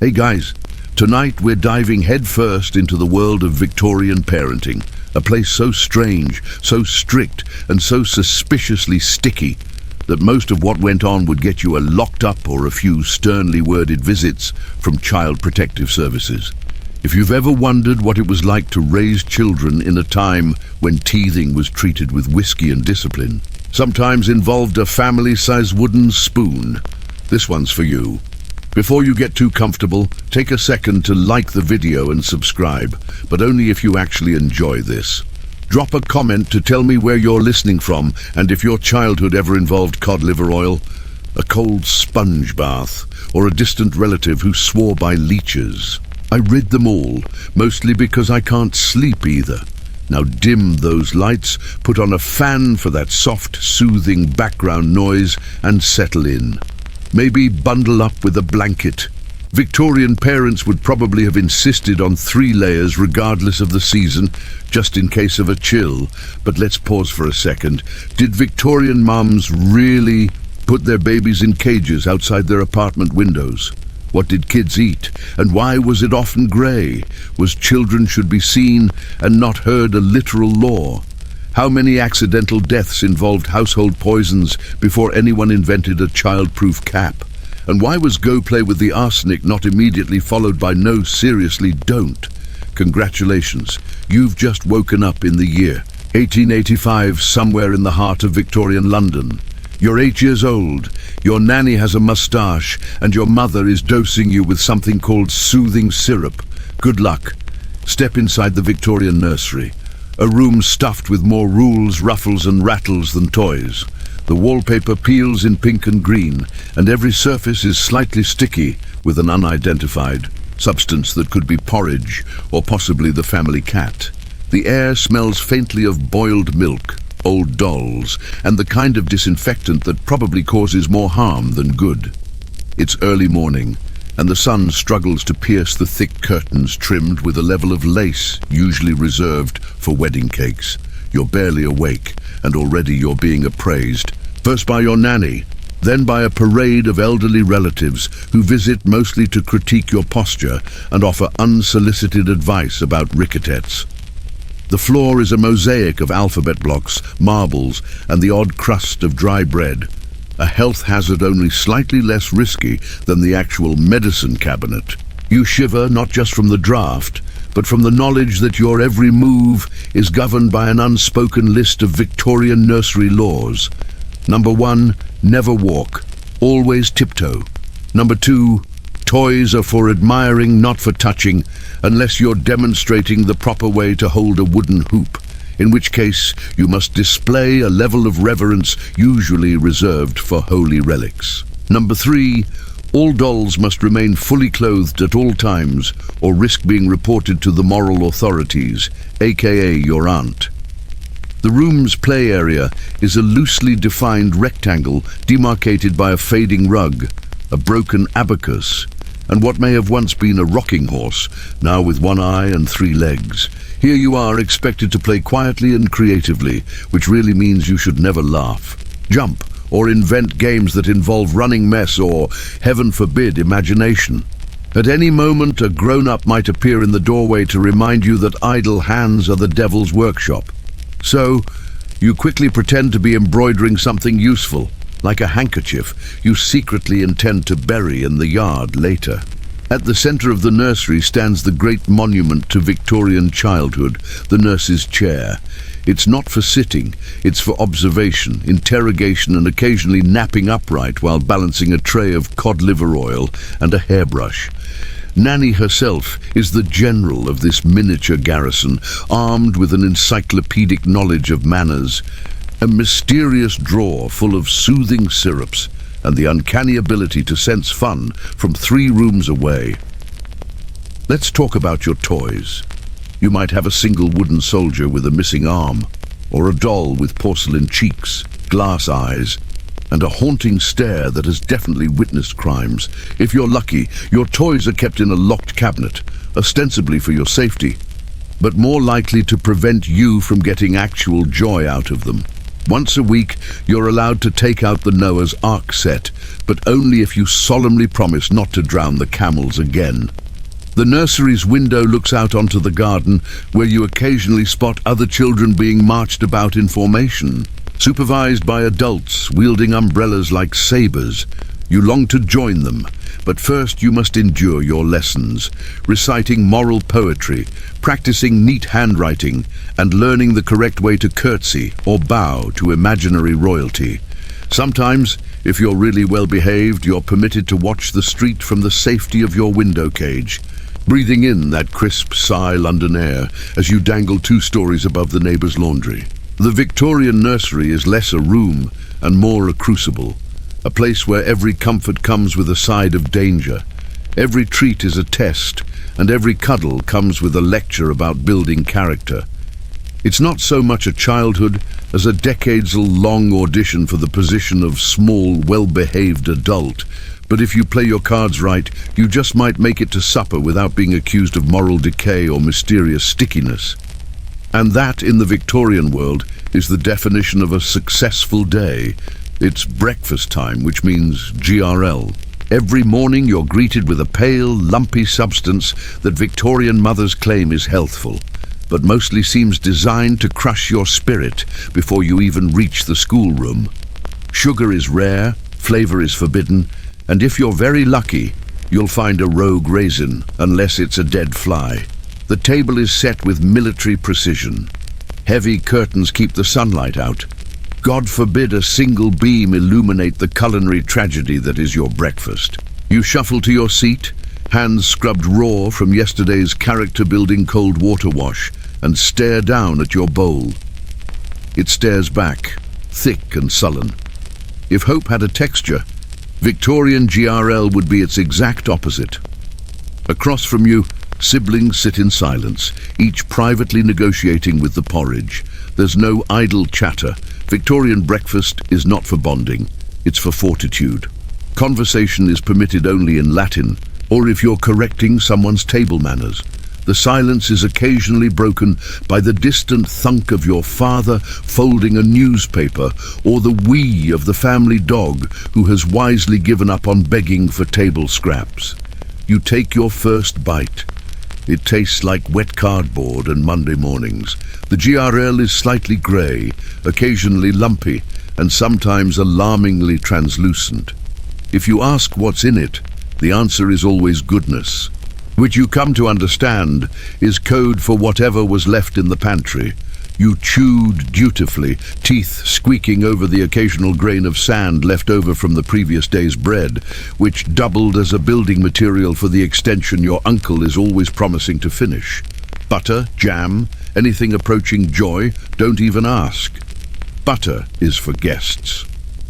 Hey guys, tonight we're diving headfirst into the world of Victorian parenting, a place so strange, so strict, and so suspiciously sticky that most of what went on would get you a locked up or a few sternly worded visits from Child Protective Services. If you've ever wondered what it was like to raise children in a time when teething was treated with whiskey and discipline, sometimes involved a family-sized wooden spoon, this one's for you. Before you get too comfortable, take a second to like the video and subscribe, but only if you actually enjoy this. Drop a comment to tell me where you're listening from and if your childhood ever involved cod-liver oil, a cold sponge bath, or a distant relative who swore by leeches. I rid them all, mostly because I can't sleep either. Now dim those lights, put on a fan for that soft, soothing background noise, and settle in. Maybe bundle up with a blanket. Victorian parents would probably have insisted on 3 layers regardless of the season, just in case of a chill. But let's pause for a second. Did Victorian mums really put their babies in cages outside their apartment windows? What did kids eat? And why was it often grey? Was children should be seen and not heard a literal law? How many accidental deaths involved household poisons before anyone invented a child-proof cap? And why was go play with the arsenic not immediately followed by no, seriously don't? Congratulations, you've just woken up in the year 1885, somewhere in the heart of Victorian London. You're 8 years old, your nanny has a moustache, and your mother is dosing you with something called soothing syrup. Good luck. Step inside the Victorian nursery. A room stuffed with more rules, ruffles and rattles than toys. The wallpaper peels in pink and green, and every surface is slightly sticky with an unidentified substance that could be porridge or possibly the family cat. The air smells faintly of boiled milk, old dolls, and the kind of disinfectant that probably causes more harm than good. It's early morning, and the sun struggles to pierce the thick curtains trimmed with a level of lace usually reserved for wedding cakes. You're barely awake, and already you're being appraised, first by your nanny, then by a parade of elderly relatives who visit mostly to critique your posture and offer unsolicited advice about ricketts. The floor is a mosaic of alphabet blocks, marbles, and the odd crust of dry bread. A health hazard only slightly less risky than the actual medicine cabinet. You shiver not just from the draft, but from the knowledge that your every move is governed by an unspoken list of Victorian nursery laws. Number 1, never walk, always tiptoe. Number 2, toys are for admiring, not for touching, unless you're demonstrating the proper way to hold a wooden hoop, in which case you must display a level of reverence usually reserved for holy relics. Number 3, all dolls must remain fully clothed at all times or risk being reported to the moral authorities, aka your aunt. The room's play area is a loosely defined rectangle demarcated by a fading rug, a broken abacus, and what may have once been a rocking horse, now with 1 eye and 3 legs. Here you are expected to play quietly and creatively, which really means you should never laugh, jump, or invent games that involve running mess or, heaven forbid, imagination. At any moment, a grown-up might appear in the doorway to remind you that idle hands are the devil's workshop. So, you quickly pretend to be embroidering something useful, like a handkerchief you secretly intend to bury in the yard later. At the center of the nursery stands the great monument to Victorian childhood, the nurse's chair. It's not for sitting, it's for observation, interrogation, and occasionally napping upright while balancing a tray of cod-liver oil and a hairbrush. Nanny herself is the general of this miniature garrison, armed with an encyclopedic knowledge of manners, a mysterious drawer full of soothing syrups, and the uncanny ability to sense fun from 3 rooms away. Let's talk about your toys. You might have a single wooden soldier with a missing arm, or a doll with porcelain cheeks, glass eyes, and a haunting stare that has definitely witnessed crimes. If you're lucky, your toys are kept in a locked cabinet, ostensibly for your safety, but more likely to prevent you from getting actual joy out of them. Once a week, you're allowed to take out the Noah's Ark set, but only if you solemnly promise not to drown the camels again. The nursery's window looks out onto the garden, where you occasionally spot other children being marched about in formation. Supervised by adults wielding umbrellas like sabers, you long to join them, but first you must endure your lessons, reciting moral poetry, practicing neat handwriting, and learning the correct way to curtsy or bow to imaginary royalty. Sometimes, if you're really well behaved, you're permitted to watch the street from the safety of your window cage, breathing in that crisp sigh London air as you dangle 2 stories above the neighbour's laundry. The Victorian nursery is less a room and more a crucible, a place where every comfort comes with a side of danger. Every treat is a test, and every cuddle comes with a lecture about building character. It's not so much a childhood as a decades-long audition for the position of small, well-behaved adult. But if you play your cards right, you just might make it to supper without being accused of moral decay or mysterious stickiness. And that, in the Victorian world, is the definition of a successful day. It's breakfast time, which means GRL. Every morning you're greeted with a pale, lumpy substance that Victorian mothers claim is healthful, but mostly seems designed to crush your spirit before you even reach the schoolroom. Sugar is rare, flavour is forbidden, and if you're very lucky, you'll find a rogue raisin, unless it's a dead fly. The table is set with military precision. Heavy curtains keep the sunlight out. God forbid a single beam illuminate the culinary tragedy that is your breakfast. You shuffle to your seat, hands scrubbed raw from yesterday's character-building cold water wash, and stare down at your bowl. It stares back, thick and sullen. If hope had a texture, Victorian GRL would be its exact opposite. Across from you, siblings sit in silence, each privately negotiating with the porridge. There's no idle chatter. Victorian breakfast is not for bonding, it's for fortitude. Conversation is permitted only in Latin, or if you're correcting someone's table manners. The silence is occasionally broken by the distant thunk of your father folding a newspaper, or the wee of the family dog who has wisely given up on begging for table scraps. You take your first bite. It tastes like wet cardboard and Monday mornings. The GRL is slightly grey, occasionally lumpy, and sometimes alarmingly translucent. If you ask what's in it, the answer is always goodness, which you come to understand is code for whatever was left in the pantry. You chewed dutifully, teeth squeaking over the occasional grain of sand left over from the previous day's bread, which doubled as a building material for the extension your uncle is always promising to finish. Butter, jam, anything approaching joy, don't even ask. Butter is for guests.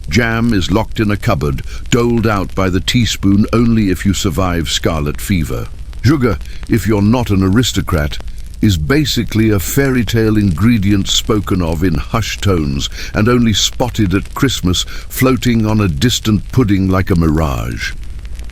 Jam is locked in a cupboard, doled out by the teaspoon only if you survive scarlet fever. Sugar, if you're not an aristocrat, is basically a fairy tale ingredient spoken of in hushed tones and only spotted at Christmas, floating on a distant pudding like a mirage.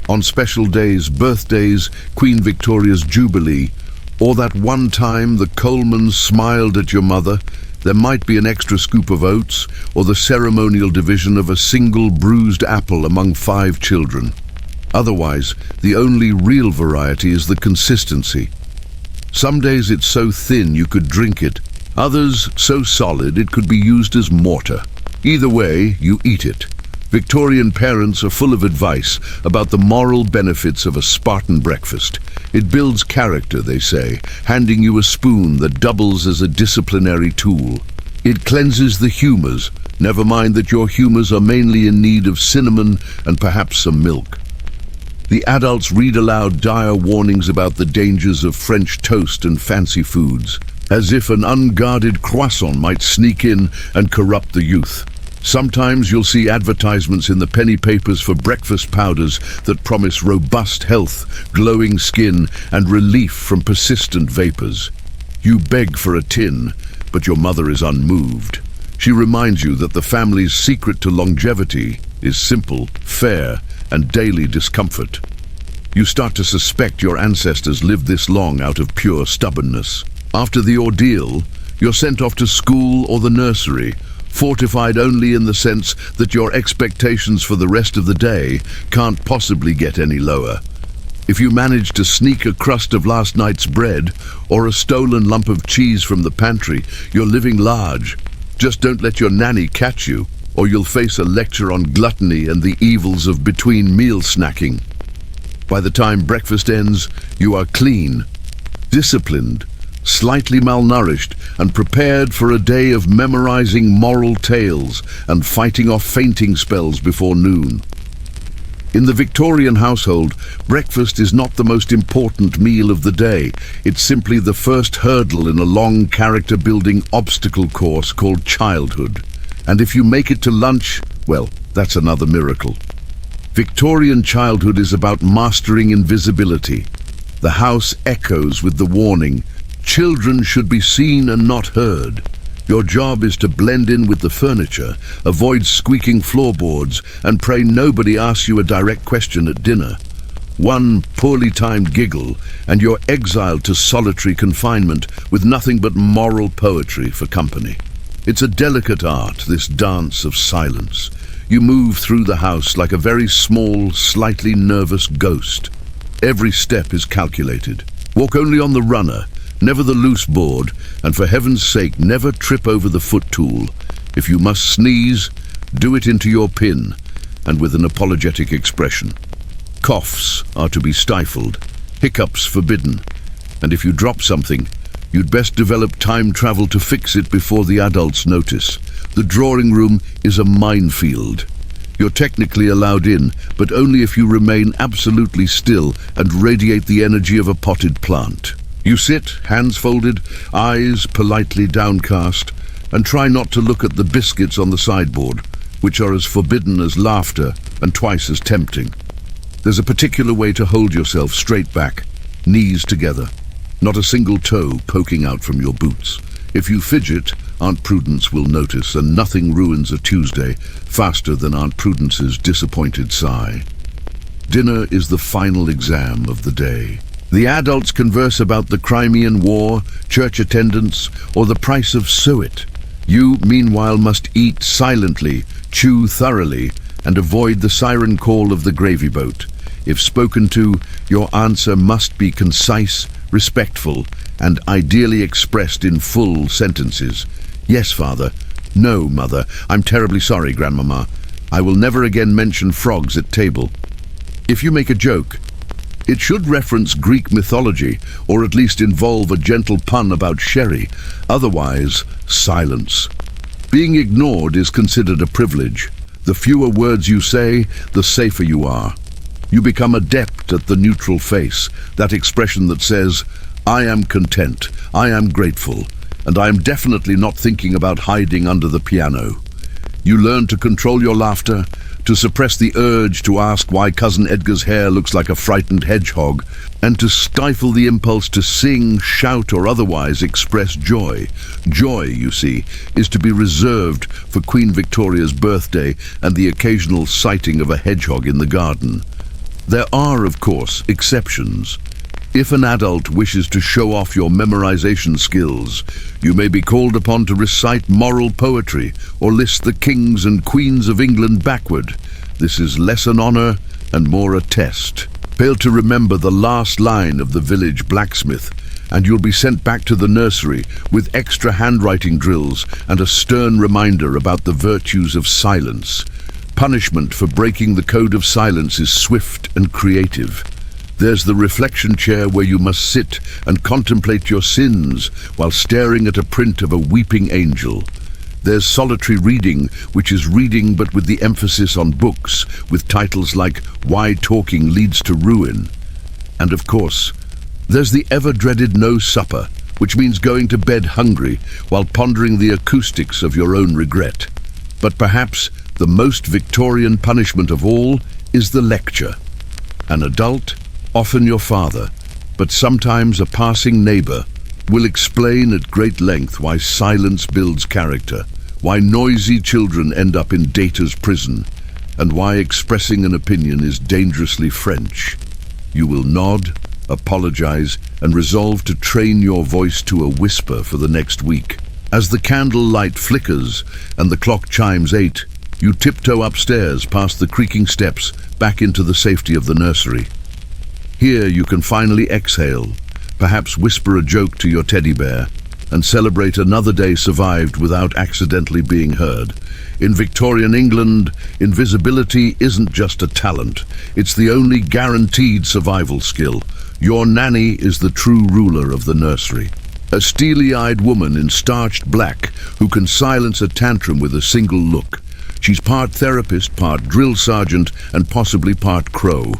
On special days, birthdays, Queen Victoria's Jubilee, or that one time the Colemans smiled at your mother, there might be an extra scoop of oats or the ceremonial division of a single bruised apple among 5 children. Otherwise, the only real variety is the consistency. Some days it's so thin you could drink it, others so solid it could be used as mortar. Either way, you eat it. Victorian parents are full of advice about the moral benefits of a Spartan breakfast. It builds character, they say, handing you a spoon that doubles as a disciplinary tool. It cleanses the humours, never mind that your humours are mainly in need of cinnamon and perhaps some milk. The adults read aloud dire warnings about the dangers of French toast and fancy foods, as if an unguarded croissant might sneak in and corrupt the youth. Sometimes you'll see advertisements in the penny papers for breakfast powders that promise robust health, glowing skin, and relief from persistent vapors. You beg for a tin, but your mother is unmoved. She reminds you that the family's secret to longevity is simple, fair, and daily discomfort. You start to suspect your ancestors lived this long out of pure stubbornness. After the ordeal, you're sent off to school or the nursery, fortified only in the sense that your expectations for the rest of the day can't possibly get any lower. If you manage to sneak a crust of last night's bread or a stolen lump of cheese from the pantry, you're living large. Just don't let your nanny catch you, or you'll face a lecture on gluttony and the evils of between-meal snacking. By the time breakfast ends, you are clean, disciplined, slightly malnourished, and prepared for a day of memorizing moral tales and fighting off fainting spells before noon. In the Victorian household, breakfast is not the most important meal of the day. It's simply the first hurdle in a long character-building obstacle course called childhood. And if you make it to lunch, well, that's another miracle. Victorian childhood is about mastering invisibility. The house echoes with the warning, children should be seen and not heard. Your job is to blend in with the furniture, avoid squeaking floorboards, and pray nobody asks you a direct question at dinner. One poorly timed giggle, and you're exiled to solitary confinement with nothing but moral poetry for company. It's a delicate art, this dance of silence. You move through the house like a very small, slightly nervous ghost. Every step is calculated. Walk only on the runner, never the loose board, and for heaven's sake, never trip over the foot tool. If you must sneeze, do it into your pin, and with an apologetic expression. Coughs are to be stifled, hiccups forbidden, and if you drop something, you'd best develop time travel to fix it before the adults notice. The drawing room is a minefield. You're technically allowed in, but only if you remain absolutely still and radiate the energy of a potted plant. You sit, hands folded, eyes politely downcast, and try not to look at the biscuits on the sideboard, which are as forbidden as laughter and twice as tempting. There's a particular way to hold yourself straight back, knees together, not a single toe poking out from your boots. If you fidget, Aunt Prudence will notice, and nothing ruins a Tuesday faster than Aunt Prudence's disappointed sigh. Dinner is the final exam of the day. The adults converse about the Crimean War, church attendance, or the price of suet. You, meanwhile, must eat silently, chew thoroughly, and avoid the siren call of the gravy boat. If spoken to, your answer must be concise, respectful, and ideally expressed in full sentences. Yes, father. No, mother. I'm terribly sorry, grandmama. I will never again mention frogs at table. If you make a joke, it should reference Greek mythology, or at least involve a gentle pun about sherry. Otherwise, silence. Being ignored is considered a privilege. The fewer words you say, the safer you are. You become adept at the neutral face, that expression that says, I am content, I am grateful, and I am definitely not thinking about hiding under the piano. You learn to control your laughter, to suppress the urge to ask why Cousin Edgar's hair looks like a frightened hedgehog, and to stifle the impulse to sing, shout, or otherwise express joy. Joy, you see, is to be reserved for Queen Victoria's birthday and the occasional sighting of a hedgehog in the garden. There are, of course, exceptions. If an adult wishes to show off your memorization skills, you may be called upon to recite moral poetry or list the kings and queens of England backward. This is less an honor and more a test. Fail to remember the last line of the village blacksmith, and you'll be sent back to the nursery with extra handwriting drills and a stern reminder about the virtues of silence. Punishment for breaking the code of silence is swift and creative. There's the reflection chair where you must sit and contemplate your sins while staring at a print of a weeping angel. There's solitary reading, which is reading but with the emphasis on books, with titles like Why Talking Leads to Ruin. And of course, there's the ever-dreaded no supper, which means going to bed hungry while pondering the acoustics of your own regret. But perhaps the most Victorian punishment of all is the lecture. An adult, often your father, but sometimes a passing neighbor, will explain at great length why silence builds character, why noisy children end up in Data's prison, and why expressing an opinion is dangerously French. You will nod, apologize, and resolve to train your voice to a whisper for the next week. As the candle light flickers and the clock chimes 8, you tiptoe upstairs past the creaking steps back into the safety of the nursery. Here you can finally exhale, perhaps whisper a joke to your teddy bear, and celebrate another day survived without accidentally being heard. In Victorian England, invisibility isn't just a talent, it's the only guaranteed survival skill. Your nanny is the true ruler of the nursery. A steely-eyed woman in starched black who can silence a tantrum with a single look. She's part therapist, part drill sergeant, and possibly part crow.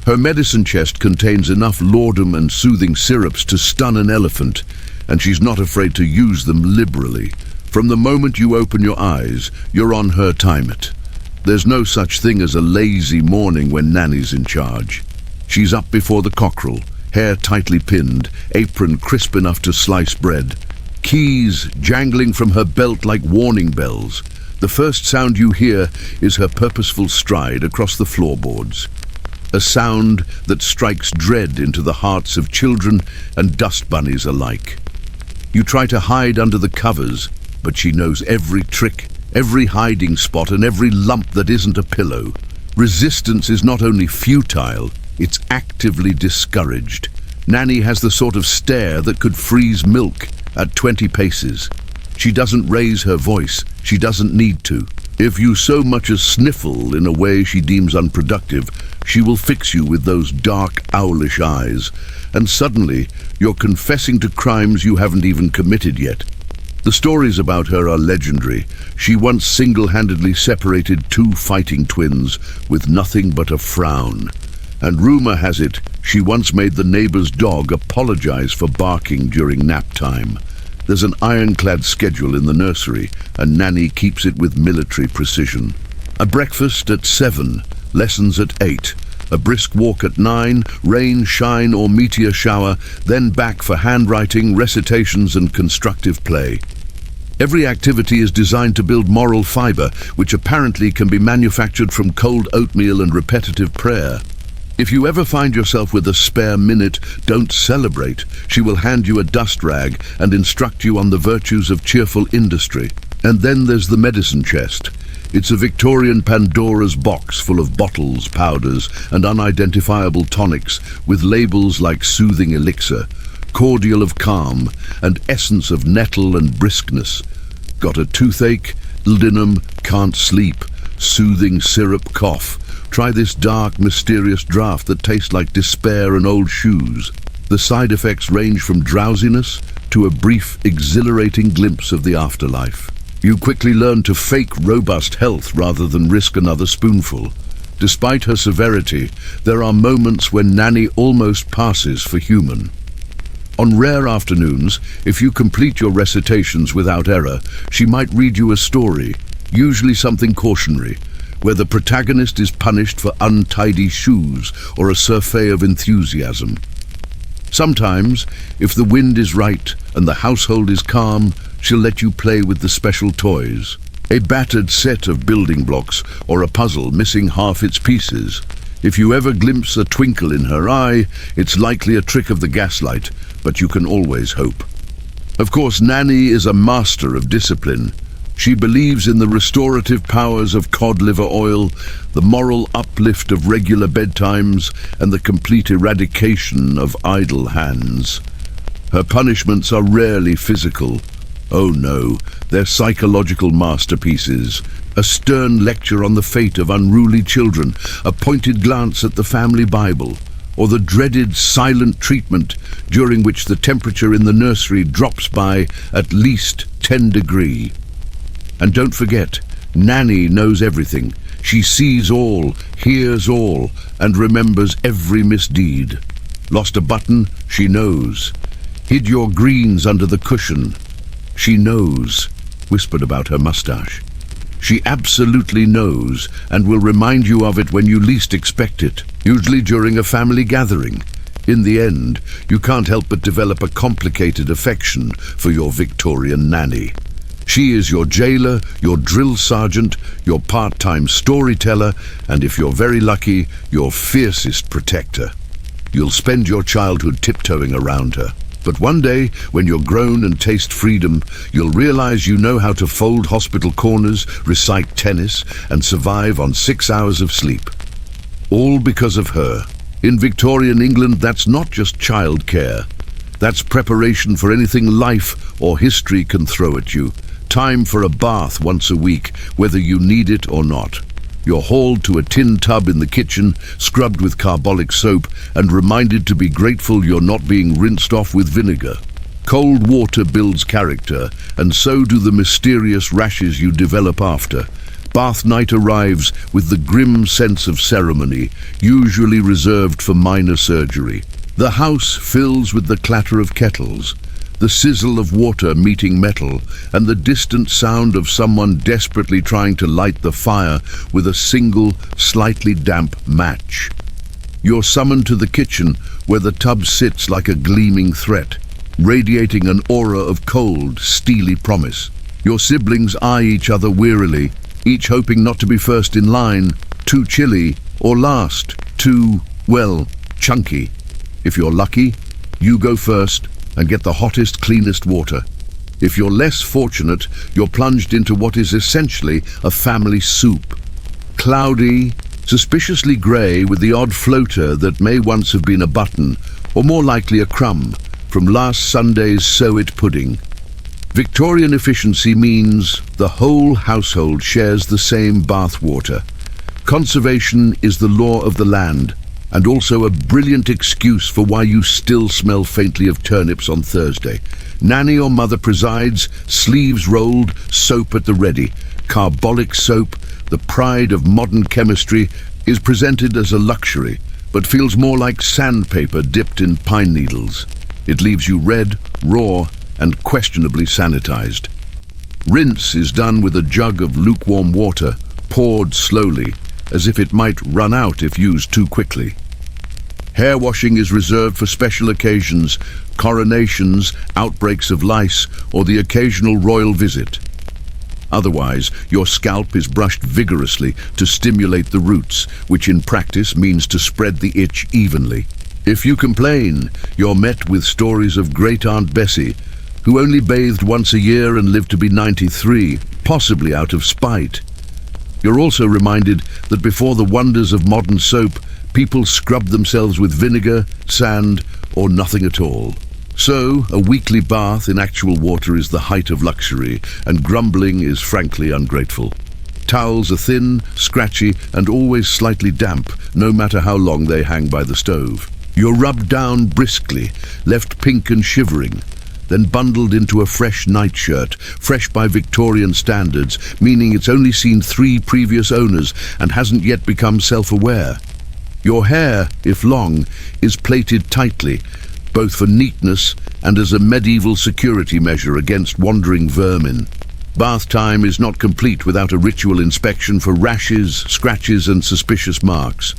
Her medicine chest contains enough laudanum and soothing syrups to stun an elephant, and she's not afraid to use them liberally. From the moment you open your eyes, you're on her timet. There's no such thing as a lazy morning when Nanny's in charge. She's up before the cockerel, hair tightly pinned, apron crisp enough to slice bread, keys jangling from her belt like warning bells. The first sound you hear is her purposeful stride across the floorboards. A sound that strikes dread into the hearts of children and dust bunnies alike. You try to hide under the covers, but she knows every trick, every hiding spot, and every lump that isn't a pillow. Resistance is not only futile, it's actively discouraged. Nanny has the sort of stare that could freeze milk at 20 paces. She doesn't raise her voice, she doesn't need to. If you so much as sniffle in a way she deems unproductive, she will fix you with those dark, owlish eyes, and suddenly you're confessing to crimes you haven't even committed yet. The stories about her are legendary. She once single-handedly separated two fighting twins with nothing but a frown. And rumor has it, she once made the neighbor's dog apologize for barking during nap time. There's an ironclad schedule in the nursery, and Nanny keeps it with military precision. A breakfast at 7, lessons at 8, a brisk walk at 9, rain, shine or meteor shower, then back for handwriting, recitations and constructive play. Every activity is designed to build moral fiber, which apparently can be manufactured from cold oatmeal and repetitive prayer. If you ever find yourself with a spare minute, don't celebrate. She will hand you a dust rag and instruct you on the virtues of cheerful industry. And then there's the medicine chest. It's a Victorian Pandora's box full of bottles, powders, and unidentifiable tonics with labels like soothing elixir, cordial of calm, and essence of nettle and briskness. Got a toothache? Laudanum, can't sleep, soothing syrup, cough. Try this dark, mysterious draught that tastes like despair and old shoes. The side effects range from drowsiness to a brief, exhilarating glimpse of the afterlife. You quickly learn to fake robust health rather than risk another spoonful. Despite her severity, there are moments when Nanny almost passes for human. On rare afternoons, if you complete your recitations without error, she might read you a story, usually something cautionary, where the protagonist is punished for untidy shoes or a surfeit of enthusiasm. Sometimes, if the wind is right and the household is calm, she'll let you play with the special toys. A battered set of building blocks or a puzzle missing half its pieces. If you ever glimpse a twinkle in her eye, it's likely a trick of the gaslight, but you can always hope. Of course, Nanny is a master of discipline. She believes in the restorative powers of cod-liver oil, the moral uplift of regular bedtimes, and the complete eradication of idle hands. Her punishments are rarely physical. Oh no, they're psychological masterpieces. A stern lecture on the fate of unruly children, a pointed glance at the family Bible, or the dreaded silent treatment during which the temperature in the nursery drops by at least 10 degrees. And don't forget, Nanny knows everything. She sees all, hears all, and remembers every misdeed. Lost a button? She knows. Hid your greens under the cushion? She knows. Whispered about her mustache. She absolutely knows, and will remind you of it when you least expect it, usually during a family gathering. In the end, you can't help but develop a complicated affection for your Victorian nanny. She is your jailer, your drill sergeant, your part-time storyteller, and if you're very lucky, your fiercest protector. You'll spend your childhood tiptoeing around her. But one day, when you're grown and taste freedom, you'll realize you know how to fold hospital corners, recite tennis, and survive on 6 hours of sleep. All because of her. In Victorian England, that's not just childcare. That's preparation for anything life or history can throw at you. Time for a bath once a week, whether you need it or not. You're hauled to a tin tub in the kitchen, scrubbed with carbolic soap, and reminded to be grateful you're not being rinsed off with vinegar. Cold water builds character, and so do the mysterious rashes you develop after. Bath night arrives with the grim sense of ceremony, usually reserved for minor surgery. The house fills with the clatter of kettles, the sizzle of water meeting metal, and the distant sound of someone desperately trying to light the fire with a single, slightly damp match. You're summoned to the kitchen, where the tub sits like a gleaming threat, radiating an aura of cold, steely promise. Your siblings eye each other wearily, each hoping not to be first in line, too chilly, or last, too, well, chunky. If you're lucky, you go first and get the hottest, cleanest water. If you're less fortunate, you're plunged into what is essentially a family soup. Cloudy, suspiciously grey with the odd floater that may once have been a button, or more likely a crumb, from last Sunday's sew-it pudding. Victorian efficiency means the whole household shares the same bath water. Conservation is the law of the land, and also a brilliant excuse for why you still smell faintly of turnips on Thursday. Nanny or mother presides, sleeves rolled, soap at the ready. Carbolic soap, the pride of modern chemistry, is presented as a luxury, but feels more like sandpaper dipped in pine needles. It leaves you red, raw, and questionably sanitized. Rinse is done with a jug of lukewarm water, poured slowly, as if it might run out if used too quickly. Hair washing is reserved for special occasions, coronations, outbreaks of lice, or the occasional royal visit. Otherwise, your scalp is brushed vigorously to stimulate the roots, which in practice means to spread the itch evenly. If you complain, you're met with stories of Great Aunt Bessie, who only bathed once a year and lived to be 93, possibly out of spite. You're also reminded that before the wonders of modern soap, people scrubbed themselves with vinegar, sand, or nothing at all. So, a weekly bath in actual water is the height of luxury, and grumbling is frankly ungrateful. Towels are thin, scratchy, and always slightly damp, no matter how long they hang by the stove. You're rubbed down briskly, left pink and shivering, then bundled into a fresh nightshirt, fresh by Victorian standards, meaning it's only seen 3 previous owners and hasn't yet become self-aware. Your hair, if long, is plaited tightly, both for neatness and as a medieval security measure against wandering vermin. Bath time is not complete without a ritual inspection for rashes, scratches, and suspicious marks.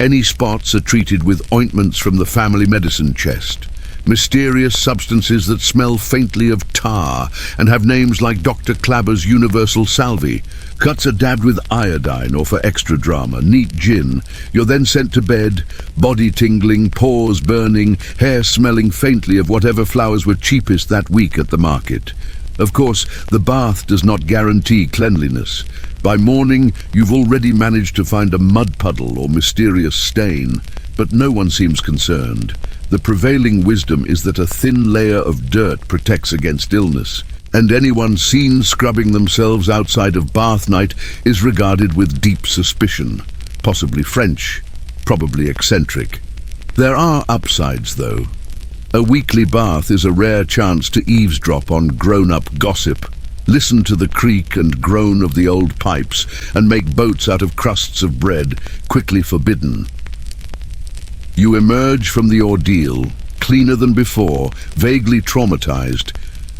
Any spots are treated with ointments from the family medicine chest. Mysterious substances that smell faintly of tar and have names like Dr. Clabber's Universal Salve. Cuts are dabbed with iodine or for extra drama, neat gin. You're then sent to bed, body tingling, pores burning, hair smelling faintly of whatever flowers were cheapest that week at the market. Of course, the bath does not guarantee cleanliness. By morning, you've already managed to find a mud puddle or mysterious stain, but no one seems concerned. The prevailing wisdom is that a thin layer of dirt protects against illness, and anyone seen scrubbing themselves outside of bath night is regarded with deep suspicion. Possibly French, probably eccentric. There are upsides, though. A weekly bath is a rare chance to eavesdrop on grown-up gossip, listen to the creak and groan of the old pipes, and make boats out of crusts of bread, quickly forbidden. You emerge from the ordeal, cleaner than before, vaguely traumatized,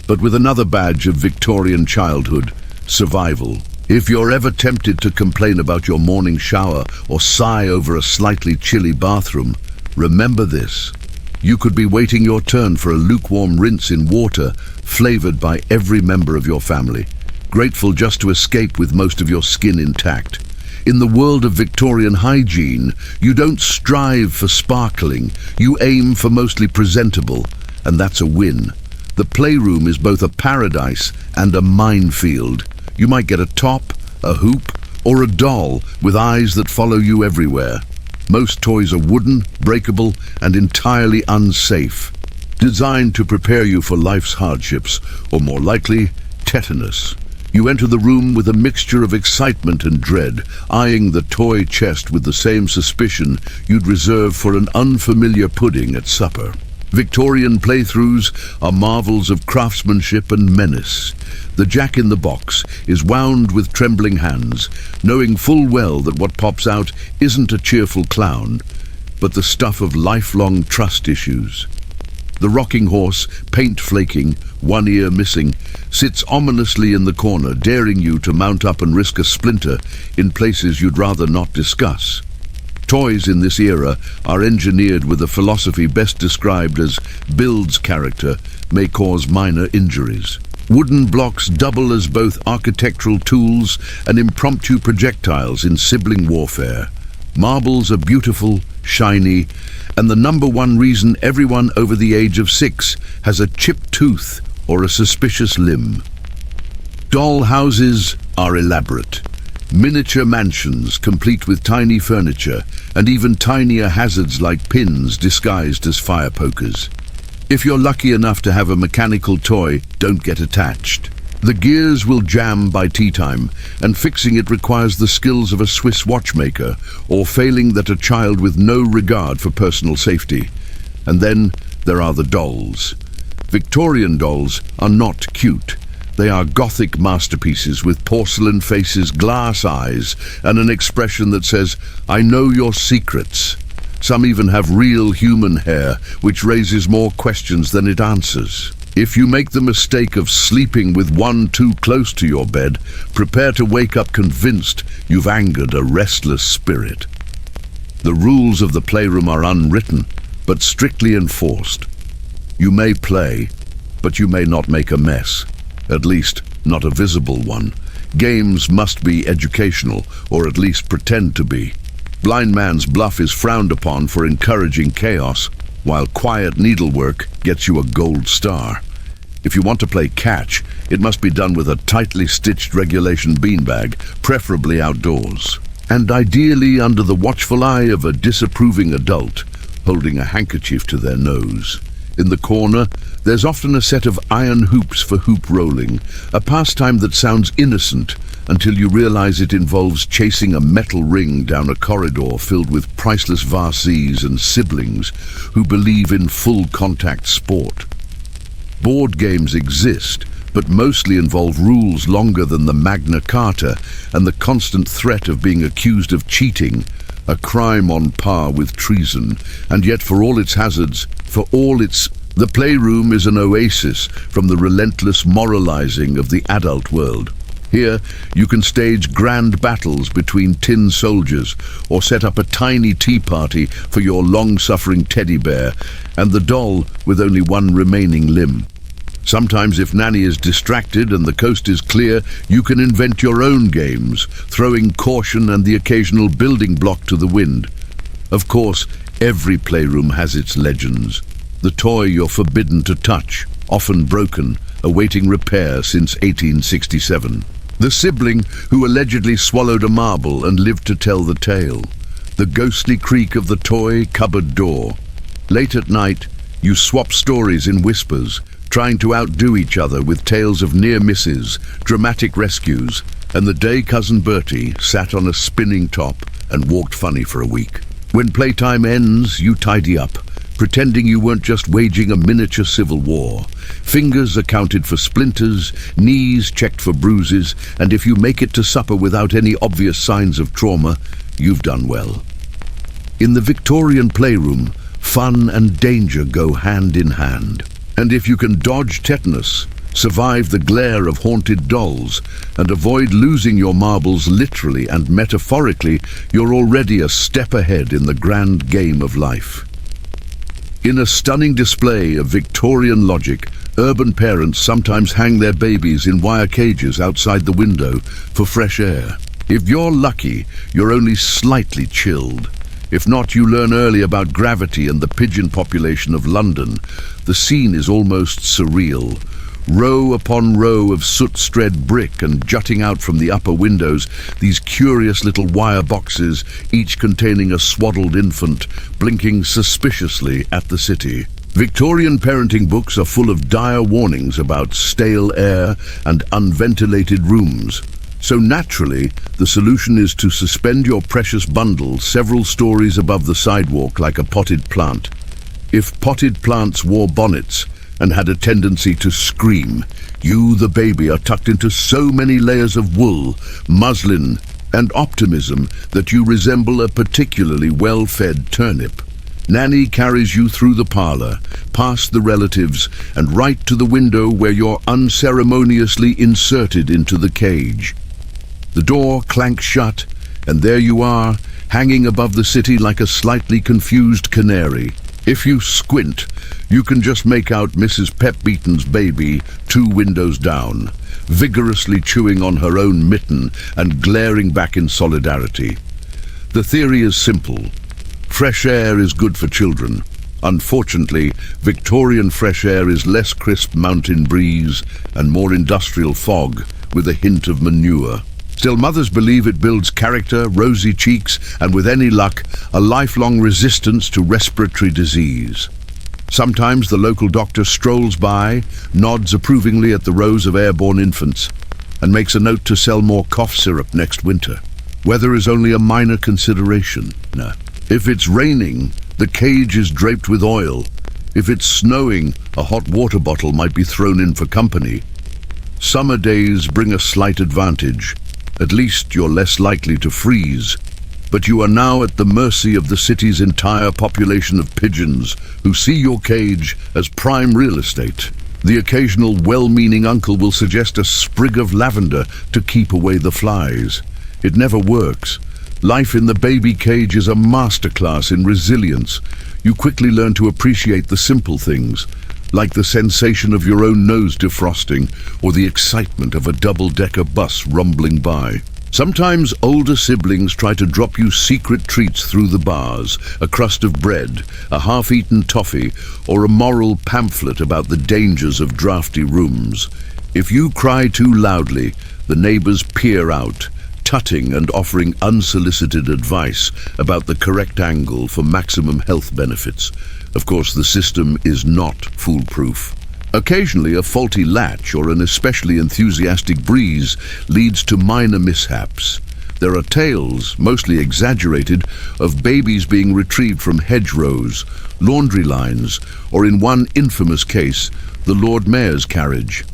but with another badge of Victorian childhood, survival. If you're ever tempted to complain about your morning shower or sigh over a slightly chilly bathroom, remember this. You could be waiting your turn for a lukewarm rinse in water, flavored by every member of your family, grateful just to escape with most of your skin intact. In the world of Victorian hygiene, you don't strive for sparkling, you aim for mostly presentable, and that's a win. The playroom is both a paradise and a minefield. You might get a top, a hoop, or a doll with eyes that follow you everywhere. Most toys are wooden, breakable, and entirely unsafe, designed to prepare you for life's hardships, or more likely, tetanus. You enter the room with a mixture of excitement and dread, eyeing the toy chest with the same suspicion you'd reserve for an unfamiliar pudding at supper. Victorian playthroughs are marvels of craftsmanship and menace. The jack-in-the-box is wound with trembling hands, knowing full well that what pops out isn't a cheerful clown, but the stuff of lifelong trust issues. The rocking horse, paint flaking, one ear missing, sits ominously in the corner, daring you to mount up and risk a splinter in places you'd rather not discuss. Toys in this era are engineered with a philosophy best described as builds character, may cause minor injuries. Wooden blocks double as both architectural tools and impromptu projectiles in sibling warfare. Marbles are beautiful, shiny, and the number one reason everyone over the age of 6 has a chipped tooth or a suspicious limb. Doll houses are elaborate. Miniature mansions complete with tiny furniture and even tinier hazards like pins disguised as fire pokers. If you're lucky enough to have a mechanical toy, don't get attached. The gears will jam by tea time, and fixing it requires the skills of a Swiss watchmaker, or failing that, a child with no regard for personal safety. And then there are the dolls. Victorian dolls are not cute. They are Gothic masterpieces with porcelain faces, glass eyes, and an expression that says, "I know your secrets." Some even have real human hair, which raises more questions than it answers. If you make the mistake of sleeping with one too close to your bed, prepare to wake up convinced you've angered a restless spirit. The rules of the playroom are unwritten, but strictly enforced. You may play, but you may not make a mess. At least, not a visible one. Games must be educational, or at least pretend to be. Blind man's bluff is frowned upon for encouraging chaos, while quiet needlework gets you a gold star. If you want to play catch, it must be done with a tightly stitched regulation beanbag, preferably outdoors, and ideally under the watchful eye of a disapproving adult holding a handkerchief to their nose. In the corner, there's often a set of iron hoops for hoop rolling, a pastime that sounds innocent until you realize it involves chasing a metal ring down a corridor filled with priceless varsees and siblings who believe in full contact sport. Board games exist, but mostly involve rules longer than the Magna Carta and the constant threat of being accused of cheating, a crime on par with treason. And yet, for all its hazards, the playroom is an oasis from the relentless moralizing of the adult world. Here, you can stage grand battles between tin soldiers, or set up a tiny tea party for your long-suffering teddy bear and the doll with only one remaining limb. Sometimes, if Nanny is distracted and the coast is clear, you can invent your own games, throwing caution and the occasional building block to the wind. Of course, every playroom has its legends. The toy you're forbidden to touch, often broken, awaiting repair since 1867. The sibling who allegedly swallowed a marble and lived to tell the tale. The ghostly creak of the toy cupboard door. Late at night, you swap stories in whispers, trying to outdo each other with tales of near misses, dramatic rescues, and the day cousin Bertie sat on a spinning top and walked funny for a week. When playtime ends, you tidy up, pretending you weren't just waging a miniature civil war. Fingers accounted for splinters, knees checked for bruises, and if you make it to supper without any obvious signs of trauma, you've done well. In the Victorian playroom, fun and danger go hand in hand. And if you can dodge tetanus, survive the glare of haunted dolls, and avoid losing your marbles literally and metaphorically, you're already a step ahead in the grand game of life. In a stunning display of Victorian logic, urban parents sometimes hang their babies in wire cages outside the window for fresh air. If you're lucky, you're only slightly chilled. If not, you learn early about gravity and the pigeon population of London. The scene is almost surreal. Row upon row of soot-strewn brick, and jutting out from the upper windows, these curious little wire boxes, each containing a swaddled infant, blinking suspiciously at the city. Victorian parenting books are full of dire warnings about stale air and unventilated rooms. So naturally, the solution is to suspend your precious bundle several stories above the sidewalk like a potted plant. If potted plants wore bonnets and had a tendency to scream, you, the baby, are tucked into so many layers of wool, muslin, and optimism that you resemble a particularly well-fed turnip. Nanny carries you through the parlor, past the relatives, and right to the window where you're unceremoniously inserted into the cage. The door clanks shut, and there you are, hanging above the city like a slightly confused canary. If you squint, you can just make out Mrs. Pep-Beaton's baby 2 windows down, vigorously chewing on her own mitten and glaring back in solidarity. The theory is simple. Fresh air is good for children. Unfortunately, Victorian fresh air is less crisp mountain breeze and more industrial fog with a hint of manure. Still, mothers believe it builds character, rosy cheeks, and with any luck, a lifelong resistance to respiratory disease. Sometimes the local doctor strolls by, nods approvingly at the rows of airborne infants, and makes a note to sell more cough syrup next winter. Weather is only a minor consideration. If it's raining, the cage is draped with oil. If it's snowing, a hot water bottle might be thrown in for company. Summer days bring a slight advantage. At least you're less likely to freeze. But you are now at the mercy of the city's entire population of pigeons, who see your cage as prime real estate. The occasional well-meaning uncle will suggest a sprig of lavender to keep away the flies. It never works. Life in the baby cage is a masterclass in resilience. You quickly learn to appreciate the simple things, like the sensation of your own nose defrosting or the excitement of a double-decker bus rumbling by. Sometimes older siblings try to drop you secret treats through the bars, a crust of bread, a half-eaten toffee, or a moral pamphlet about the dangers of drafty rooms. If you cry too loudly, the neighbors peer out, tutting and offering unsolicited advice about the correct angle for maximum health benefits. Of course, the system is not foolproof. Occasionally, a faulty latch or an especially enthusiastic breeze leads to minor mishaps. There are tales, mostly exaggerated, of babies being retrieved from hedgerows, laundry lines, or in one infamous case, the Lord Mayor's carriage.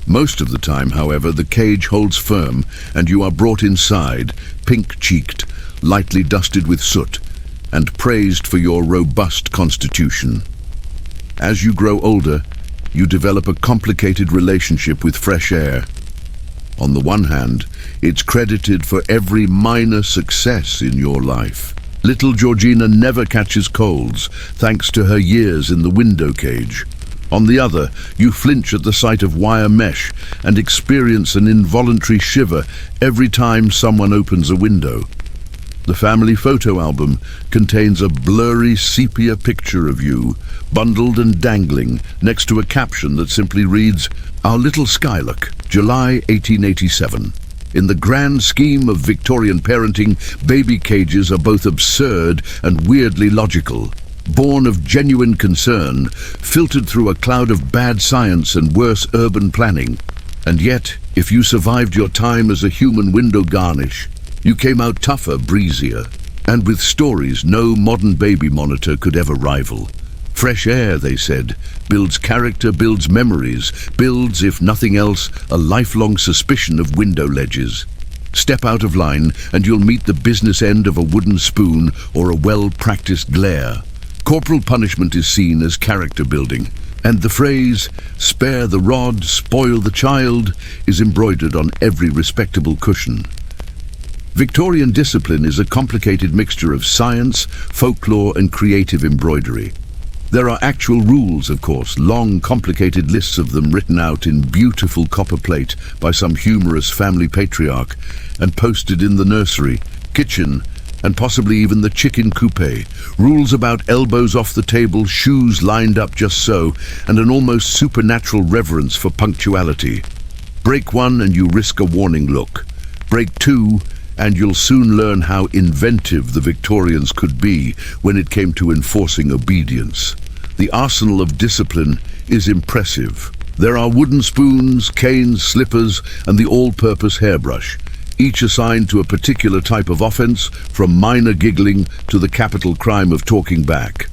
Most of the time, however, the cage holds firm and you are brought inside, pink-cheeked, lightly dusted with soot, and praised for your robust constitution. As you grow older, you develop a complicated relationship with fresh air. On the one hand, it's credited for every minor success in your life. Little Georgina never catches colds, thanks to her years in the window cage. On the other, you flinch at the sight of wire mesh and experience an involuntary shiver every time someone opens a window. The family photo album contains a blurry sepia picture of you, bundled and dangling, next to a caption that simply reads, "Our little Skylark, July 1887. In the grand scheme of Victorian parenting, baby cages are both absurd and weirdly logical. Born of genuine concern, filtered through a cloud of bad science and worse urban planning. And yet, if you survived your time as a human window garnish, you came out tougher, breezier, and with stories no modern baby monitor could ever rival. Fresh air, they said, builds character, builds memories, builds, if nothing else, a lifelong suspicion of window ledges. Step out of line and you'll meet the business end of a wooden spoon or a well-practiced glare. Corporal punishment is seen as character building, and the phrase, "spare the rod, spoil the child," is embroidered on every respectable cushion. Victorian discipline is a complicated mixture of science, folklore, and creative embroidery. There are actual rules, of course, long, complicated lists of them written out in beautiful copper plate by some humorous family patriarch and posted in the nursery, kitchen, and possibly even the chicken coupe. Rules about elbows off the table, shoes lined up just so, and an almost supernatural reverence for punctuality. Break one and you risk a warning look. Break two and you'll soon learn how inventive the Victorians could be when it came to enforcing obedience. The arsenal of discipline is impressive. There are wooden spoons, canes, slippers, and the all-purpose hairbrush, each assigned to a particular type of offense, from minor giggling to the capital crime of talking back.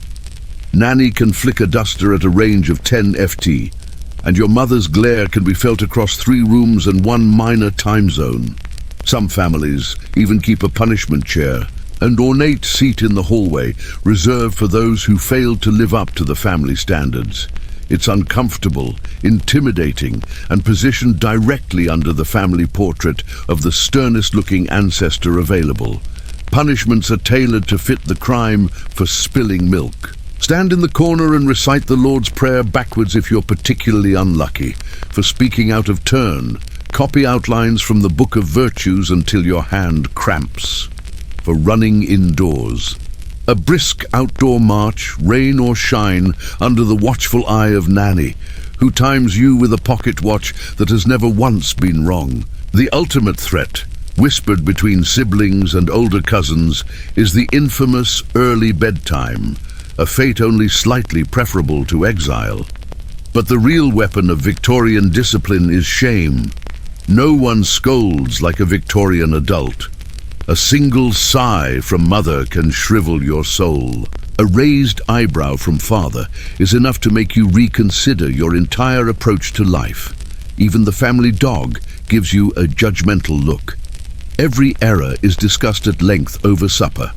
Nanny can flick a duster at a range of 10 FT, and your mother's glare can be felt across 3 rooms and 1 minor time zone. Some families even keep a punishment chair, an ornate seat in the hallway, reserved for those who failed to live up to the family standards. It's uncomfortable, intimidating, and positioned directly under the family portrait of the sternest-looking ancestor available. Punishments are tailored to fit the crime for spilling milk. Stand in the corner and recite the Lord's Prayer backwards if you're particularly unlucky. For speaking out of turn, copy outlines from the Book of Virtues until your hand cramps. For running indoors, a brisk outdoor march, rain or shine, under the watchful eye of Nanny, who times you with a pocket watch that has never once been wrong. The ultimate threat, whispered between siblings and older cousins, is the infamous early bedtime, a fate only slightly preferable to exile. But the real weapon of Victorian discipline is shame. No one scolds like a Victorian adult. A single sigh from mother can shrivel your soul. A raised eyebrow from father is enough to make you reconsider your entire approach to life. Even the family dog gives you a judgmental look. Every error is discussed at length over supper,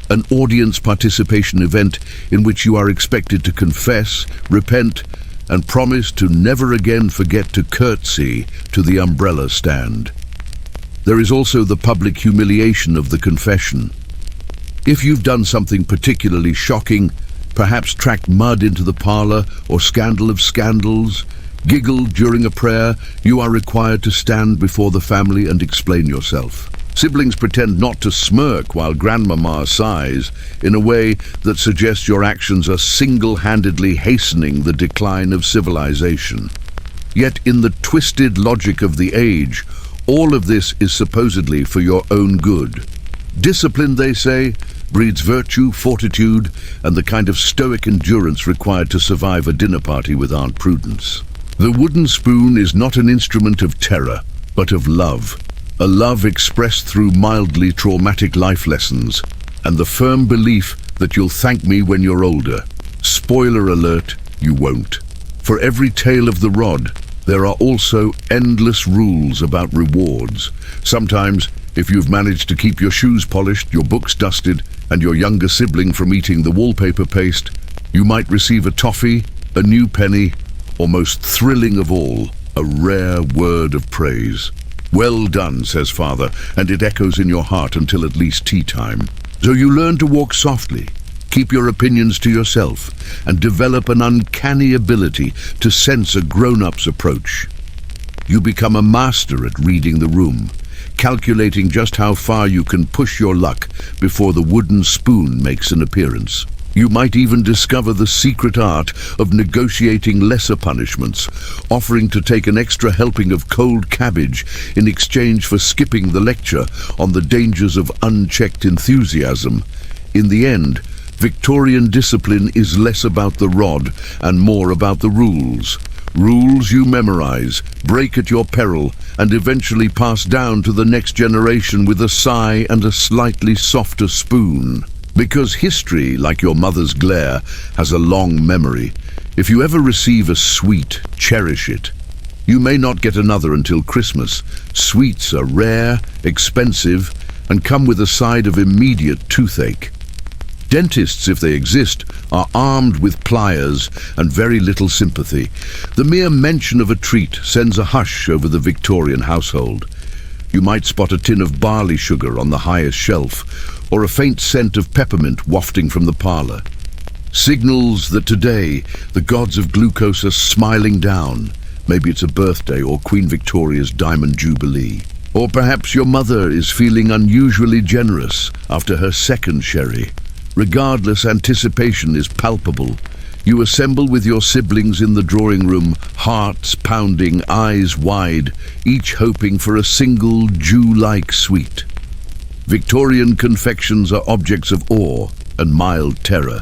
an audience participation event in which you are expected to confess, repent, and promise to never again forget to curtsy to the umbrella stand. There is also the public humiliation of the confession. If you've done something particularly shocking, perhaps tracked mud into the parlor or scandal of scandals, giggled during a prayer, you are required to stand before the family and explain yourself. Siblings pretend not to smirk while grandmama sighs in a way that suggests your actions are single-handedly hastening the decline of civilization. Yet in the twisted logic of the age, all of this is supposedly for your own good. Discipline, they say, breeds virtue, fortitude, and the kind of stoic endurance required to survive a dinner party with Aunt Prudence. The wooden spoon is not an instrument of terror, but of love. A love expressed through mildly traumatic life lessons, and the firm belief that you'll thank me when you're older. Spoiler alert, you won't. For every tale of the rod, there are also endless rules about rewards. Sometimes, if you've managed to keep your shoes polished, your books dusted, and your younger sibling from eating the wallpaper paste, you might receive a toffee, a new penny, or most thrilling of all, a rare word of praise. Well done, says father, and it echoes in your heart until at least tea time. So you learn to walk softly, keep your opinions to yourself, and develop an uncanny ability to sense a grown-up's approach. You become a master at reading the room, calculating just how far you can push your luck before the wooden spoon makes an appearance. You might even discover the secret art of negotiating lesser punishments, offering to take an extra helping of cold cabbage in exchange for skipping the lecture on the dangers of unchecked enthusiasm. In the end, Victorian discipline is less about the rod and more about the rules. Rules you memorize, break at your peril, and eventually pass down to the next generation with a sigh and a slightly softer spoon. Because history, like your mother's glare, has a long memory. If you ever receive a sweet, cherish it. You may not get another until Christmas. Sweets are rare, expensive, and come with a side of immediate toothache. Dentists, if they exist, are armed with pliers and very little sympathy. The mere mention of a treat sends a hush over the Victorian household. You might spot a tin of barley sugar on the highest shelf, or a faint scent of peppermint wafting from the parlor. Signals that today the gods of glucose are smiling down. Maybe it's a birthday or Queen Victoria's Diamond Jubilee. Or perhaps your mother is feeling unusually generous after her second sherry. Regardless, anticipation is palpable. You assemble with your siblings in the drawing room, hearts pounding, eyes wide, each hoping for a single Jew-like sweet. Victorian confections are objects of awe and mild terror.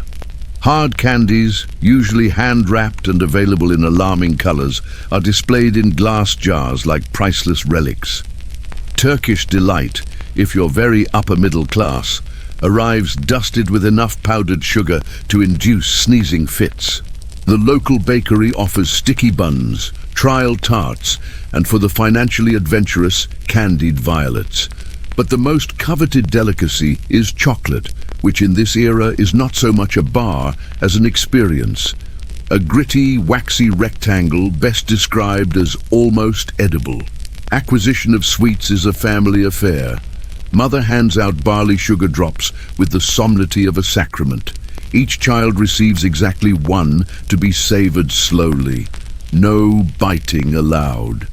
Hard candies, usually hand-wrapped and available in alarming colors, are displayed in glass jars like priceless relics. Turkish delight, if you're very upper middle class, arrives dusted with enough powdered sugar to induce sneezing fits. The local bakery offers sticky buns, trial tarts, and for the financially adventurous, candied violets. But the most coveted delicacy is chocolate, which in this era is not so much a bar as an experience. A gritty, waxy rectangle best described as almost edible. Acquisition of sweets is a family affair. Mother hands out barley sugar drops with the solemnity of a sacrament. Each child receives exactly one to be savored slowly. No biting allowed.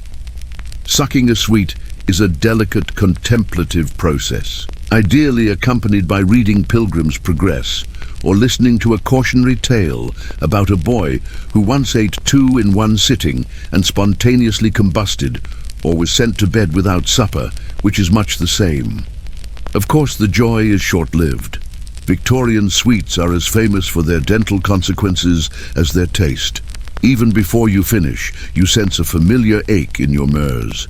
Sucking a sweet is a delicate contemplative process, ideally accompanied by reading Pilgrim's Progress or listening to a cautionary tale about a boy who once ate 2 in one sitting and spontaneously combusted, or was sent to bed without supper, which is much the same. Of course, the joy is short-lived. Victorian sweets are as famous for their dental consequences as their taste. Even before you finish, you sense a familiar ache in your mers.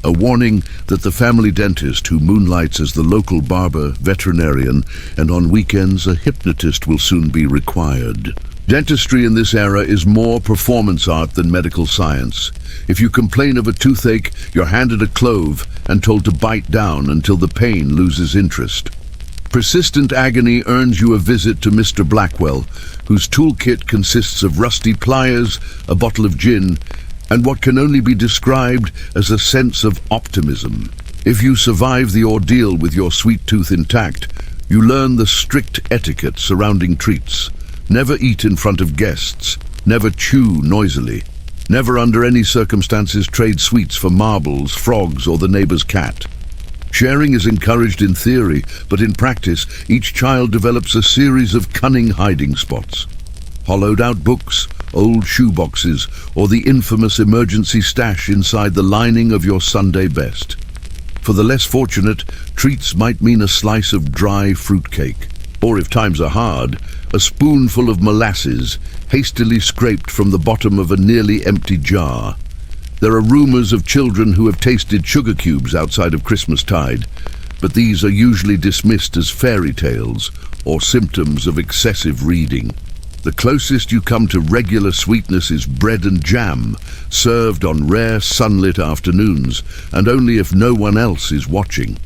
A warning that the family dentist who moonlights as the local barber, veterinarian, and on weekends a hypnotist will soon be required. Dentistry in this era is more performance art than medical science. If you complain of a toothache, you're handed a clove and told to bite down until the pain loses interest. Persistent agony earns you a visit to Mr. Blackwell, whose toolkit consists of rusty pliers, a bottle of gin, and what can only be described as a sense of optimism. If you survive the ordeal with your sweet tooth intact, you learn the strict etiquette surrounding treats. Never eat in front of guests, never chew noisily, never under any circumstances trade sweets for marbles, frogs, or the neighbor's cat. Sharing is encouraged in theory, but in practice, each child develops a series of cunning hiding spots. Hollowed-out books, old shoeboxes, or the infamous emergency stash inside the lining of your Sunday best. For the less fortunate, treats might mean a slice of dry fruitcake, or if times are hard, a spoonful of molasses, hastily scraped from the bottom of a nearly empty jar. There are rumors of children who have tasted sugar cubes outside of Christmastide, but these are usually dismissed as fairy tales or symptoms of excessive reading. The closest you come to regular sweetness is bread and jam, served on rare sunlit afternoons, and only if no one else is watching.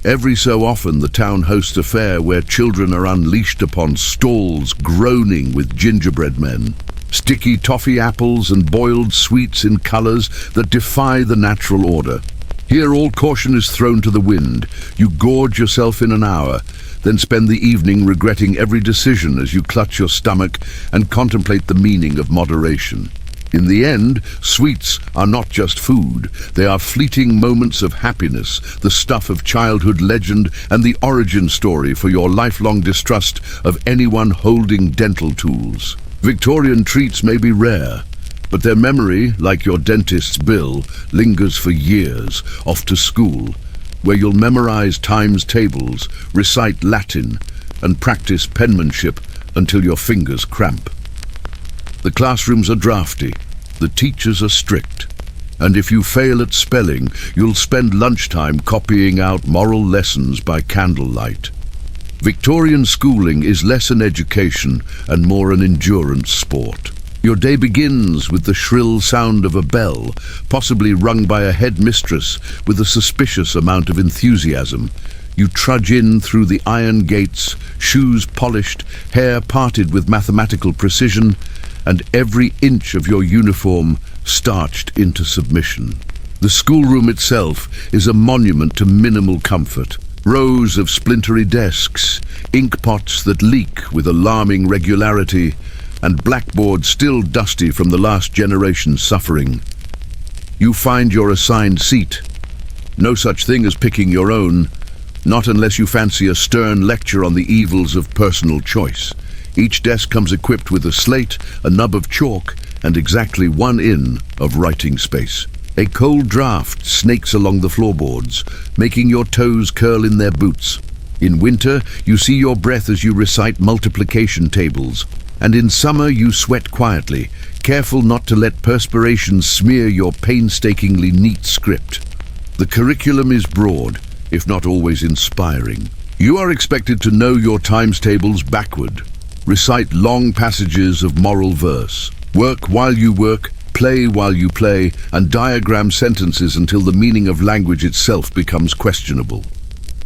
Every so often the town hosts a fair where children are unleashed upon stalls groaning with gingerbread men. Sticky toffee apples and boiled sweets in colors that defy the natural order. Here all caution is thrown to the wind. You gorge yourself in an hour, then spend the evening regretting every decision as you clutch your stomach and contemplate the meaning of moderation. In the end, sweets are not just food. They are fleeting moments of happiness, the stuff of childhood legend and the origin story for your lifelong distrust of anyone holding dental tools. Victorian treats may be rare, but their memory, like your dentist's bill, lingers for years, off to school, where you'll memorize times tables, recite Latin, and practice penmanship until your fingers cramp. The classrooms are drafty, the teachers are strict, and if you fail at spelling, you'll spend lunchtime copying out moral lessons by candlelight. Victorian schooling is less an education and more an endurance sport. Your day begins with the shrill sound of a bell, possibly rung by a headmistress with a suspicious amount of enthusiasm. You trudge in through the iron gates, shoes polished, hair parted with mathematical precision, and every inch of your uniform starched into submission. The schoolroom itself is a monument to minimal comfort. Rows of splintery desks, ink pots that leak with alarming regularity, and blackboards still dusty from the last generation's suffering. You find your assigned seat, No such thing as picking your own, not unless you fancy a stern lecture on the evils of personal choice. Each desk comes equipped with a slate, a nub of chalk, and exactly 1 in of writing space. A cold draft snakes along the floorboards, making your toes curl in their boots. In winter, you see your breath as you recite multiplication tables, and in summer you sweat quietly, careful not to let perspiration smear your painstakingly neat script. The curriculum is broad, if not always inspiring. You are expected to know your times tables backward, recite long passages of moral verse, work while you work, play while you play, and diagram sentences until the meaning of language itself becomes questionable.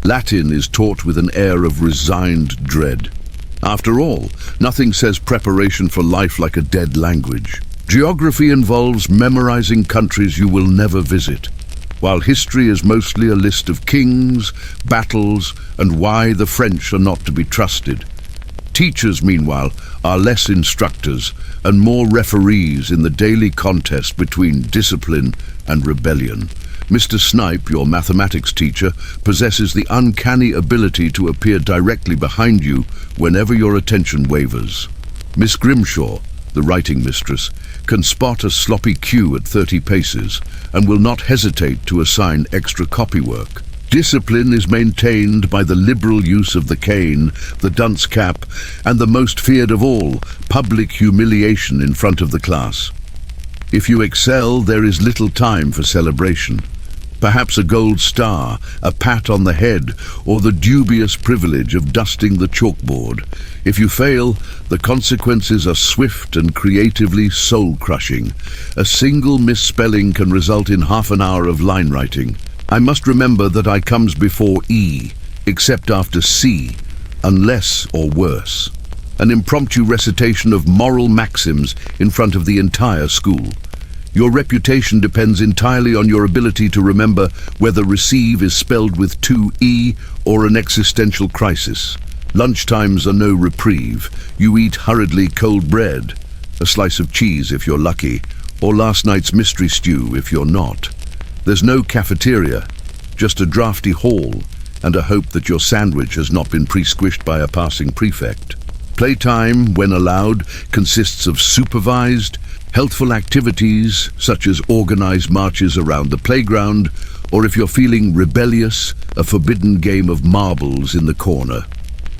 Latin is taught with an air of resigned dread. After all, nothing says preparation for life like a dead language. Geography involves memorizing countries you will never visit, while history is mostly a list of kings, battles, and why the French are not to be trusted. Teachers, meanwhile, are less instructors and more referees in the daily contest between discipline and rebellion. Mr. Snipe, your mathematics teacher, possesses the uncanny ability to appear directly behind you whenever your attention wavers. Miss Grimshaw, the writing mistress, can spot a sloppy cue at 30 paces and will not hesitate to assign extra copywork. Discipline is maintained by the liberal use of the cane, the dunce cap, and the most feared of all, public humiliation in front of the class. If you excel, there is little time for celebration. Perhaps a gold star, a pat on the head, or the dubious privilege of dusting the chalkboard. If you fail, the consequences are swift and creatively soul-crushing. A single misspelling can result in half an hour of line writing. I must remember that I comes before E, except after C, unless or worse. An impromptu recitation of moral maxims in front of the entire school. Your reputation depends entirely on your ability to remember whether receive is spelled with 2 E or an existential crisis. Lunchtimes are no reprieve. You eat hurriedly cold bread, a slice of cheese if you're lucky, or last night's mystery stew if you're not. There's no cafeteria, just a drafty hall and a hope that your sandwich has not been pre-squished by a passing prefect. Playtime, when allowed, consists of supervised, healthful activities such as organized marches around the playground, or if you're feeling rebellious, a forbidden game of marbles in the corner.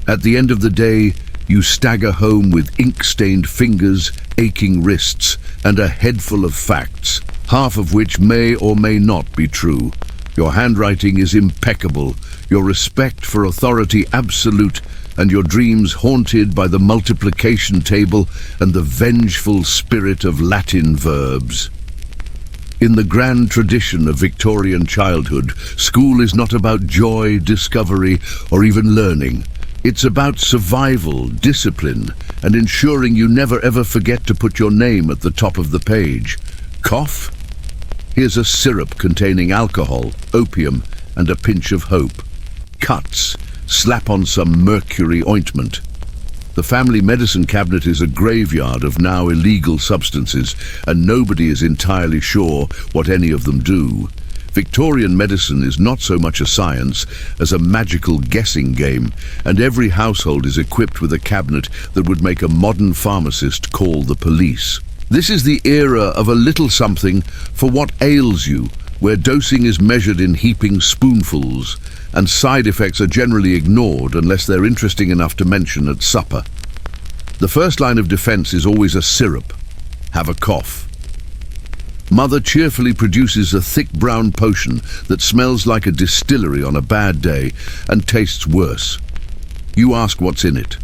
At the end of the day, you stagger home with ink-stained fingers, aching wrists, and a head full of facts, half of which may or may not be true. Your handwriting is impeccable, your respect for authority absolute, and your dreams haunted by the multiplication table and the vengeful spirit of Latin verbs. In the grand tradition of Victorian childhood, school is not about joy, discovery, or even learning. It's about survival, discipline, and ensuring you never ever forget to put your name at the top of the page. Cough? Here's a syrup containing alcohol, opium, and a pinch of hope. Cuts? Slap on some mercury ointment. The family medicine cabinet is a graveyard of now illegal substances, and nobody is entirely sure what any of them do. Victorian medicine is not so much a science as a magical guessing game, and every household is equipped with a cabinet that would make a modern pharmacist call the police. This is the era of a little something for what ails you, where dosing is measured in heaping spoonfuls, and side effects are generally ignored unless they're interesting enough to mention at supper. The first line of defense is always a syrup. Have a cough. Mother cheerfully produces a thick brown potion that smells like a distillery on a bad day and tastes worse. You ask what's in it.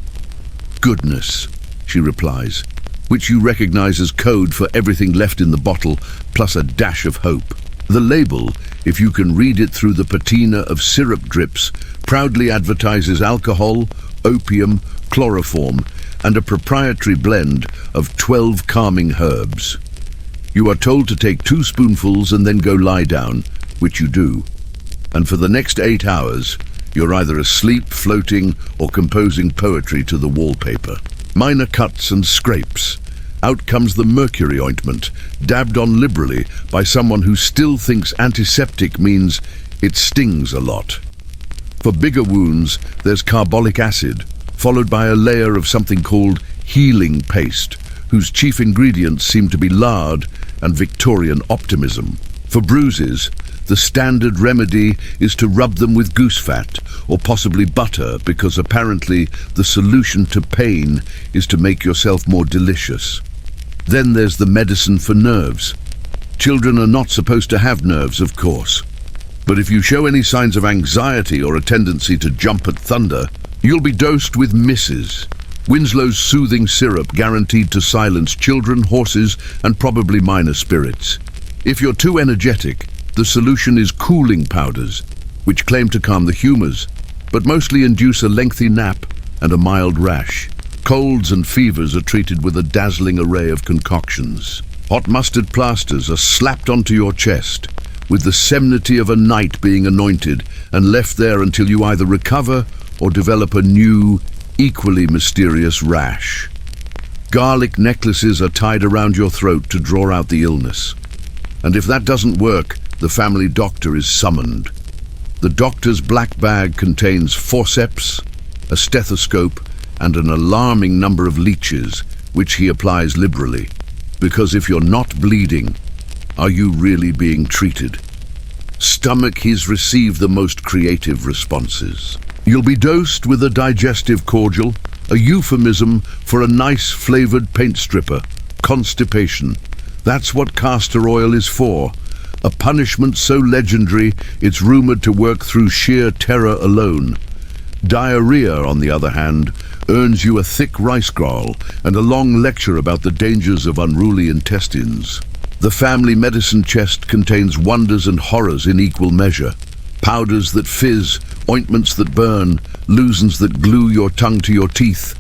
Goodness, she replies, which you recognize as code for everything left in the bottle, plus a dash of hope. The label, if you can read it through the patina of syrup drips, proudly advertises alcohol, opium, chloroform, and a proprietary blend of 12 calming herbs. You are told to take 2 spoonfuls and then go lie down, which you do. And for the next 8 hours, you're either asleep, floating, or composing poetry to the wallpaper. Minor cuts and scrapes. Out comes the mercury ointment, dabbed on liberally by someone who still thinks antiseptic means it stings a lot. For bigger wounds, there's carbolic acid, followed by a layer of something called healing paste, whose chief ingredients seem to be lard and Victorian optimism. For bruises, the standard remedy is to rub them with goose fat or possibly butter, because apparently the solution to pain is to make yourself more delicious. Then there's the medicine for nerves. Children are not supposed to have nerves, of course. But if you show any signs of anxiety or a tendency to jump at thunder, you'll be dosed with Mrs. Winslow's soothing syrup, guaranteed to silence children, horses, and probably minor spirits. If you're too energetic, the solution is cooling powders, which claim to calm the humours, but mostly induce a lengthy nap and a mild rash. Colds and fevers are treated with a dazzling array of concoctions. Hot mustard plasters are slapped onto your chest, with the solemnity of a knight being anointed and left there until you either recover or develop a new, equally mysterious rash. Garlic necklaces are tied around your throat to draw out the illness. And if that doesn't work, the family doctor is summoned. The doctor's black bag contains forceps, a stethoscope, and an alarming number of leeches, which he applies liberally. Because if you're not bleeding, are you really being treated? Stomach, he's received the most creative responses. You'll be dosed with a digestive cordial, a euphemism for a nice flavored paint stripper, constipation. That's what castor oil is for, a punishment so legendary it's rumored to work through sheer terror alone. Diarrhea, on the other hand, earns you a thick rice gruel and a long lecture about the dangers of unruly intestines. The family medicine chest contains wonders and horrors in equal measure. Powders that fizz, ointments that burn, lozenges that glue your tongue to your teeth,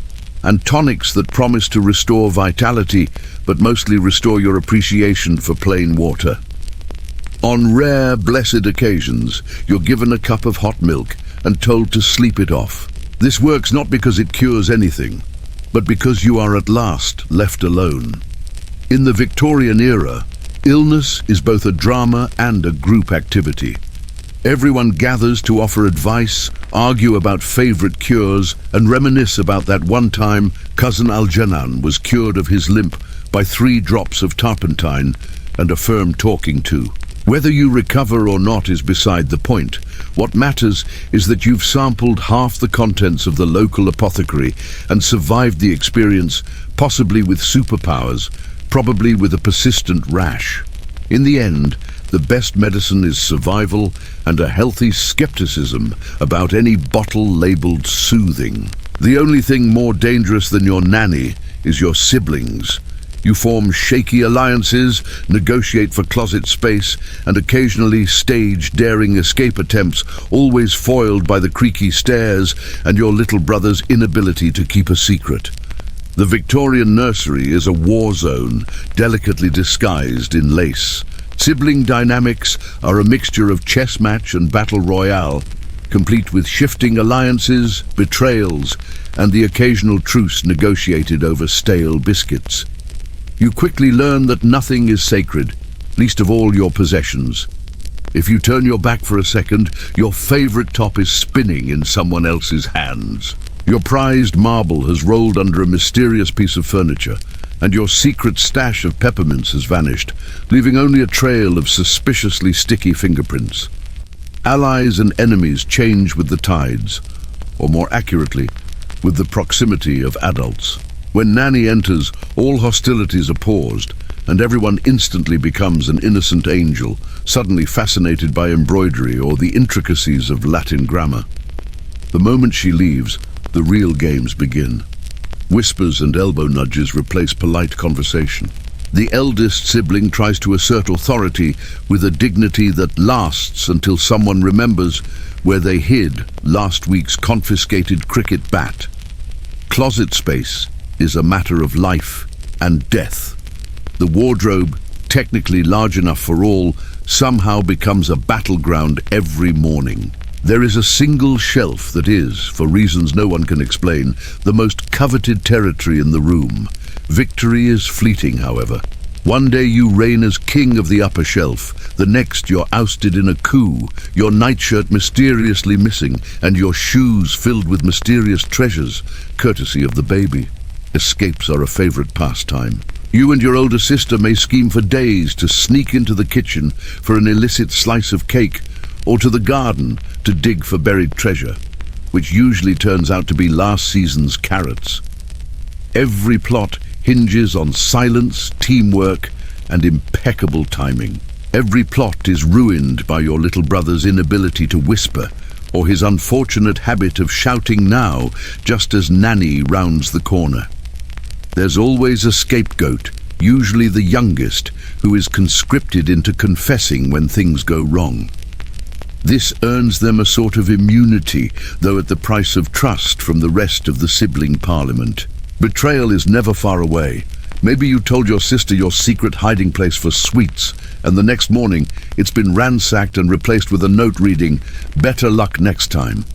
and tonics that promise to restore vitality, but mostly restore your appreciation for plain water. On rare, blessed occasions, you're given a cup of hot milk and told to sleep it off. This works not because it cures anything, but because you are at last left alone. In the Victorian era, illness is both a drama and a group activity. Everyone gathers to offer advice, argue about favourite cures, and reminisce about that one time cousin Algernon was cured of his limp by 3 drops of turpentine and a firm talking to. Whether you recover or not is beside the point. What matters is that you've sampled half the contents of the local apothecary and survived the experience, possibly with superpowers, probably with a persistent rash. In the end, the best medicine is survival and a healthy skepticism about any bottle labelled soothing. The only thing more dangerous than your nanny is your siblings. You form shaky alliances, negotiate for closet space, and occasionally stage daring escape attempts, always foiled by the creaky stairs and your little brother's inability to keep a secret. The Victorian nursery is a war zone, delicately disguised in lace. Sibling dynamics are a mixture of chess match and battle royale, complete with shifting alliances, betrayals, and the occasional truce negotiated over stale biscuits. You quickly learn that nothing is sacred, least of all your possessions. If you turn your back for a second, your favorite top is spinning in someone else's hands. Your prized marble has rolled under a mysterious piece of furniture, and your secret stash of peppermints has vanished, leaving only a trail of suspiciously sticky fingerprints. Allies and enemies change with the tides, or more accurately, with the proximity of adults. When Nanny enters, all hostilities are paused, and everyone instantly becomes an innocent angel, suddenly fascinated by embroidery or the intricacies of Latin grammar. The moment she leaves, the real games begin. Whispers and elbow nudges replace polite conversation. The eldest sibling tries to assert authority with a dignity that lasts until someone remembers where they hid last week's confiscated cricket bat. Closet space is a matter of life and death. The wardrobe, technically large enough for all, somehow becomes a battleground every morning. There is a single shelf that is, for reasons no one can explain, the most coveted territory in the room. Victory is fleeting, however. One day you reign as king of the upper shelf, the next you're ousted in a coup, your nightshirt mysteriously missing, and your shoes filled with mysterious treasures, courtesy of the baby. Escapes are a favorite pastime. You and your older sister may scheme for days to sneak into the kitchen for an illicit slice of cake, or to the garden to dig for buried treasure, which usually turns out to be last season's carrots. Every plot hinges on silence, teamwork, and impeccable timing. Every plot is ruined by your little brother's inability to whisper, or his unfortunate habit of shouting now just as Nanny rounds the corner. There's always a scapegoat, usually the youngest, who is conscripted into confessing when things go wrong. This earns them a sort of immunity, though at the price of trust from the rest of the sibling parliament. Betrayal is never far away. Maybe you told your sister your secret hiding place for sweets, and the next morning it's been ransacked and replaced with a note reading, "Better luck next time."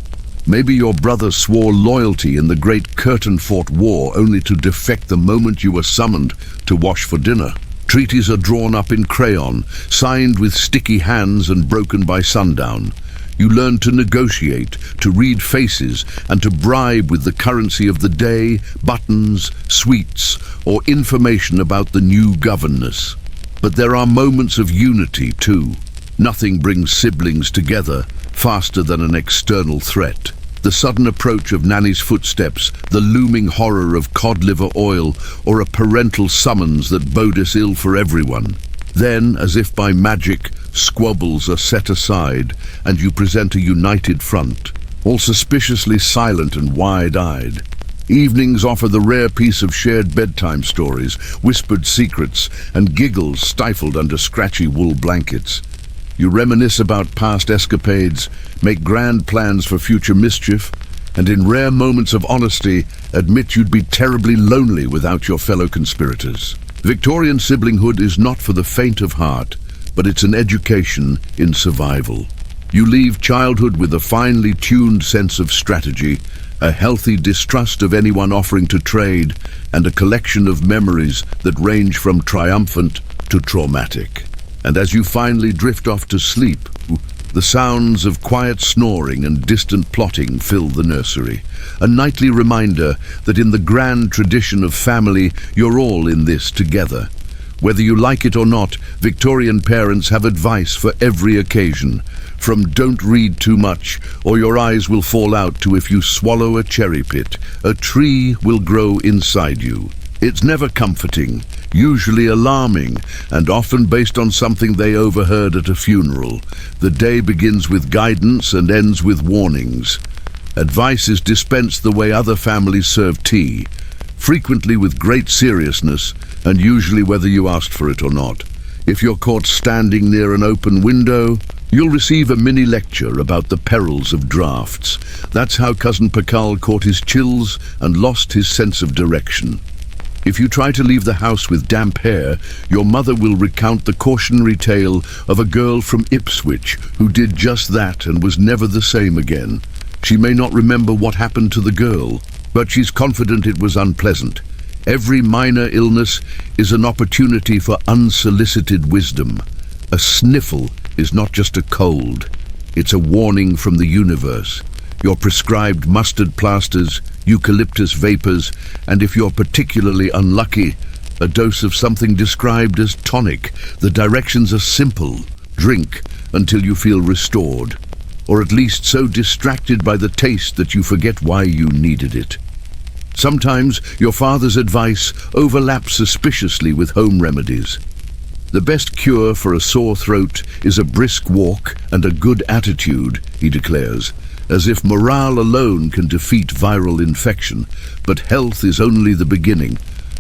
Maybe your brother swore loyalty in the great curtain-fought war only to defect the moment you were summoned to wash for dinner. Treaties are drawn up in crayon, signed with sticky hands and broken by sundown. You learn to negotiate, to read faces, and to bribe with the currency of the day, buttons, sweets, or information about the new governess. But there are moments of unity too. Nothing brings siblings together faster than an external threat. The sudden approach of Nanny's footsteps, the looming horror of cod-liver oil, or a parental summons that bode us ill for everyone. Then, as if by magic, squabbles are set aside, and you present a united front, all suspiciously silent and wide-eyed. Evenings offer the rare piece of shared bedtime stories, whispered secrets, and giggles stifled under scratchy wool blankets. You reminisce about past escapades, make grand plans for future mischief, and in rare moments of honesty, admit you'd be terribly lonely without your fellow conspirators. Victorian siblinghood is not for the faint of heart, but it's an education in survival. You leave childhood with a finely tuned sense of strategy, a healthy distrust of anyone offering to trade, and a collection of memories that range from triumphant to traumatic. And as you finally drift off to sleep, the sounds of quiet snoring and distant plotting fill the nursery, a nightly reminder that in the grand tradition of family, you're all in this together. Whether you like it or not, Victorian parents have advice for every occasion, from "don't read too much" or "your eyes will fall out" to "if you swallow a cherry pit, a tree will grow inside you." It's never comforting, usually alarming, and often based on something they overheard at a funeral. The day begins with guidance and ends with warnings. Advice is dispensed the way other families serve tea, frequently with great seriousness, and usually whether you asked for it or not. If you're caught standing near an open window, you'll receive a mini lecture about the perils of drafts. That's how Cousin Pakal caught his chills and lost his sense of direction. If you try to leave the house with damp hair, your mother will recount the cautionary tale of a girl from Ipswich who did just that and was never the same again. She may not remember what happened to the girl, but she's confident it was unpleasant. Every minor illness is an opportunity for unsolicited wisdom. A sniffle is not just a cold, it's a warning from the universe. Your prescribed mustard plasters, eucalyptus vapors, and if you're particularly unlucky, a dose of something described as tonic. The directions are simple. Drink until you feel restored, or at least so distracted by the taste that you forget why you needed it. Sometimes your father's advice overlaps suspiciously with home remedies. The best cure for a sore throat is a brisk walk and a good attitude, he declares, as if morale alone can defeat viral infection, but health is only the beginning.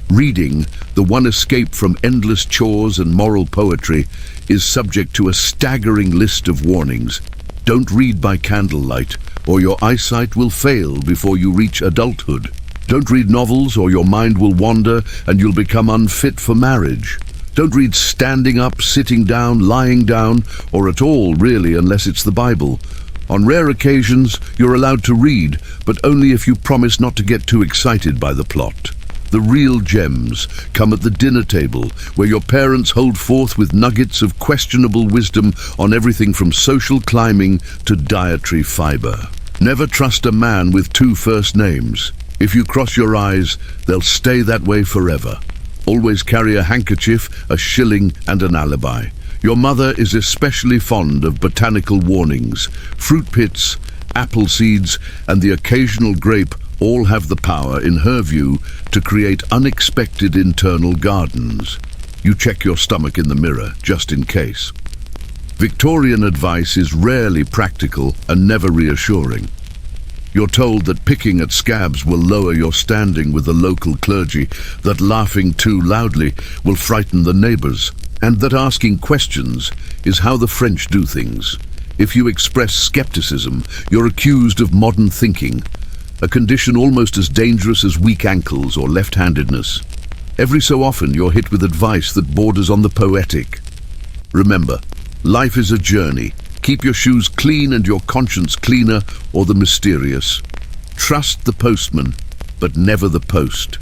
Reading, the one escape from endless chores and moral poetry, is subject to a staggering list of warnings. Don't read by candlelight, or your eyesight will fail before you reach adulthood. Don't read novels, or your mind will wander and you'll become unfit for marriage. Don't read standing up, sitting down, lying down, or at all really unless it's the Bible. On rare occasions, you're allowed to read, but only if you promise not to get too excited by the plot. The real gems come at the dinner table, where your parents hold forth with nuggets of questionable wisdom on everything from social climbing to dietary fiber. Never trust a man with two first names. If you cross your eyes, they'll stay that way forever. Always carry a handkerchief, a shilling, and an alibi. Your mother is especially fond of botanical warnings. Fruit pits, apple seeds, and the occasional grape all have the power, in her view, to create unexpected internal gardens. You check your stomach in the mirror, just in case. Victorian advice is rarely practical and never reassuring. You're told that picking at scabs will lower your standing with the local clergy, that laughing too loudly will frighten the neighbors, and that asking questions is how the French do things. If you express skepticism, you're accused of modern thinking, a condition almost as dangerous as weak ankles or left-handedness. Every so often you're hit with advice that borders on the poetic. Remember, life is a journey. Keep your shoes clean and your conscience cleaner, or the mysterious. Trust the postman, but never the post.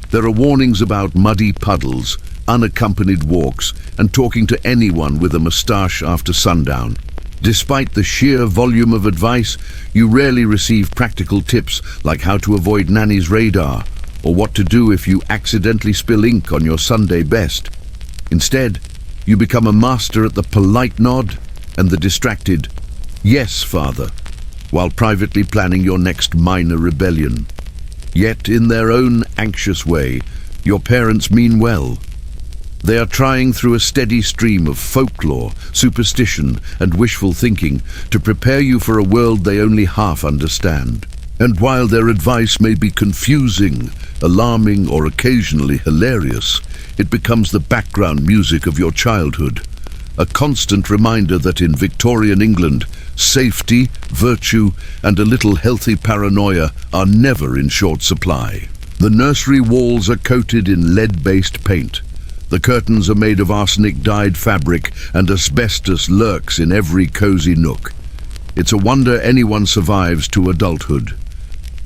There are warnings about muddy puddles, unaccompanied walks, and talking to anyone with a moustache after sundown. Despite the sheer volume of advice, you rarely receive practical tips like how to avoid nanny's radar, or what to do if you accidentally spill ink on your Sunday best. Instead, you become a master at the polite nod and the distracted, "Yes, father," while privately planning your next minor rebellion. Yet, in their own anxious way, your parents mean well. They are trying through a steady stream of folklore, superstition, and wishful thinking to prepare you for a world they only half understand. And while their advice may be confusing, alarming, or occasionally hilarious, it becomes the background music of your childhood. A constant reminder that in Victorian England, safety, virtue, and a little healthy paranoia are never in short supply. The nursery walls are coated in lead-based paint. The curtains are made of arsenic-dyed fabric, and asbestos lurks in every cozy nook. It's a wonder anyone survives to adulthood.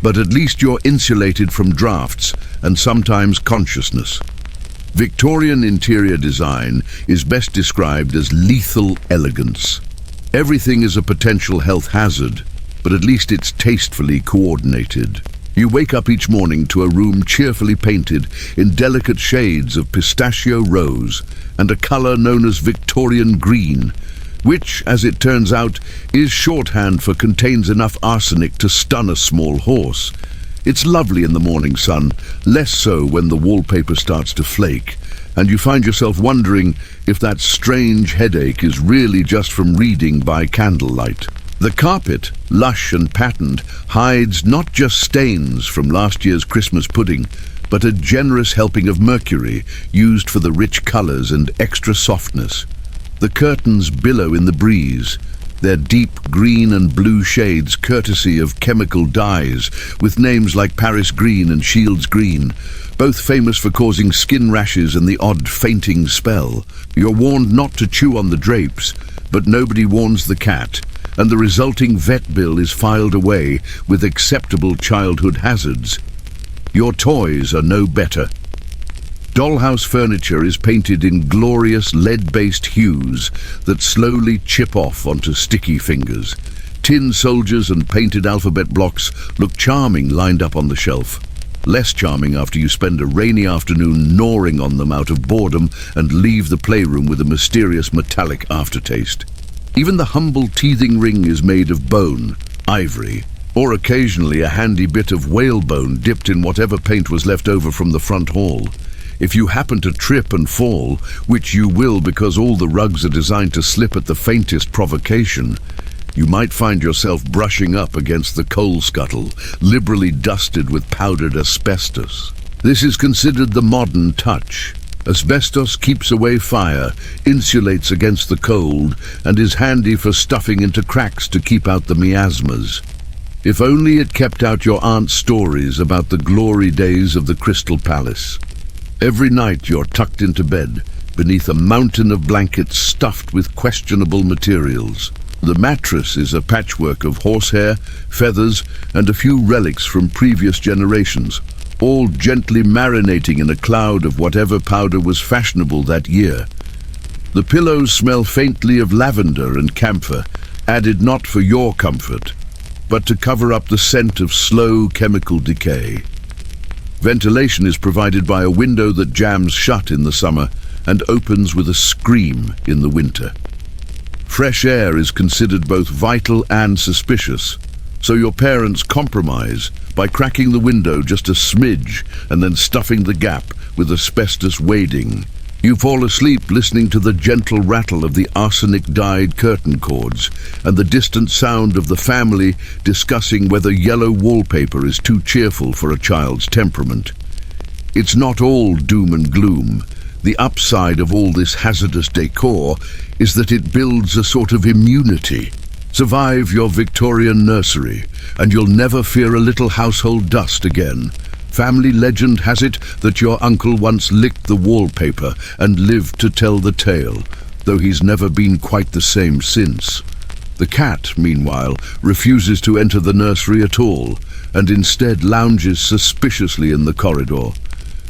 But at least you're insulated from drafts and sometimes consciousness. Victorian interior design is best described as lethal elegance. Everything is a potential health hazard, but at least it's tastefully coordinated. You wake up each morning to a room cheerfully painted in delicate shades of pistachio rose and a color known as Victorian green, which, as it turns out, is shorthand for contains enough arsenic to stun a small horse. It's lovely in the morning sun, less so when the wallpaper starts to flake, and you find yourself wondering if that strange headache is really just from reading by candlelight. The carpet, lush and patterned, hides not just stains from last year's Christmas pudding, but a generous helping of mercury used for the rich colors and extra softness. The curtains billow in the breeze, their deep green and blue shades courtesy of chemical dyes with names like Paris green and Shields green, both famous for causing skin rashes and the odd fainting spell. You're warned not to chew on the drapes, but nobody warns the cat, and the resulting vet bill is filed away with acceptable childhood hazards. Your toys are no better. Dollhouse furniture is painted in glorious lead-based hues that slowly chip off onto sticky fingers. Tin soldiers and painted alphabet blocks look charming lined up on the shelf. Less charming after you spend a rainy afternoon gnawing on them out of boredom and leave the playroom with a mysterious metallic aftertaste. Even the humble teething ring is made of bone, ivory, or occasionally a handy bit of whalebone dipped in whatever paint was left over from the front hall. If you happen to trip and fall, which you will because all the rugs are designed to slip at the faintest provocation, you might find yourself brushing up against the coal scuttle, liberally dusted with powdered asbestos. This is considered the modern touch. Asbestos keeps away fire, insulates against the cold, and is handy for stuffing into cracks to keep out the miasmas. If only it kept out your aunt's stories about the glory days of the Crystal Palace. Every night you're tucked into bed, beneath a mountain of blankets stuffed with questionable materials. The mattress is a patchwork of horsehair, feathers, and a few relics from previous generations, all gently marinating in a cloud of whatever powder was fashionable that year. The pillows smell faintly of lavender and camphor, added not for your comfort, but to cover up the scent of slow chemical decay. Ventilation is provided by a window that jams shut in the summer and opens with a scream in the winter. Fresh air is considered both vital and suspicious, so your parents compromise by cracking the window just a smidge and then stuffing the gap with asbestos wading. You fall asleep listening to the gentle rattle of the arsenic-dyed curtain cords and the distant sound of the family discussing whether yellow wallpaper is too cheerful for a child's temperament. It's not all doom and gloom. The upside of all this hazardous decor is that it builds a sort of immunity. Survive your Victorian nursery, and you'll never fear a little household dust again. Family legend has it that your uncle once licked the wallpaper and lived to tell the tale, though he's never been quite the same since. The cat, meanwhile, refuses to enter the nursery at all, and instead lounges suspiciously in the corridor.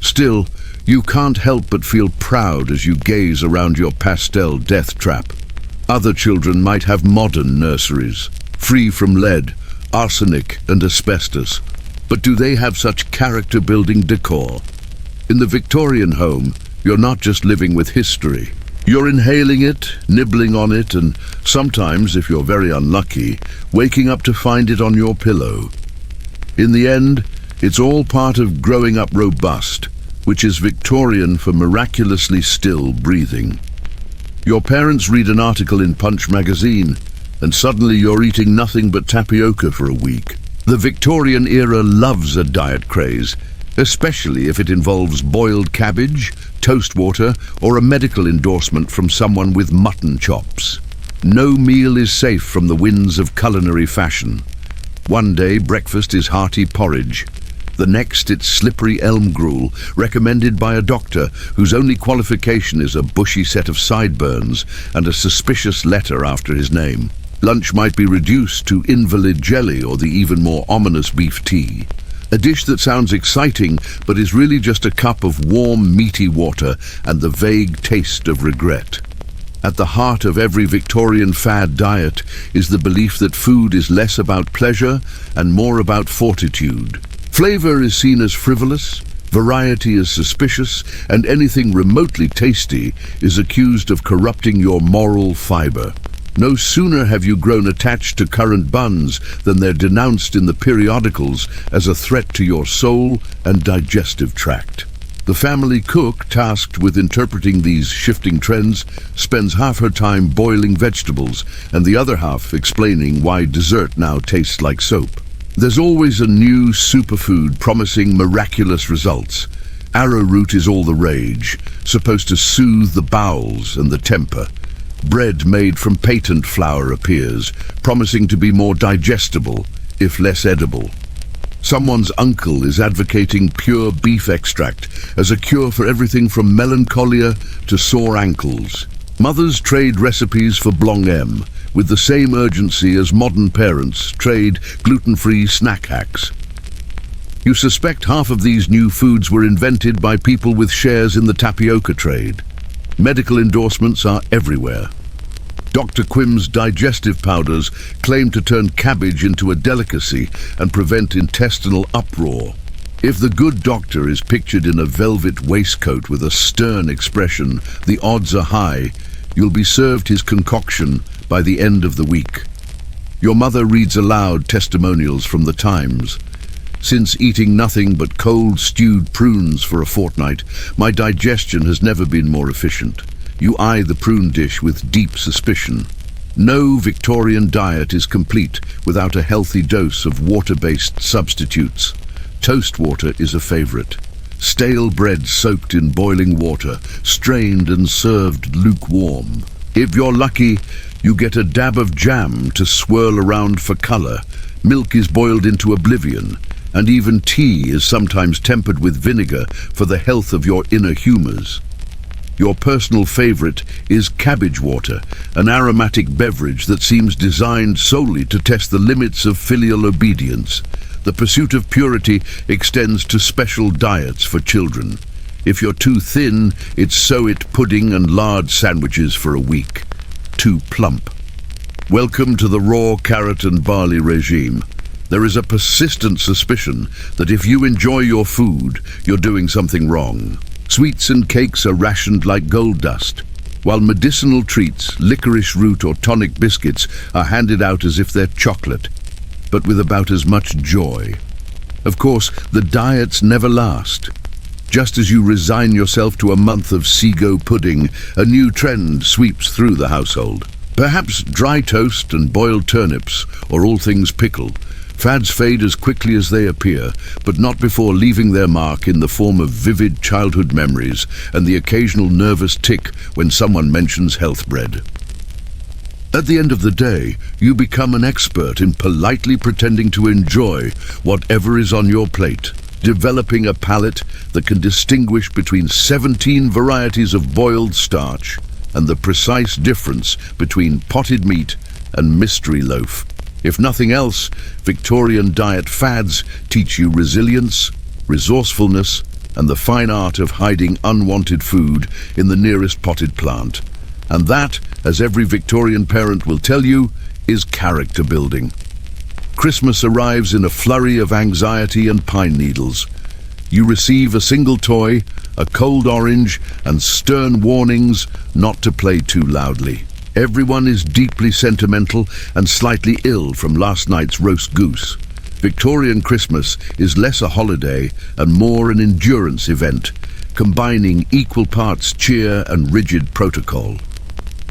Still, you can't help but feel proud as you gaze around your pastel death trap. Other children might have modern nurseries, free from lead, arsenic and asbestos. But do they have such character-building decor? In the Victorian home, you're not just living with history. You're inhaling it, nibbling on it, and sometimes, if you're very unlucky, waking up to find it on your pillow. In the end, it's all part of growing up robust, which is Victorian for miraculously still breathing. Your parents read an article in Punch magazine, and suddenly you're eating nothing but tapioca for a week. The Victorian era loves a diet craze, especially if it involves boiled cabbage, toast water, or a medical endorsement from someone with mutton chops. No meal is safe from the winds of culinary fashion. One day breakfast is hearty porridge. The next it's slippery elm gruel, recommended by a doctor whose only qualification is a bushy set of sideburns and a suspicious letter after his name. Lunch might be reduced to invalid jelly or the even more ominous beef tea. A dish that sounds exciting but is really just a cup of warm, meaty water and the vague taste of regret. At the heart of every Victorian fad diet is the belief that food is less about pleasure and more about fortitude. Flavor is seen as frivolous, variety is suspicious, and anything remotely tasty is accused of corrupting your moral fiber. No sooner have you grown attached to currant buns than they're denounced in the periodicals as a threat to your soul and digestive tract. The family cook, tasked with interpreting these shifting trends, spends half her time boiling vegetables and the other half explaining why dessert now tastes like soap. There's always a new superfood promising miraculous results. Arrowroot is all the rage, supposed to soothe the bowels and the temper. Bread made from patent flour appears, promising to be more digestible, if less edible. Someone's uncle is advocating pure beef extract as a cure for everything from melancholia to sore ankles. Mothers trade recipes for Blanc M with the same urgency as modern parents trade gluten-free snack hacks. You suspect half of these new foods were invented by people with shares in the tapioca trade. Medical endorsements are everywhere. Dr. Quim's digestive powders claim to turn cabbage into a delicacy and prevent intestinal uproar. If the good doctor is pictured in a velvet waistcoat with a stern expression, the odds are high you'll be served his concoction by the end of the week. Your mother reads aloud testimonials from the Times. Since eating nothing but cold stewed prunes for a fortnight, my digestion has never been more efficient. You eye the prune dish with deep suspicion. No Victorian diet is complete without a healthy dose of water-based substitutes. Toast water is a favorite. Stale bread soaked in boiling water, strained and served lukewarm. If you're lucky, you get a dab of jam to swirl around for color. Milk is boiled into oblivion, and even tea is sometimes tempered with vinegar for the health of your inner humors. Your personal favorite is cabbage water, an aromatic beverage that seems designed solely to test the limits of filial obedience. The pursuit of purity extends to special diets for children. If you're too thin, it's sow-it pudding and lard sandwiches for a week. Too plump. Welcome to the raw carrot and barley regime. There is a persistent suspicion that if you enjoy your food, you're doing something wrong. Sweets and cakes are rationed like gold dust, while medicinal treats, licorice root or tonic biscuits are handed out as if they're chocolate, but with about as much joy. Of course, the diets never last. Just as you resign yourself to a month of sago pudding, a new trend sweeps through the household. Perhaps dry toast and boiled turnips, or all things pickle. Fads fade as quickly as they appear, but not before leaving their mark in the form of vivid childhood memories and the occasional nervous tick when someone mentions health bread. At the end of the day, you become an expert in politely pretending to enjoy whatever is on your plate, developing a palate that can distinguish between 17 varieties of boiled starch and the precise difference between potted meat and mystery loaf. If nothing else, Victorian diet fads teach you resilience, resourcefulness, and the fine art of hiding unwanted food in the nearest potted plant. And that, as every Victorian parent will tell you, is character building. Christmas arrives in a flurry of anxiety and pine needles. You receive a single toy, a cold orange, and stern warnings not to play too loudly. Everyone is deeply sentimental and slightly ill from last night's roast goose. Victorian Christmas is less a holiday and more an endurance event, combining equal parts cheer and rigid protocol.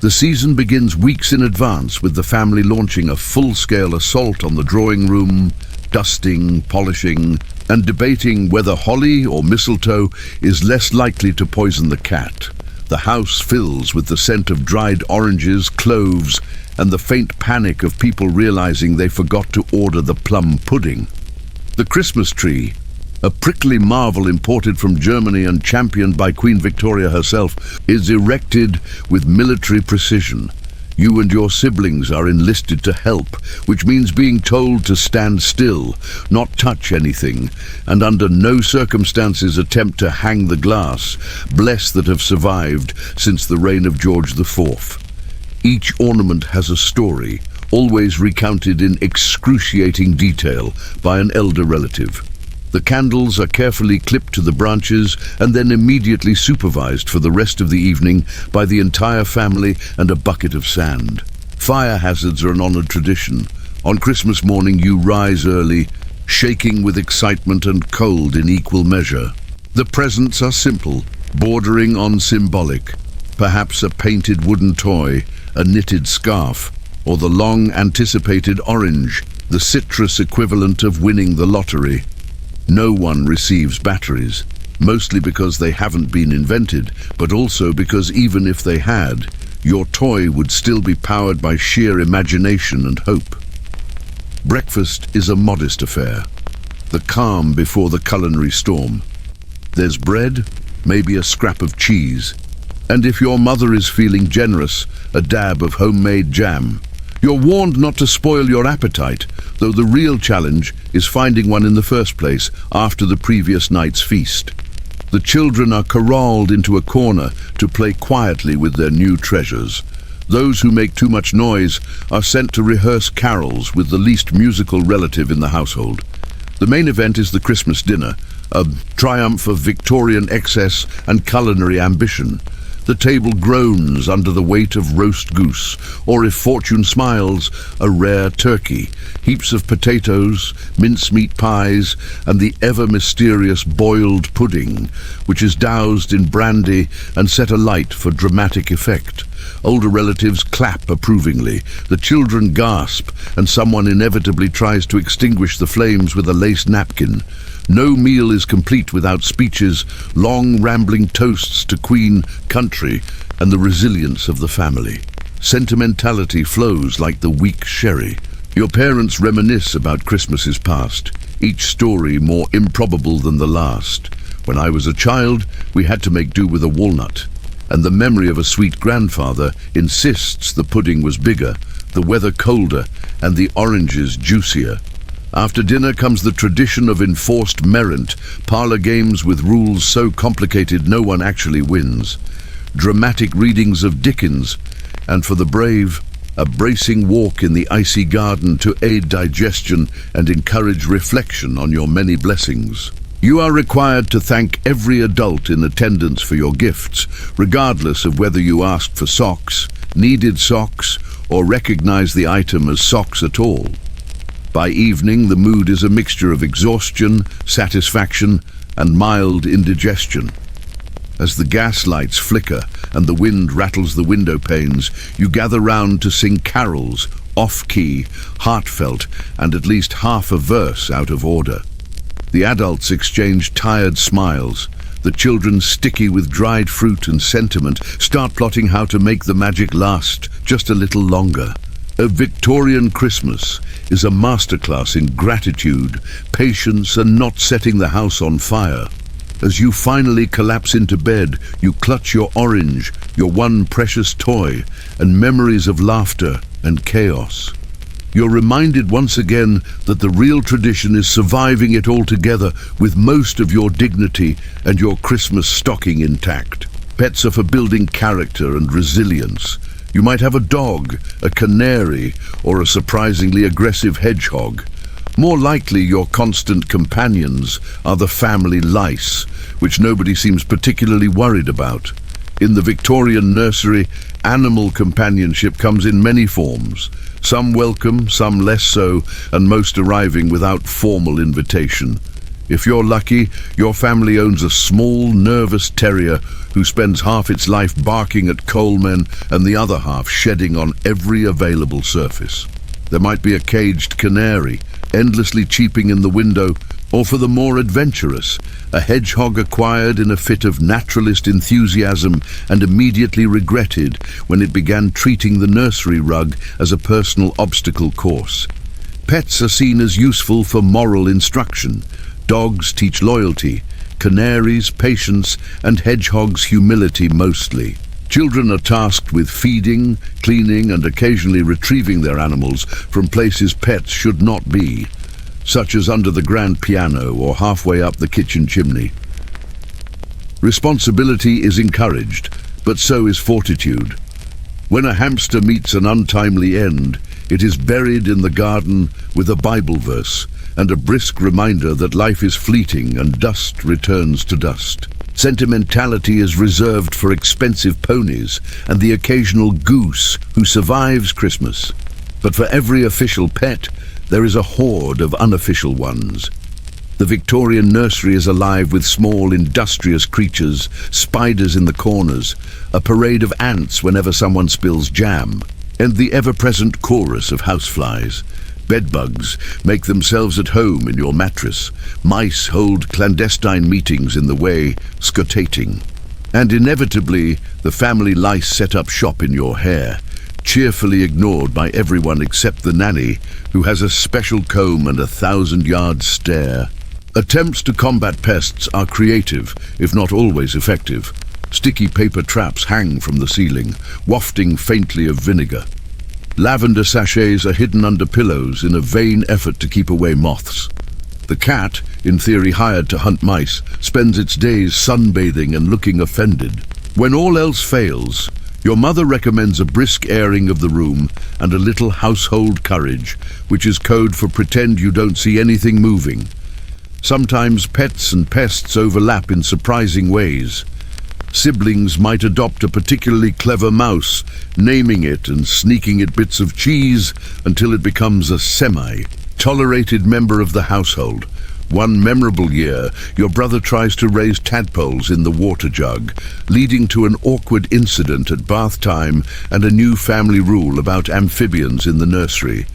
The season begins weeks in advance with the family launching a full-scale assault on the drawing room, dusting, polishing, and debating whether holly or mistletoe is less likely to poison the cat. The house fills with the scent of dried oranges, cloves, and the faint panic of people realizing they forgot to order the plum pudding. The Christmas tree, a prickly marvel imported from Germany and championed by Queen Victoria herself, is erected with military precision. You and your siblings are enlisted to help, which means being told to stand still, not touch anything, and under no circumstances attempt to hang the glass, blessed that have survived since the reign of George IV. Each ornament has a story, always recounted in excruciating detail by an elder relative. The candles are carefully clipped to the branches and then immediately supervised for the rest of the evening by the entire family and a bucket of sand. Fire hazards are an honored tradition. On Christmas morning you rise early, shaking with excitement and cold in equal measure. The presents are simple, bordering on symbolic. Perhaps a painted wooden toy, a knitted scarf, or the long-anticipated orange, the citrus equivalent of winning the lottery. No one receives batteries, mostly because they haven't been invented, but also because even if they had, your toy would still be powered by sheer imagination and hope. Breakfast is a modest affair, the calm before the culinary storm. There's bread, maybe a scrap of cheese, and if your mother is feeling generous, a dab of homemade jam. You're warned not to spoil your appetite, though the real challenge is finding one in the first place after the previous night's feast. The children are corralled into a corner to play quietly with their new treasures. Those who make too much noise are sent to rehearse carols with the least musical relative in the household. The main event is the Christmas dinner, a triumph of Victorian excess and culinary ambition. The table groans under the weight of roast goose, or if fortune smiles, a rare turkey, heaps of potatoes, mincemeat pies, and the ever-mysterious boiled pudding, which is doused in brandy and set alight for dramatic effect. Older relatives clap approvingly, the children gasp, and someone inevitably tries to extinguish the flames with a lace napkin. No meal is complete without speeches, long rambling toasts to Queen, country, and the resilience of the family. Sentimentality flows like the weak sherry. Your parents reminisce about Christmases past, each story more improbable than the last. When I was a child, we had to make do with a walnut. and the memory of a sweet grandfather insists the pudding was bigger, the weather colder, and the oranges juicier. After dinner comes the tradition of enforced merriment, parlour games with rules so complicated no one actually wins, dramatic readings of Dickens, and for the brave, a bracing walk in the icy garden to aid digestion and encourage reflection on your many blessings. You are required to thank every adult in attendance for your gifts, regardless of whether you asked for socks, needed socks, or recognize the item as socks at all. By evening, the mood is a mixture of exhaustion, satisfaction, and mild indigestion. As the gas lights flicker and the wind rattles the window panes, you gather round to sing carols, off-key, heartfelt, and at least half a verse out of order. The adults exchange tired smiles. The children, sticky with dried fruit and sentiment, start plotting how to make the magic last just a little longer. A Victorian Christmas is a masterclass in gratitude, patience, and not setting the house on fire. As you finally collapse into bed, you clutch your orange, your one precious toy, and memories of laughter and chaos. You're reminded once again that the real tradition is surviving it all together with most of your dignity and your Christmas stocking intact. Pets are for building character and resilience. You might have a dog, a canary, or a surprisingly aggressive hedgehog. More likely, your constant companions are the family lice, which nobody seems particularly worried about. In the Victorian nursery, animal companionship comes in many forms. Some welcome, some less so, and most arriving without formal invitation. If you're lucky, your family owns a small, nervous terrier who spends half its life barking at coalmen and the other half shedding on every available surface. There might be a caged canary, endlessly cheeping in the window, or for the more adventurous, a hedgehog acquired in a fit of naturalist enthusiasm and immediately regretted when it began treating the nursery rug as a personal obstacle course. Pets are seen as useful for moral instruction. Dogs teach loyalty, canaries patience, and hedgehogs humility mostly. Children are tasked with feeding, cleaning, and occasionally retrieving their animals from places pets should not be, such as under the grand piano or halfway up the kitchen chimney. Responsibility is encouraged, but so is fortitude. When a hamster meets an untimely end, it is buried in the garden with a Bible verse and a brisk reminder that life is fleeting and dust returns to dust. Sentimentality is reserved for expensive ponies and the occasional goose who survives Christmas. But for every official pet, there is a horde of unofficial ones. The Victorian nursery is alive with small, industrious creatures, spiders in the corners, a parade of ants whenever someone spills jam, and the ever-present chorus of houseflies. Bedbugs make themselves at home in your mattress. Mice hold clandestine meetings in the way, suffocating. And inevitably, the family lice set up shop in your hair, cheerfully ignored by everyone except the nanny, who has a special comb and a 1,000-yard stare. Attempts to combat pests are creative, if not always effective. Sticky paper traps hang from the ceiling, wafting faintly of vinegar. Lavender sachets are hidden under pillows in a vain effort to keep away moths. The cat, in theory hired to hunt mice, spends its days sunbathing and looking offended. When all else fails, your mother recommends a brisk airing of the room and a little household courage, which is code for pretend you don't see anything moving. Sometimes pets and pests overlap in surprising ways. Siblings might adopt a particularly clever mouse, naming it and sneaking it bits of cheese until it becomes a semi-tolerated member of the household. One memorable year, your brother tries to raise tadpoles in the water jug, leading to an awkward incident at bath time and a new family rule about amphibians in the nursery.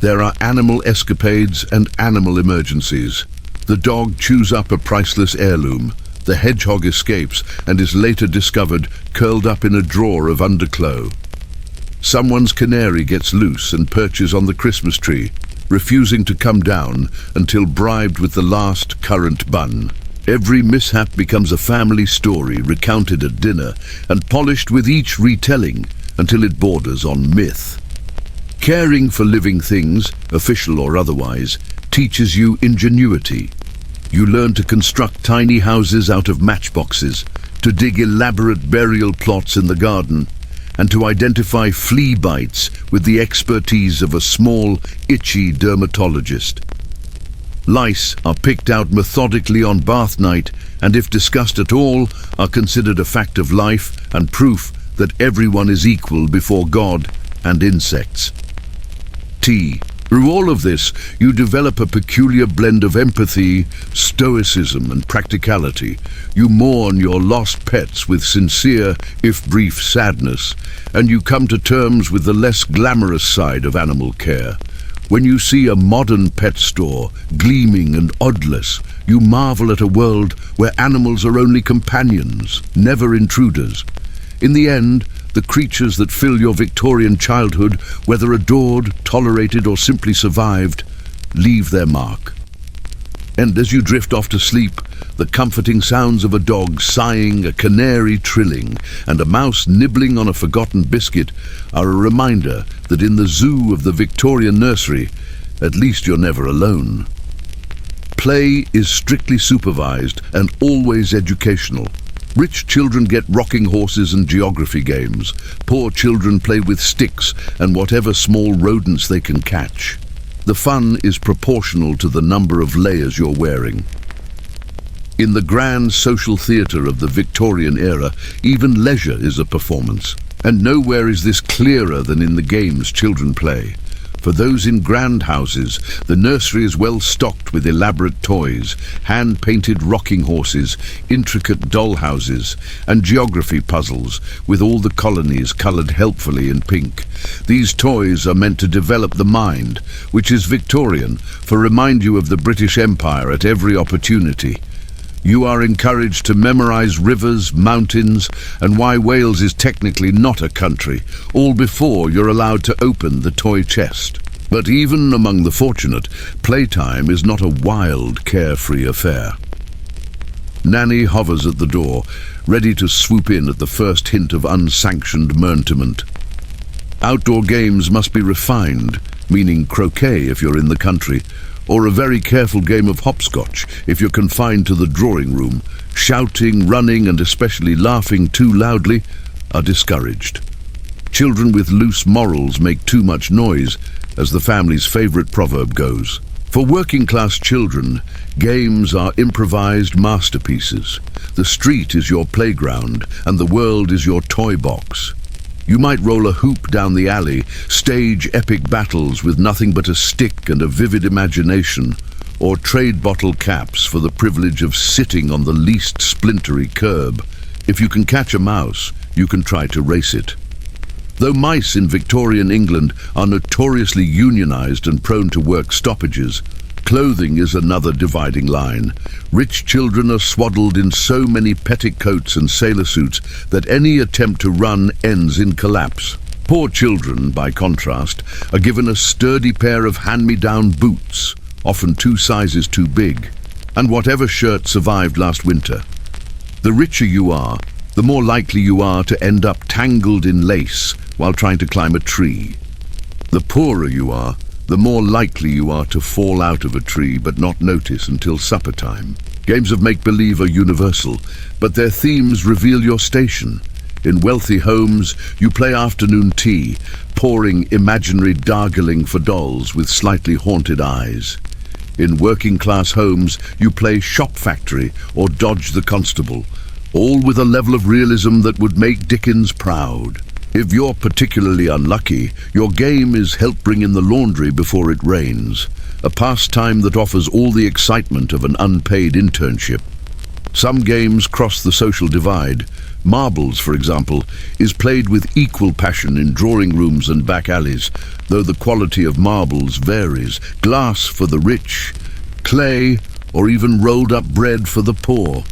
There are animal escapades and animal emergencies. The dog chews up a priceless heirloom. The hedgehog escapes and is later discovered curled up in a drawer of underclothes. Someone's canary gets loose and perches on the Christmas tree, refusing to come down until bribed with the last currant bun. Every mishap becomes a family story recounted at dinner and polished with each retelling until it borders on myth. Caring for living things, official or otherwise, teaches you ingenuity. You learn to construct tiny houses out of matchboxes, to dig elaborate burial plots in the garden, and to identify flea bites with the expertise of a small, itchy dermatologist. Lice are picked out methodically on bath night, and if discussed at all, are considered a fact of life and proof that everyone is equal before God and insects. Tea. Through all of this, you develop a peculiar blend of empathy, stoicism, and practicality. You mourn your lost pets with sincere, if brief, sadness, and you come to terms with the less glamorous side of animal care. When you see a modern pet store, gleaming and oddless, you marvel at a world where animals are only companions, never intruders. In the end, the creatures that fill your Victorian childhood, whether adored, tolerated, or simply survived, leave their mark. And as you drift off to sleep, the comforting sounds of a dog sighing, a canary trilling, and a mouse nibbling on a forgotten biscuit are a reminder that in the zoo of the Victorian nursery, at least you're never alone. Play is strictly supervised and always educational. Rich children get rocking horses and geography games. Poor children play with sticks and whatever small rodents they can catch. The fun is proportional to the number of layers you're wearing. In the grand social theatre of the Victorian era, even leisure is a performance. And nowhere is this clearer than in the games children play. For those in grand houses, the nursery is well stocked with elaborate toys, hand-painted rocking horses, intricate doll houses, and geography puzzles, with all the colonies coloured helpfully in pink. These toys are meant to develop the mind, which is Victorian, for remind you of the British Empire at every opportunity. You are encouraged to memorize rivers, mountains, and why Wales is technically not a country, all before you're allowed to open the toy chest. But even among the fortunate, playtime is not a wild, carefree affair. Nanny hovers at the door, ready to swoop in at the first hint of unsanctioned merriment. Outdoor games must be refined, meaning croquet if you're in the country, or a very careful game of hopscotch if you're confined to the drawing room. Shouting, running, and especially laughing too loudly are discouraged. Children with loose morals make too much noise, as the family's favourite proverb goes. For working-class children, games are improvised masterpieces. The street is your playground, and the world is your toy box. You might roll a hoop down the alley, stage epic battles with nothing but a stick and a vivid imagination, or trade bottle caps for the privilege of sitting on the least splintery curb. If you can catch a mouse, you can try to race it. Though mice in Victorian England are notoriously unionized and prone to work stoppages, clothing is another dividing line. Rich children are swaddled in so many petticoats and sailor suits that any attempt to run ends in collapse. Poor children, by contrast, are given a sturdy pair of hand-me-down boots, often 2 sizes too big, and whatever shirt survived last winter. The richer you are, the more likely you are to end up tangled in lace while trying to climb a tree. The poorer you are, the more likely you are to fall out of a tree but not notice until supper time. Games of make-believe are universal, but their themes reveal your station. In wealthy homes, you play afternoon tea, pouring imaginary dargling for dolls with slightly haunted eyes. In working-class homes, you play shop factory or dodge the constable, all with a level of realism that would make Dickens proud. If you're particularly unlucky, your game is help bring in the laundry before it rains, a pastime that offers all the excitement of an unpaid internship. Some games cross the social divide. Marbles, for example, is played with equal passion in drawing rooms and back alleys, though the quality of marbles varies. Glass for the rich, clay, or even rolled up bread for the poor.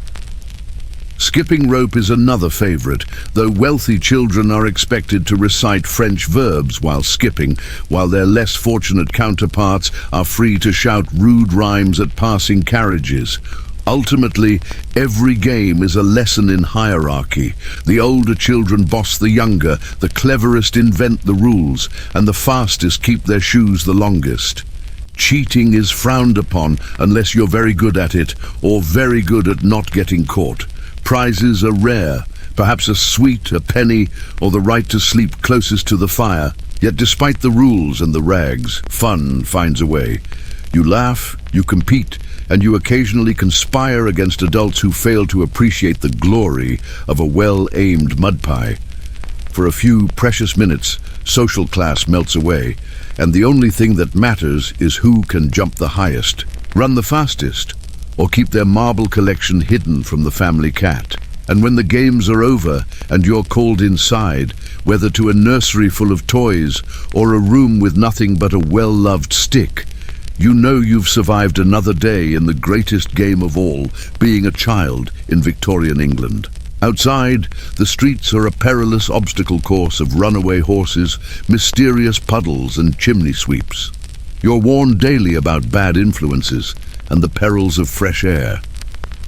Skipping rope is another favourite, though wealthy children are expected to recite French verbs while skipping, while their less fortunate counterparts are free to shout rude rhymes at passing carriages. Ultimately, every game is a lesson in hierarchy. The older children boss the younger, the cleverest invent the rules, and the fastest keep their shoes the longest. Cheating is frowned upon unless you're very good at it, or very good at not getting caught. Prizes are rare, perhaps a sweet, a penny, or the right to sleep closest to the fire. Yet despite the rules and the rags, fun finds a way. You laugh, you compete, and you occasionally conspire against adults who fail to appreciate the glory of a well-aimed mud pie. For a few precious minutes, social class melts away, and the only thing that matters is who can jump the highest, run the fastest, or keep their marble collection hidden from the family cat. And when the games are over and you're called inside, whether to a nursery full of toys or a room with nothing but a well-loved stick, you know you've survived another day in the greatest game of all, being a child in Victorian England. Outside, the streets are a perilous obstacle course of runaway horses, mysterious puddles and chimney sweeps. You're warned daily about bad influences and the perils of fresh air.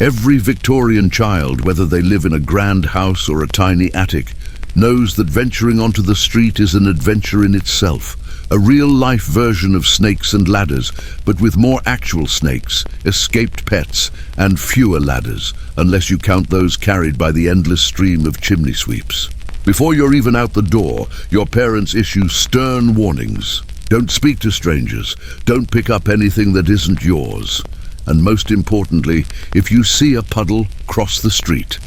Every Victorian child, whether they live in a grand house or a tiny attic, knows that venturing onto the street is an adventure in itself. A real-life version of snakes and ladders, but with more actual snakes, escaped pets, and fewer ladders, unless you count those carried by the endless stream of chimney sweeps. Before you're even out the door, your parents issue stern warnings. Don't speak to strangers. Don't pick up anything that isn't yours. And most importantly, if you see a puddle, cross the street.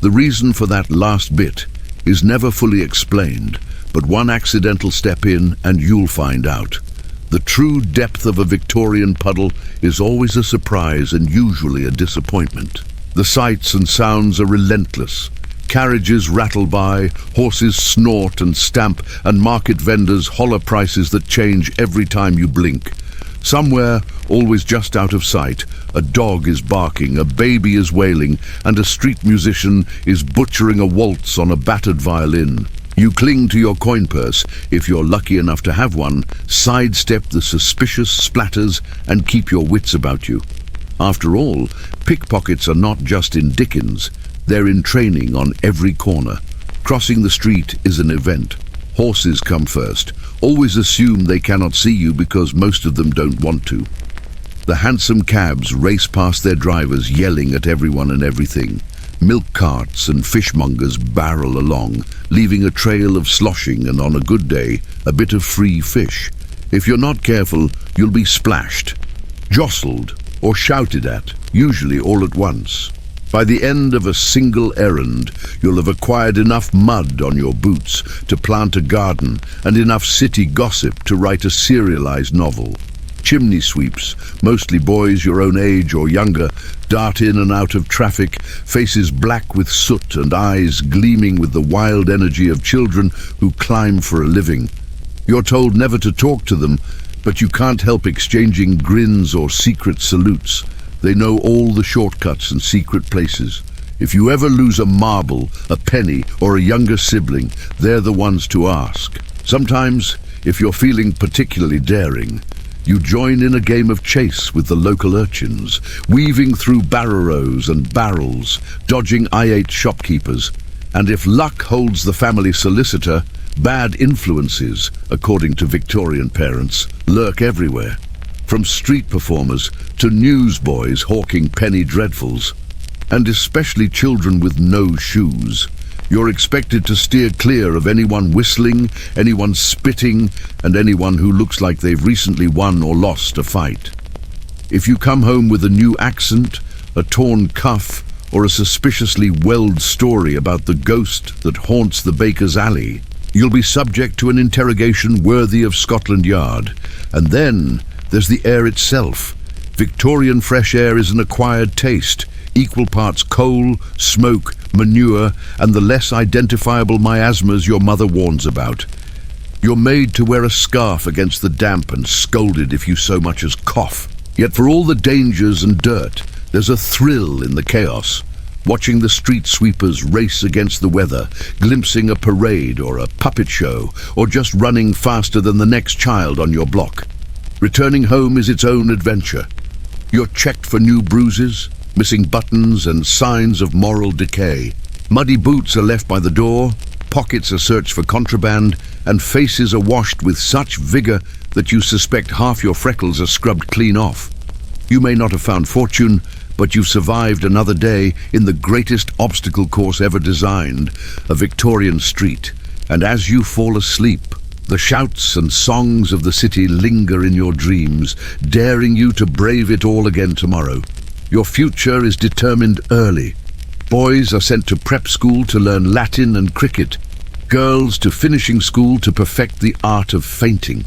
The reason for that last bit is never fully explained, but one accidental step in and you'll find out. The true depth of a Victorian puddle is always a surprise and usually a disappointment. The sights and sounds are relentless. Carriages rattle by, horses snort and stamp, and market vendors holler prices that change every time you blink. Somewhere, always just out of sight, a dog is barking, a baby is wailing, and a street musician is butchering a waltz on a battered violin. You cling to your coin purse, if you're lucky enough to have one, sidestep the suspicious splatters, and keep your wits about you. After all, pickpockets are not just in Dickens, they're in training on every corner. Crossing the street is an event. Horses come first. Always assume they cannot see you because most of them don't want to. The handsome cabs race past their drivers, yelling at everyone and everything. Milk carts and fishmongers barrel along, leaving a trail of sloshing and, on a good day, a bit of free fish. If you're not careful, you'll be splashed, jostled, or shouted at, usually all at once. By the end of a single errand, you'll have acquired enough mud on your boots to plant a garden and enough city gossip to write a serialized novel. Chimney sweeps, mostly boys your own age or younger, dart in and out of traffic, faces black with soot and eyes gleaming with the wild energy of children who climb for a living. You're told never to talk to them, but you can't help exchanging grins or secret salutes. They know all the shortcuts and secret places. If you ever lose a marble, a penny, or a younger sibling, they're the ones to ask. Sometimes, if you're feeling particularly daring, you join in a game of chase with the local urchins, weaving through barrows and barrels, dodging I-8 shopkeepers. And if luck holds the family solicitor, bad influences, according to Victorian parents, lurk everywhere. From street performers to newsboys hawking penny dreadfuls, and especially children with no shoes. You're expected to steer clear of anyone whistling, anyone spitting, and anyone who looks like they've recently won or lost a fight. If you come home with a new accent, a torn cuff, or a suspiciously welled story about the ghost that haunts the baker's alley, you'll be subject to an interrogation worthy of Scotland Yard. And then there's the air itself. Victorian fresh air is an acquired taste, equal parts coal, smoke, manure, and the less identifiable miasmas your mother warns about. You're made to wear a scarf against the damp and scolded if you so much as cough. Yet for all the dangers and dirt, there's a thrill in the chaos. Watching the street sweepers race against the weather, glimpsing a parade or a puppet show, or just running faster than the next child on your block. Returning home is its own adventure. You're checked for new bruises, missing buttons and signs of moral decay. Muddy boots are left by the door, pockets are searched for contraband, and faces are washed with such vigor that you suspect half your freckles are scrubbed clean off. You may not have found fortune, but you've survived another day in the greatest obstacle course ever designed, a Victorian street. And as you fall asleep, the shouts and songs of the city linger in your dreams, daring you to brave it all again tomorrow. Your future is determined early. Boys are sent to prep school to learn Latin and cricket, girls to finishing school to perfect the art of fainting.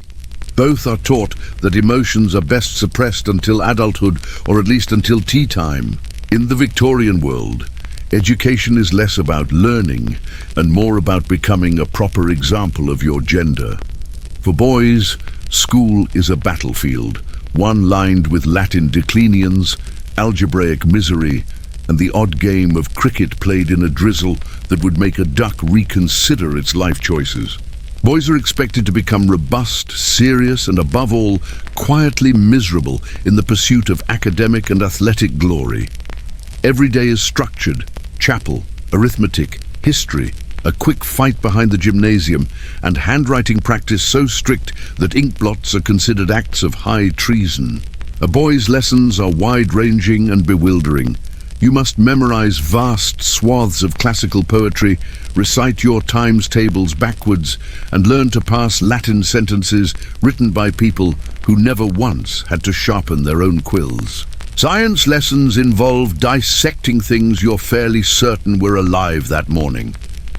Both are taught that emotions are best suppressed until adulthood, or at least until tea time. In the Victorian world, education is less about learning and more about becoming a proper example of your gender. For boys, school is a battlefield, one lined with Latin declinians, algebraic misery, and the odd game of cricket played in a drizzle that would make a duck reconsider its life choices. Boys are expected to become robust, serious, and above all, quietly miserable in the pursuit of academic and athletic glory. Every day is structured: chapel, arithmetic, history, a quick fight behind the gymnasium, and handwriting practice so strict that ink blots are considered acts of high treason. A boy's lessons are wide-ranging and bewildering. You must memorize vast swaths of classical poetry, recite your times tables backwards, and learn to pass Latin sentences written by people who never once had to sharpen their own quills. Science lessons involve dissecting things you're fairly certain were alive that morning.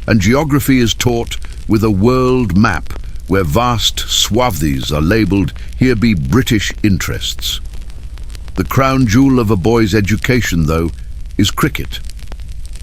And geography is taught with a world map where vast swaths are labelled, "Here be British interests." The crown jewel of a boy's education, though, is cricket.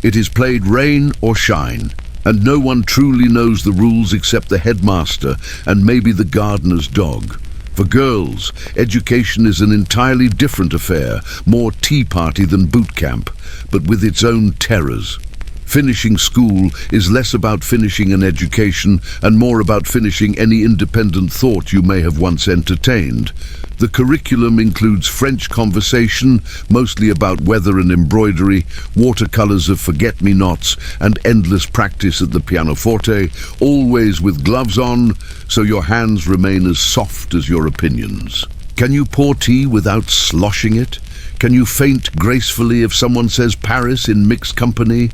It is played rain or shine, and no one truly knows the rules except the headmaster and maybe the gardener's dog. For girls, education is an entirely different affair, more tea party than boot camp, but with its own terrors. Finishing school is less about finishing an education and more about finishing any independent thought you may have once entertained. The curriculum includes French conversation, mostly about weather and embroidery, watercolors of forget-me-nots, and endless practice at the pianoforte, always with gloves on, so your hands remain as soft as your opinions. Can you pour tea without sloshing it? Can you faint gracefully if someone says Paris in mixed company?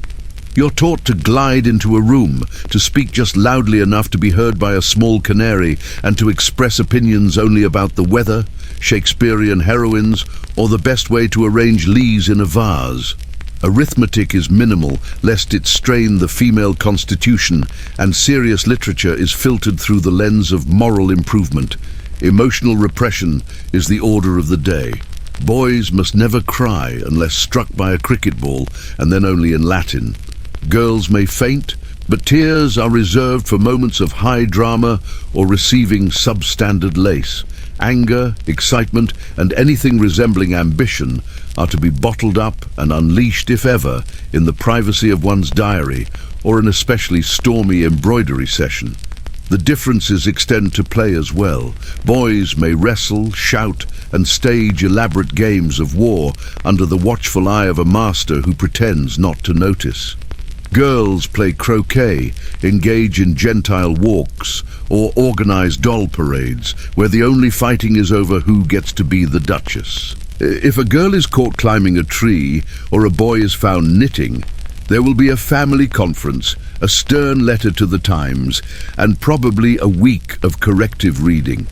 You're taught to glide into a room, to speak just loudly enough to be heard by a small canary, and to express opinions only about the weather, Shakespearean heroines, or the best way to arrange leaves in a vase. Arithmetic is minimal, lest it strain the female constitution, and serious literature is filtered through the lens of moral improvement. Emotional repression is the order of the day. Boys must never cry unless struck by a cricket ball, and then only in Latin. Girls may faint, but tears are reserved for moments of high drama or receiving substandard lace. Anger, excitement, and anything resembling ambition are to be bottled up and unleashed, if ever, in the privacy of one's diary or an especially stormy embroidery session. The differences extend to play as well. Boys may wrestle, shout, and stage elaborate games of war under the watchful eye of a master who pretends not to notice. Girls play croquet, engage in gentile walks, or organize doll parades, where the only fighting is over who gets to be the duchess. If a girl is caught climbing a tree, or a boy is found knitting, there will be a family conference, a stern letter to the Times, and probably a week of corrective reading.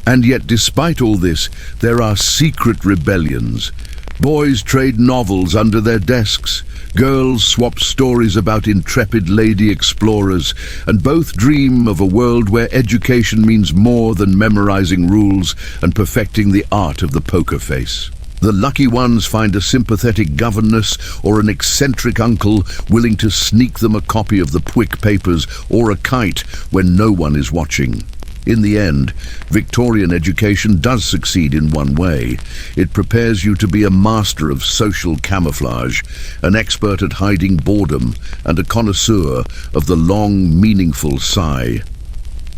And yet, despite all this, there are secret rebellions. Boys trade novels under their desks, girls swap stories about intrepid lady explorers, and both dream of a world where education means more than memorizing rules and perfecting the art of the poker face. The lucky ones find a sympathetic governess or an eccentric uncle willing to sneak them a copy of the Pwick papers or a kite when no one is watching. In the end, Victorian education does succeed in one way. It prepares you to be a master of social camouflage, an expert at hiding boredom, and a connoisseur of the long, meaningful sigh.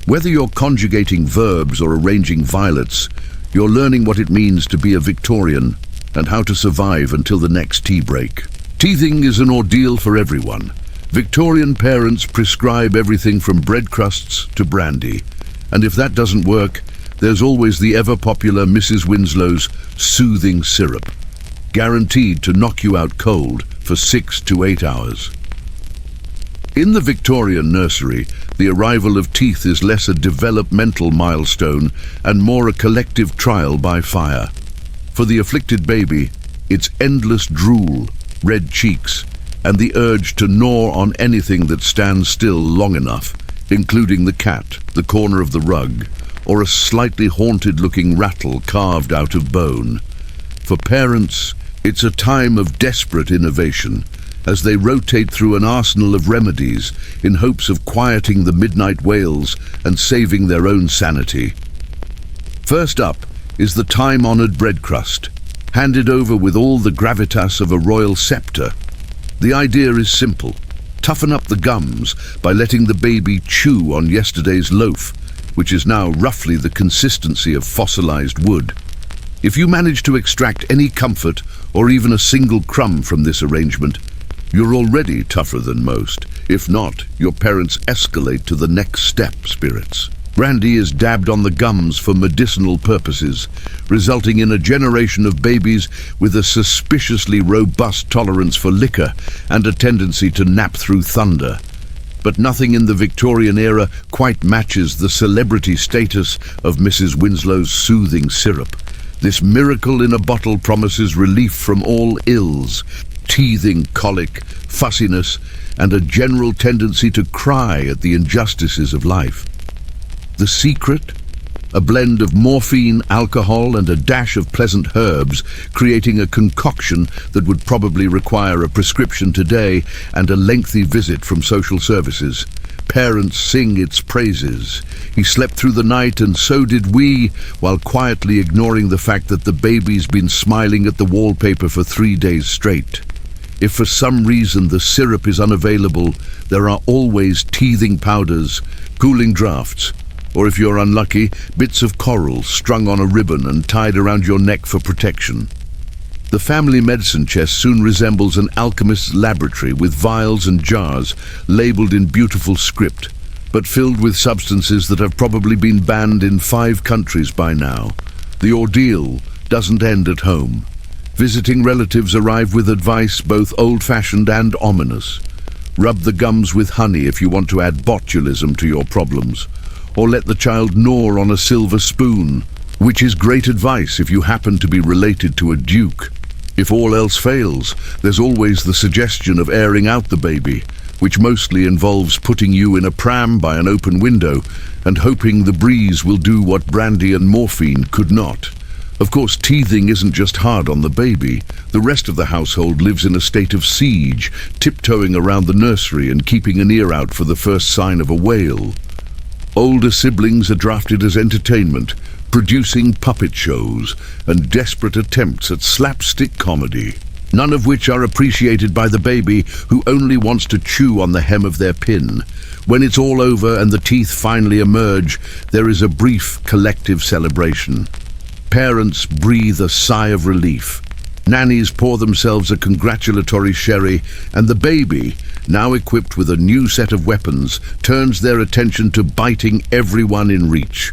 Whether you're conjugating verbs or arranging violets, you're learning what it means to be a Victorian, and how to survive until the next tea break. Teething is an ordeal for everyone. Victorian parents prescribe everything from bread crusts to brandy. And if that doesn't work, there's always the ever-popular Mrs. Winslow's soothing syrup, guaranteed to knock you out cold for 6 to 8 hours. In the Victorian nursery, the arrival of teeth is less a developmental milestone and more a collective trial by fire. For the afflicted baby, it's endless drool, red cheeks, and the urge to gnaw on anything that stands still long enough, including the cat, the corner of the rug, or a slightly haunted-looking rattle carved out of bone. For parents, it's a time of desperate innovation, as they rotate through an arsenal of remedies in hopes of quieting the midnight wails and saving their own sanity. First up is the time-honored bread crust, handed over with all the gravitas of a royal scepter. The idea is simple. Toughen up the gums by letting the baby chew on yesterday's loaf, which is now roughly the consistency of fossilized wood. If you manage to extract any comfort or even a single crumb from this arrangement, you're already tougher than most. If not, your parents escalate to the next step, spirits. Brandy is dabbed on the gums for medicinal purposes, resulting in a generation of babies with a suspiciously robust tolerance for liquor and a tendency to nap through thunder. But nothing in the Victorian era quite matches the celebrity status of Mrs. Winslow's soothing syrup. This miracle in a bottle promises relief from all ills, teething, colic, fussiness, and a general tendency to cry at the injustices of life. The secret? A blend of morphine, alcohol, and a dash of pleasant herbs, creating a concoction that would probably require a prescription today and a lengthy visit from social services. Parents sing its praises. He slept through the night and so did we, while quietly ignoring the fact that the baby's been smiling at the wallpaper for 3 days straight. If for some reason the syrup is unavailable, there are always teething powders, cooling drafts, or if you're unlucky, bits of coral strung on a ribbon and tied around your neck for protection. The family medicine chest soon resembles an alchemist's laboratory with vials and jars labeled in beautiful script, but filled with substances that have probably been banned in 5 countries by now. The ordeal doesn't end at home. Visiting relatives arrive with advice both old-fashioned and ominous. Rub the gums with honey if you want to add botulism to your problems, or let the child gnaw on a silver spoon, which is great advice if you happen to be related to a duke. If all else fails, there's always the suggestion of airing out the baby, which mostly involves putting you in a pram by an open window and hoping the breeze will do what brandy and morphine could not. Of course, teething isn't just hard on the baby. The rest of the household lives in a state of siege, tiptoeing around the nursery and keeping an ear out for the first sign of a wail. Older siblings are drafted as entertainment, producing puppet shows and desperate attempts at slapstick comedy, none of which are appreciated by the baby, who only wants to chew on the hem of their pin. When it's all over and the teeth finally emerge, there is a brief collective celebration. Parents breathe a sigh of relief. Nannies pour themselves a congratulatory sherry, and the baby, now equipped with a new set of weapons, turns their attention to biting everyone in reach.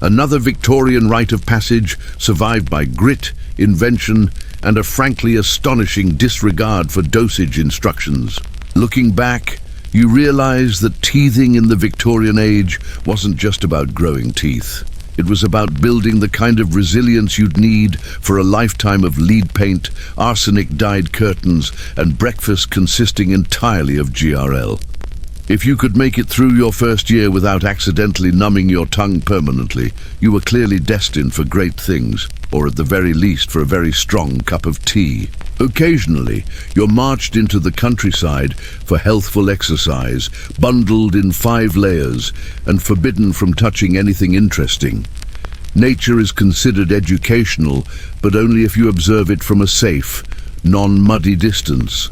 Another Victorian rite of passage survived by grit, invention, and a frankly astonishing disregard for dosage instructions. Looking back, you realize that teething in the Victorian age wasn't just about growing teeth. It was about building the kind of resilience you'd need for a lifetime of lead paint, arsenic-dyed curtains, and breakfast consisting entirely of GRL. If you could make it through your first year without accidentally numbing your tongue permanently, you were clearly destined for great things, or at the very least for a very strong cup of tea. Occasionally, you're marched into the countryside for healthful exercise, bundled in 5 layers, and forbidden from touching anything interesting. Nature is considered educational, but only if you observe it from a safe, non-muddy distance.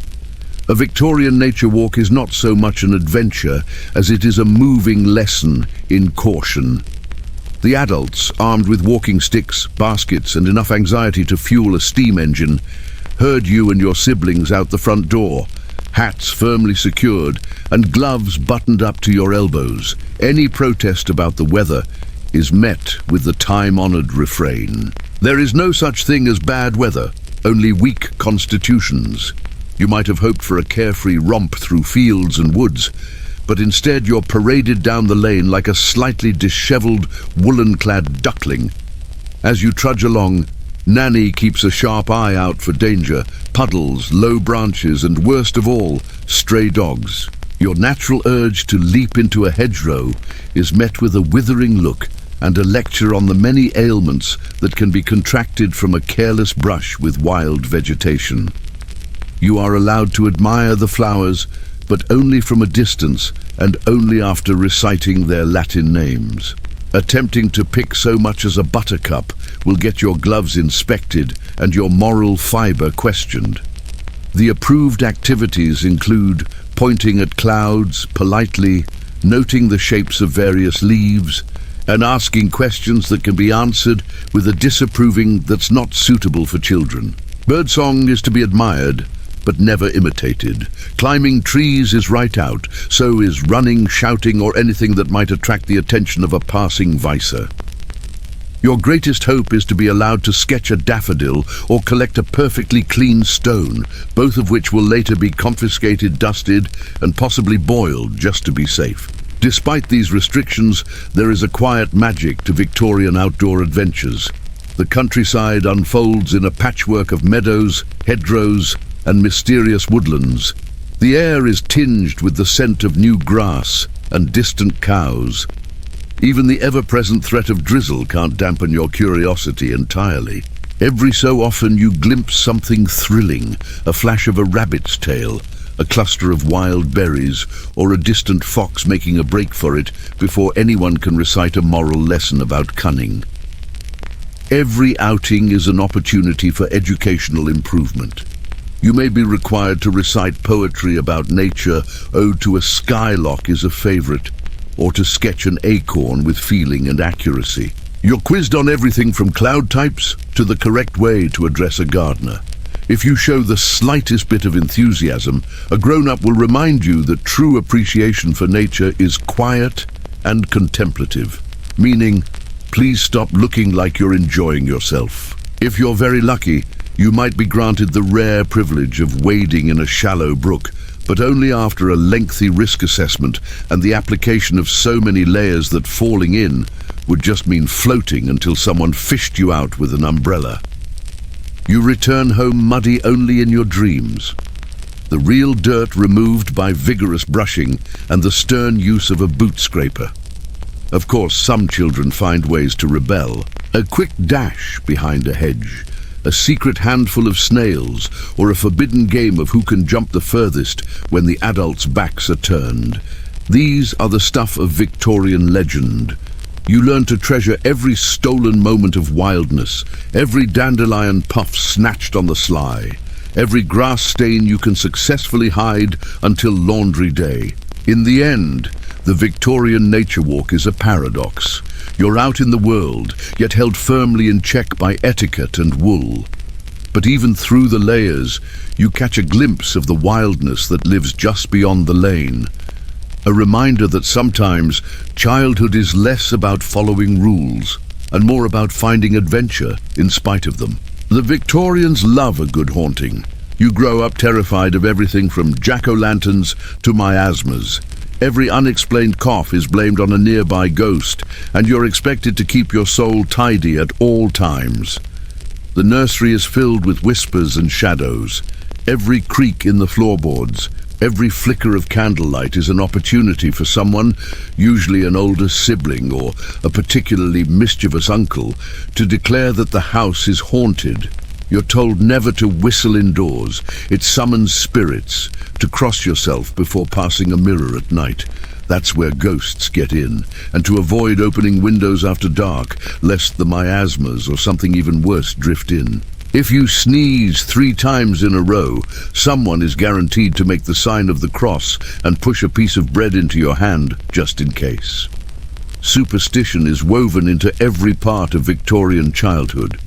A Victorian nature walk is not so much an adventure as it is a moving lesson in caution. The adults, armed with walking sticks, baskets, and enough anxiety to fuel a steam engine, herd you and your siblings out the front door, hats firmly secured and gloves buttoned up to your elbows. Any protest about the weather is met with the time-honored refrain: there is no such thing as bad weather, only weak constitutions. You might have hoped for a carefree romp through fields and woods, but instead you're paraded down the lane like a slightly disheveled, woolen-clad duckling. As you trudge along, Nanny keeps a sharp eye out for danger, puddles, low branches, and worst of all, stray dogs. Your natural urge to leap into a hedgerow is met with a withering look and a lecture on the many ailments that can be contracted from a careless brush with wild vegetation. You are allowed to admire the flowers, but only from a distance and only after reciting their Latin names. Attempting to pick so much as a buttercup will get your gloves inspected and your moral fiber questioned. The approved activities include pointing at clouds politely, noting the shapes of various leaves, and asking questions that can be answered with a disapproving that's not suitable for children. Birdsong is to be admired, but never imitated. Climbing trees is right out, so is running, shouting, or anything that might attract the attention of a passing vicer. Your greatest hope is to be allowed to sketch a daffodil or collect a perfectly clean stone, both of which will later be confiscated, dusted, and possibly boiled just to be safe. Despite these restrictions, there is a quiet magic to Victorian outdoor adventures. The countryside unfolds in a patchwork of meadows, hedgerows, and mysterious woodlands. The air is tinged with the scent of new grass and distant cows. Even the ever-present threat of drizzle can't dampen your curiosity entirely. Every so often you glimpse something thrilling, a flash of a rabbit's tail, a cluster of wild berries, or a distant fox making a break for it before anyone can recite a moral lesson about cunning. Every outing is an opportunity for educational improvement. You may be required to recite poetry about nature. Ode to a skylark is a favorite, or to sketch an acorn with feeling and accuracy. You're quizzed on everything from cloud types to the correct way to address a gardener. If you show the slightest bit of enthusiasm, a grown-up will remind you that true appreciation for nature is quiet and contemplative, meaning, please stop looking like you're enjoying yourself. If you're very lucky, you might be granted the rare privilege of wading in a shallow brook, but only after a lengthy risk assessment and the application of so many layers that falling in would just mean floating until someone fished you out with an umbrella. You return home muddy only in your dreams, the real dirt removed by vigorous brushing and the stern use of a boot scraper. Of course, some children find ways to rebel. A quick dash behind a hedge, a secret handful of snails, or a forbidden game of who can jump the furthest when the adults' backs are turned. These are the stuff of Victorian legend. You learn to treasure every stolen moment of wildness, every dandelion puff snatched on the sly, every grass stain you can successfully hide until laundry day. In the end, the Victorian nature walk is a paradox. You're out in the world, yet held firmly in check by etiquette and wool. But even through the layers, you catch a glimpse of the wildness that lives just beyond the lane. A reminder that sometimes childhood is less about following rules and more about finding adventure in spite of them. The Victorians love a good haunting. You grow up terrified of everything from jack-o'-lanterns to miasmas. Every unexplained cough is blamed on a nearby ghost, and you're expected to keep your soul tidy at all times. The nursery is filled with whispers and shadows. Every creak in the floorboards, every flicker of candlelight is an opportunity for someone, usually an older sibling or a particularly mischievous uncle, to declare that the house is haunted. You're told never to whistle indoors. It summons spirits, to cross yourself before passing a mirror at night. That's where ghosts get in, and to avoid opening windows after dark, lest the miasmas or something even worse drift in. If you sneeze 3 times in a row, someone is guaranteed to make the sign of the cross and push a piece of bread into your hand just in case. Superstition is woven into every part of Victorian childhood.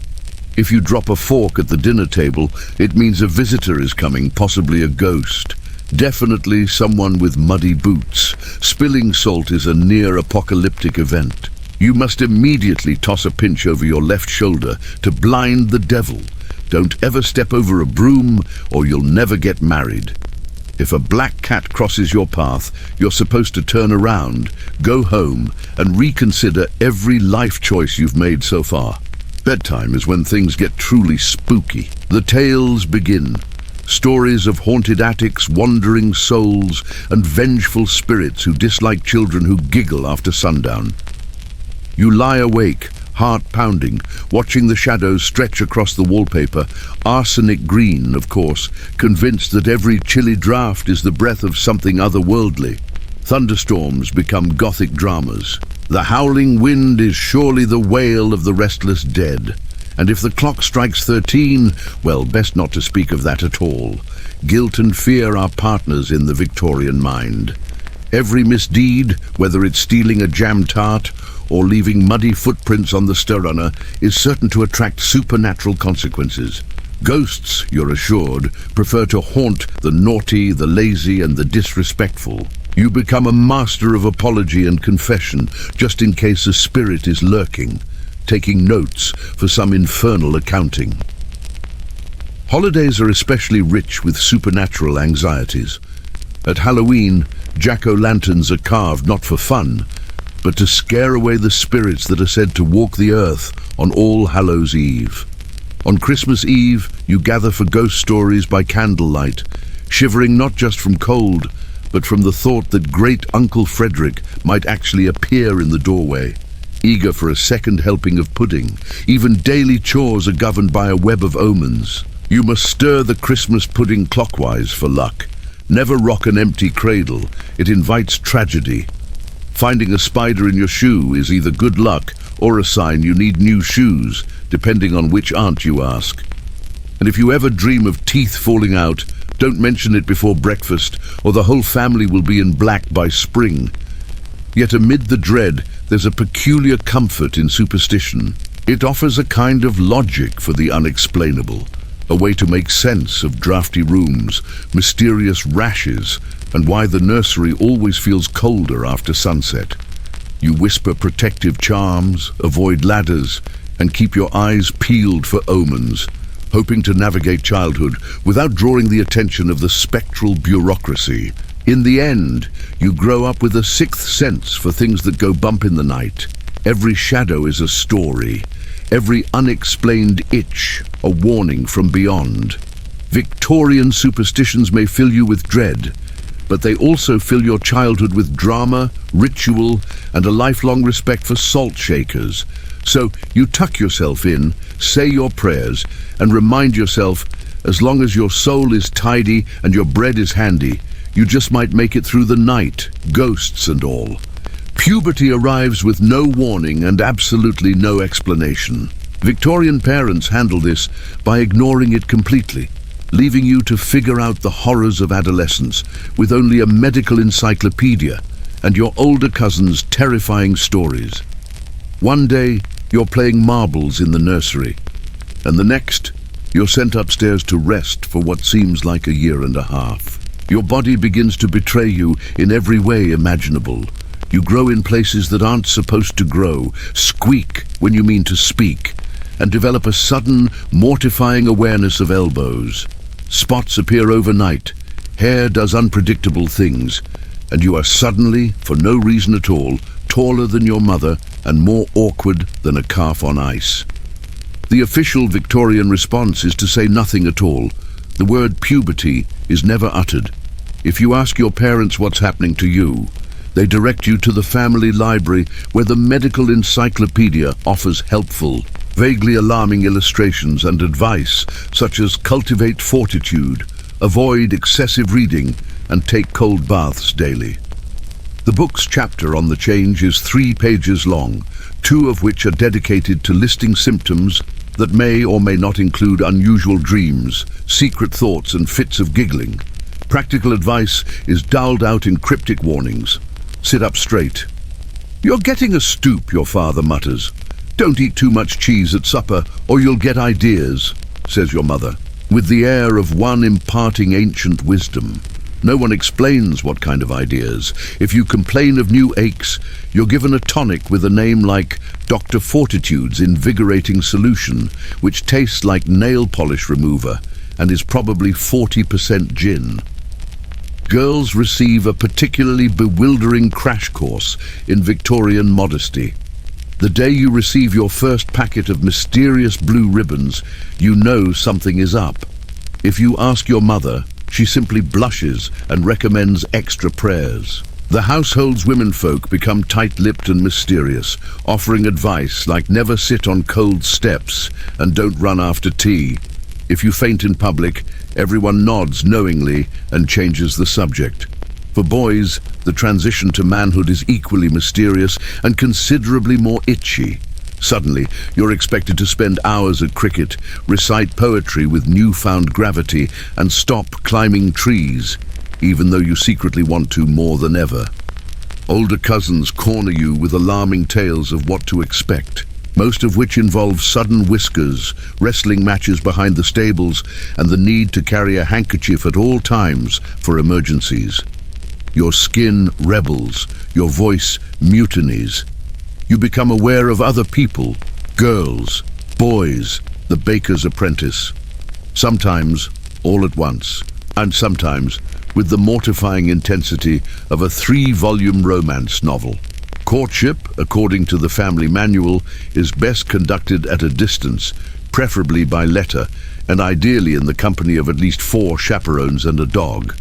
If you drop a fork at the dinner table, it means a visitor is coming, possibly a ghost. Definitely someone with muddy boots. Spilling salt is a near-apocalyptic event. You must immediately toss a pinch over your left shoulder to blind the devil. Don't ever step over a broom or you'll never get married. If a black cat crosses your path, you're supposed to turn around, go home, and reconsider every life choice you've made so far. Bedtime is when things get truly spooky. The tales begin. Stories of haunted attics, wandering souls, and vengeful spirits who dislike children who giggle after sundown. You lie awake, heart pounding, watching the shadows stretch across the wallpaper, arsenic green, of course, convinced that every chilly draught is the breath of something otherworldly. Thunderstorms become gothic dramas. The howling wind is surely the wail of the restless dead. And if the clock strikes 13, well, best not to speak of that at all. Guilt and fear are partners in the Victorian mind. Every misdeed, whether it's stealing a jam tart or leaving muddy footprints on the stirrunner, is certain to attract supernatural consequences. Ghosts, you're assured, prefer to haunt the naughty, the lazy, and the disrespectful. You become a master of apology and confession, just in case a spirit is lurking, taking notes for some infernal accounting. Holidays are especially rich with supernatural anxieties. At Halloween, jack-o'-lanterns are carved not for fun, but to scare away the spirits that are said to walk the earth on All Hallows Eve. On Christmas Eve, you gather for ghost stories by candlelight, shivering not just from cold, but from the thought that great Uncle Frederick might actually appear in the doorway, eager for a second helping of pudding. Even daily chores are governed by a web of omens. You must stir the Christmas pudding clockwise for luck. Never rock an empty cradle. It invites tragedy. Finding a spider in your shoe is either good luck or a sign you need new shoes, depending on which aunt you ask. And if you ever dream of teeth falling out, don't mention it before breakfast, or the whole family will be in black by spring. Yet amid the dread, there's a peculiar comfort in superstition. It offers a kind of logic for the unexplainable, a way to make sense of drafty rooms, mysterious rashes, and why the nursery always feels colder after sunset. You whisper protective charms, avoid ladders, and keep your eyes peeled for omens, hoping to navigate childhood without drawing the attention of the spectral bureaucracy. In the end, you grow up with a sixth sense for things that go bump in the night. Every shadow is a story, every unexplained itch a warning from beyond. Victorian superstitions may fill you with dread, but they also fill your childhood with drama, ritual, and a lifelong respect for salt shakers. So you tuck yourself in, say your prayers, and remind yourself, as long as your soul is tidy and your bread is handy, you just might make it through the night, ghosts and all. Puberty arrives with no warning and absolutely no explanation. Victorian parents handle this by ignoring it completely, leaving you to figure out the horrors of adolescence with only a medical encyclopedia and your older cousin's terrifying stories. One day, you're playing marbles in the nursery, and the next, you're sent upstairs to rest for what seems like a year and a half. Your body begins to betray you in every way imaginable. You grow in places that aren't supposed to grow, squeak when you mean to speak, and develop a sudden, mortifying awareness of elbows. Spots appear overnight, hair does unpredictable things, and you are suddenly, for no reason at all, taller than your mother and more awkward than a calf on ice. The official Victorian response is to say nothing at all. The word puberty is never uttered. If you ask your parents what's happening to you, they direct you to the family library where the medical encyclopedia offers helpful, vaguely alarming illustrations and advice such as cultivate fortitude, avoid excessive reading, and take cold baths daily. The book's chapter on the change is 3 pages long, 2 of which are dedicated to listing symptoms that may or may not include unusual dreams, secret thoughts, and fits of giggling. Practical advice is dulled out in cryptic warnings. Sit up straight. "You're getting a stoop," your father mutters. "Don't eat too much cheese at supper, or you'll get ideas," says your mother, with the air of one imparting ancient wisdom. No one explains what kind of ideas. If you complain of new aches, you're given a tonic with a name like Dr. Fortitude's invigorating solution, which tastes like nail polish remover and is probably 40% gin. Girls receive a particularly bewildering crash course in Victorian modesty. The day you receive your first packet of mysterious blue ribbons, you know something is up. If you ask your mother, she simply blushes and recommends extra prayers. The household's womenfolk become tight-lipped and mysterious, offering advice like never sit on cold steps and don't run after tea. If you faint in public, everyone nods knowingly and changes the subject. For boys, the transition to manhood is equally mysterious and considerably more itchy. Suddenly, you're expected to spend hours at cricket, recite poetry with newfound gravity, and stop climbing trees, even though you secretly want to more than ever. Older cousins corner you with alarming tales of what to expect, most of which involve sudden whiskers, wrestling matches behind the stables, and the need to carry a handkerchief at all times for emergencies. Your skin rebels, your voice mutinies. You become aware of other people, girls, boys, the baker's apprentice. Sometimes all at once, and sometimes with the mortifying intensity of a 3-volume romance novel. Courtship, according to the family manual, is best conducted at a distance, preferably by letter, and ideally in the company of at least 4 chaperones and a dog.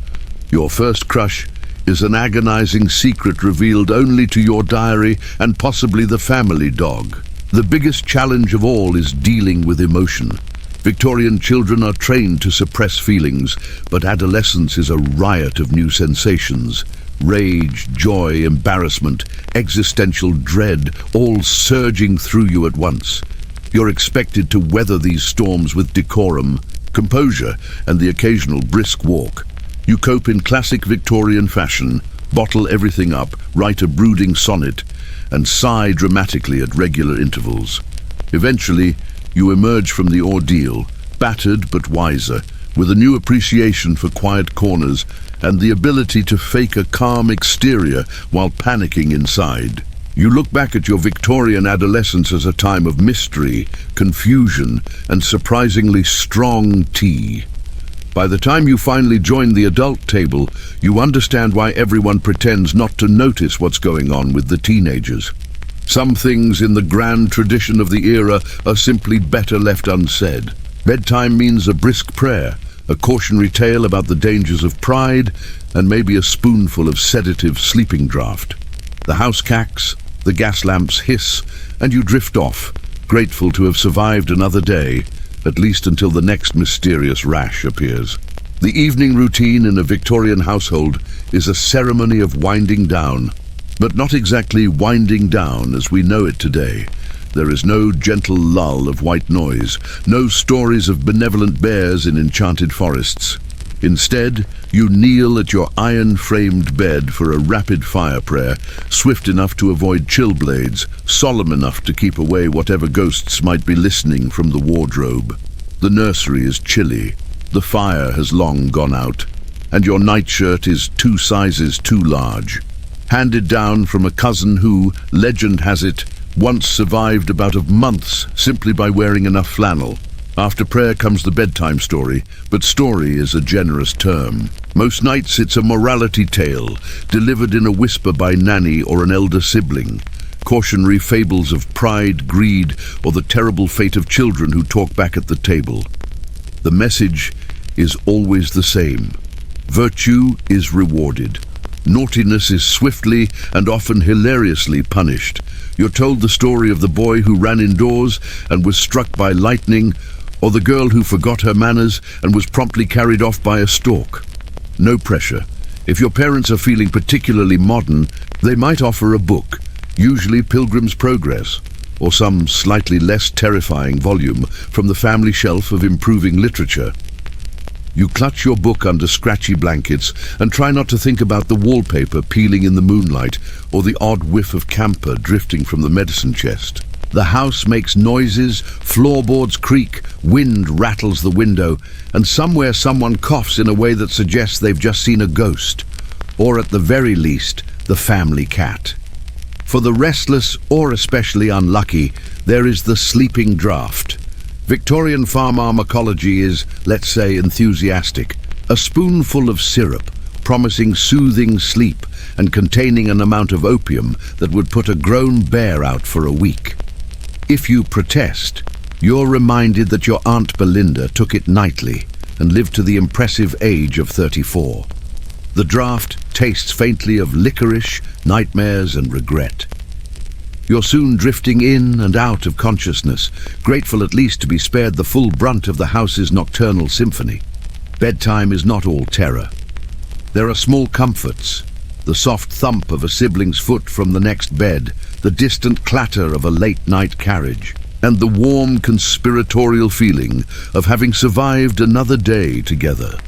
Your first crush is an agonizing secret revealed only to your diary and possibly the family dog. The biggest challenge of all is dealing with emotion. Victorian children are trained to suppress feelings, but adolescence is a riot of new sensations. Rage, joy, embarrassment, existential dread, all surging through you at once. You're expected to weather these storms with decorum, composure, and the occasional brisk walk. You cope in classic Victorian fashion, bottle everything up, write a brooding sonnet, and sigh dramatically at regular intervals. Eventually, you emerge from the ordeal, battered but wiser, with a new appreciation for quiet corners and the ability to fake a calm exterior while panicking inside. You look back at your Victorian adolescence as a time of mystery, confusion, and surprisingly strong tea. By the time you finally join the adult table, you understand why everyone pretends not to notice what's going on with the teenagers. Some things in the grand tradition of the era are simply better left unsaid. Bedtime means a brisk prayer, a cautionary tale about the dangers of pride, and maybe a spoonful of sedative sleeping draught. The house cacks, the gas lamps hiss, and you drift off, grateful to have survived another day, at least until the next mysterious rash appears. The evening routine in a Victorian household is a ceremony of winding down, but not exactly winding down as we know it today. There is no gentle lull of white noise, no stories of benevolent bears in enchanted forests. Instead, you kneel at your iron-framed bed for a rapid fire prayer, swift enough to avoid chill blades, solemn enough to keep away whatever ghosts might be listening from the wardrobe. The nursery is chilly, the fire has long gone out, and your nightshirt is 2 sizes too large. Handed down from a cousin who, legend has it, once survived about of months simply by wearing enough flannel. After prayer comes the bedtime story, but story is a generous term. Most nights it's a morality tale, delivered in a whisper by nanny or an elder sibling. Cautionary fables of pride, greed, or the terrible fate of children who talk back at the table. The message is always the same. Virtue is rewarded. Naughtiness is swiftly and often hilariously punished. You're told the story of the boy who ran indoors and was struck by lightning, or the girl who forgot her manners and was promptly carried off by a stork. No pressure. If your parents are feeling particularly modern, they might offer a book, usually Pilgrim's Progress, or some slightly less terrifying volume from the family shelf of improving literature. You clutch your book under scratchy blankets and try not to think about the wallpaper peeling in the moonlight or the odd whiff of camphor drifting from the medicine chest. The house makes noises, floorboards creak, wind rattles the window, and somewhere someone coughs in a way that suggests they've just seen a ghost, or at the very least, the family cat. For the restless or especially unlucky, there is the sleeping draught. Victorian farm pharmacology is, let's say, enthusiastic. A spoonful of syrup, promising soothing sleep and containing an amount of opium that would put a grown bear out for a week. If you protest, you're reminded that your Aunt Belinda took it nightly and lived to the impressive age of 34. The draught tastes faintly of licorice, nightmares and regret. You're soon drifting in and out of consciousness, grateful at least to be spared the full brunt of the house's nocturnal symphony. Bedtime is not all terror. There are small comforts, the soft thump of a sibling's foot from the next bed, the distant clatter of a late-night carriage, and the warm conspiratorial feeling of having survived another day together.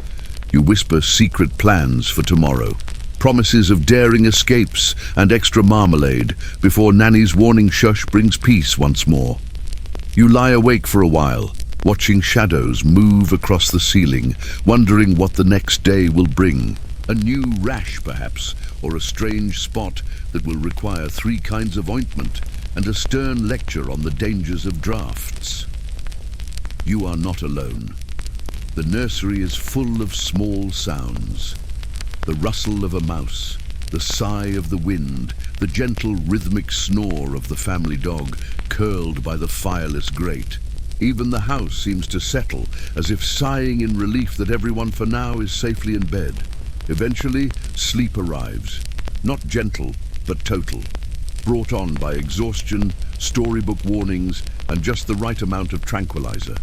You whisper secret plans for tomorrow, promises of daring escapes and extra marmalade before Nanny's warning shush brings peace once more. You lie awake for a while, watching shadows move across the ceiling, wondering what the next day will bring. A new rash, perhaps, or a strange spot that will require 3 kinds of ointment and a stern lecture on the dangers of drafts. You are not alone. The nursery is full of small sounds. The rustle of a mouse, the sigh of the wind, the gentle rhythmic snore of the family dog curled by the fireless grate. Even the house seems to settle, as if sighing in relief that everyone for now is safely in bed. Eventually, sleep arrives. Not gentle, but total. Brought on by exhaustion, storybook warnings, and just the right amount of tranquilizer.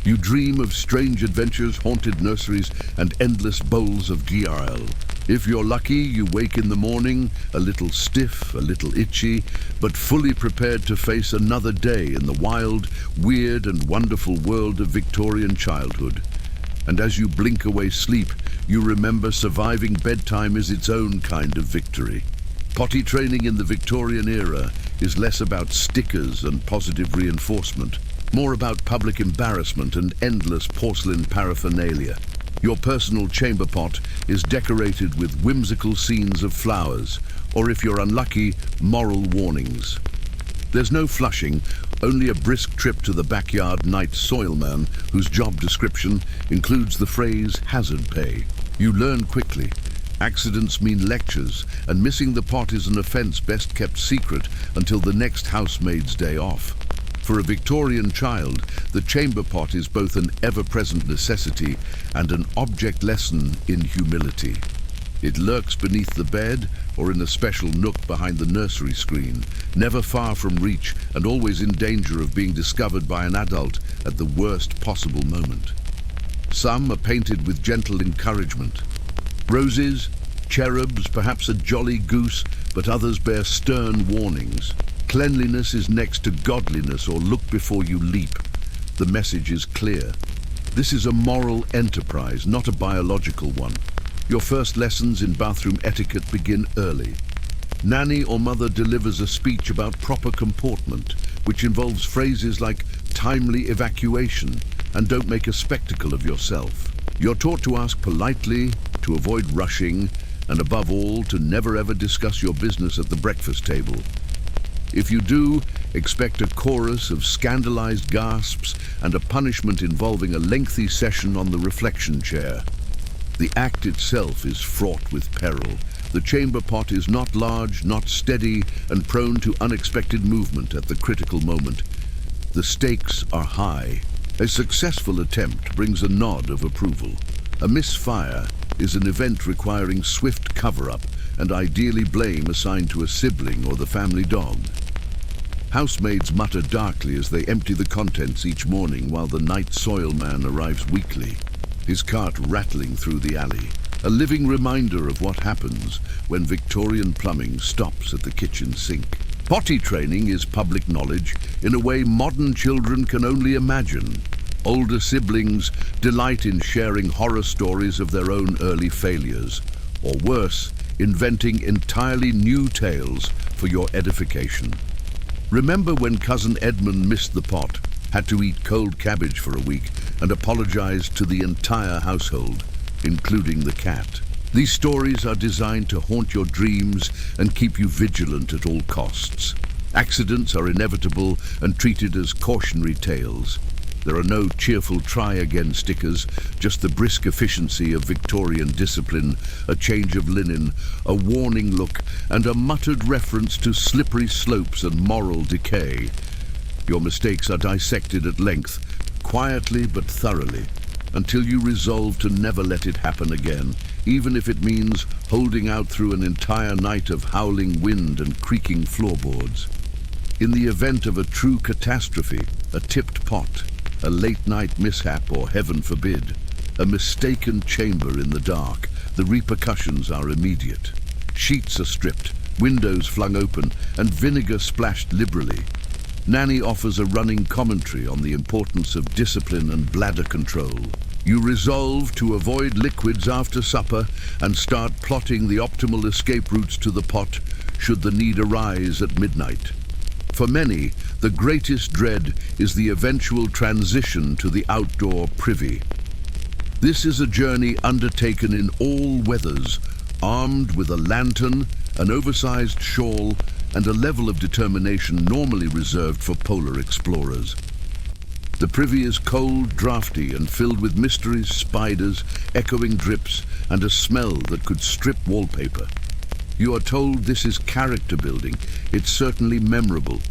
You dream of strange adventures, haunted nurseries, and endless bowls of GRL. If you're lucky, you wake in the morning, a little stiff, a little itchy, but fully prepared to face another day in the wild, weird, and wonderful world of Victorian childhood. And as you blink away sleep, you remember surviving bedtime is its own kind of victory. Potty training in the Victorian era is less about stickers and positive reinforcement, more about public embarrassment and endless porcelain paraphernalia. Your personal chamber pot is decorated with whimsical scenes of flowers, or if you're unlucky, moral warnings. There's no flushing, only a brisk trip to the backyard night soilman whose job description includes the phrase hazard pay. You learn quickly. Accidents mean lectures, and missing the pot is an offense best kept secret until the next housemaid's day off. For a Victorian child, the chamber pot is both an ever-present necessity and an object lesson in humility. It lurks beneath the bed or in a special nook behind the nursery screen, never far from reach and always in danger of being discovered by an adult at the worst possible moment. Some are painted with gentle encouragement. Roses, cherubs, perhaps a jolly goose, but others bear stern warnings. Cleanliness is next to godliness, or look before you leap. The message is clear. This is a moral enterprise, not a biological one. Your first lessons in bathroom etiquette begin early. Nanny or mother delivers a speech about proper comportment, which involves phrases like timely evacuation and don't make a spectacle of yourself. You're taught to ask politely, to avoid rushing, and above all, to never ever discuss your business at the breakfast table. If you do, expect a chorus of scandalized gasps and a punishment involving a lengthy session on the reflection chair. The act itself is fraught with peril. The chamber pot is not large, not steady, and prone to unexpected movement at the critical moment. The stakes are high. A successful attempt brings a nod of approval. A misfire is an event requiring swift cover-up and ideally blame assigned to a sibling or the family dog. Housemaids mutter darkly as they empty the contents each morning while the night soilman arrives weekly, his cart rattling through the alley, a living reminder of what happens when Victorian plumbing stops at the kitchen sink. Potty training is public knowledge in a way modern children can only imagine. Older siblings delight in sharing horror stories of their own early failures, or worse, inventing entirely new tales for your edification. Remember when Cousin Edmund missed the pot, had to eat cold cabbage for a week, and apologized to the entire household, including the cat? These stories are designed to haunt your dreams and keep you vigilant at all costs. Accidents are inevitable and treated as cautionary tales. There are no cheerful try-again stickers, just the brisk efficiency of Victorian discipline, a change of linen, a warning look, and a muttered reference to slippery slopes and moral decay. Your mistakes are dissected at length, quietly but thoroughly, until you resolve to never let it happen again, even if it means holding out through an entire night of howling wind and creaking floorboards. In the event of a true catastrophe, a tipped pot, a late-night mishap, or heaven forbid, a mistaken chamber in the dark, the repercussions are immediate. Sheets are stripped, windows flung open, and vinegar splashed liberally. Nanny offers a running commentary on the importance of discipline and bladder control. You resolve to avoid liquids after supper and start plotting the optimal escape routes to the pot should the need arise at midnight. For many, the greatest dread is the eventual transition to the outdoor privy. This is a journey undertaken in all weathers, armed with a lantern, an oversized shawl, and a level of determination normally reserved for polar explorers. The privy is cold, drafty, and filled with mysteries, spiders, echoing drips, and a smell that could strip wallpaper. You are told this is character building. It's certainly memorable.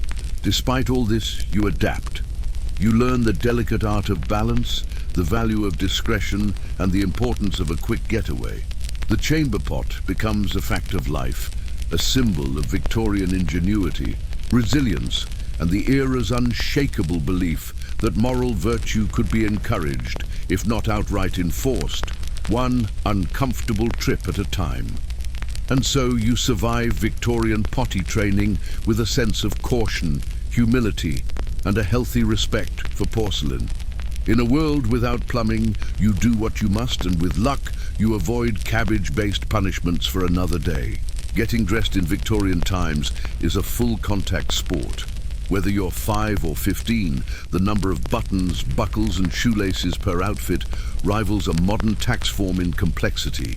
Despite all this, you adapt. You learn the delicate art of balance, the value of discretion, and the importance of a quick getaway. The chamber pot becomes a fact of life, a symbol of Victorian ingenuity, resilience, and the era's unshakable belief that moral virtue could be encouraged, if not outright enforced, one uncomfortable trip at a time. And so you survive Victorian potty training with a sense of caution, humility, and a healthy respect for porcelain. In a world without plumbing, you do what you must, and with luck, you avoid cabbage-based punishments for another day. Getting dressed in Victorian times is a full-contact sport. Whether you're 5 or 15, the number of buttons, buckles, and shoelaces per outfit rivals a modern tax form in complexity.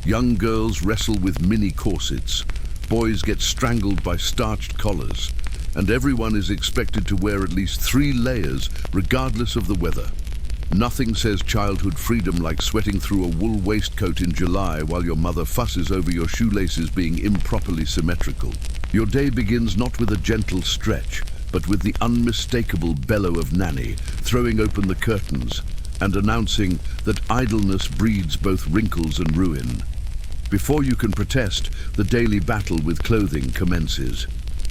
Young girls wrestle with mini corsets, boys get strangled by starched collars, and everyone is expected to wear at least 3 layers regardless of the weather. Nothing says childhood freedom like sweating through a wool waistcoat in July while your mother fusses over your shoelaces being improperly symmetrical. Your day begins not with a gentle stretch, but with the unmistakable bellow of Nanny throwing open the curtains and announcing that idleness breeds both wrinkles and ruin. Before you can protest, the daily battle with clothing commences.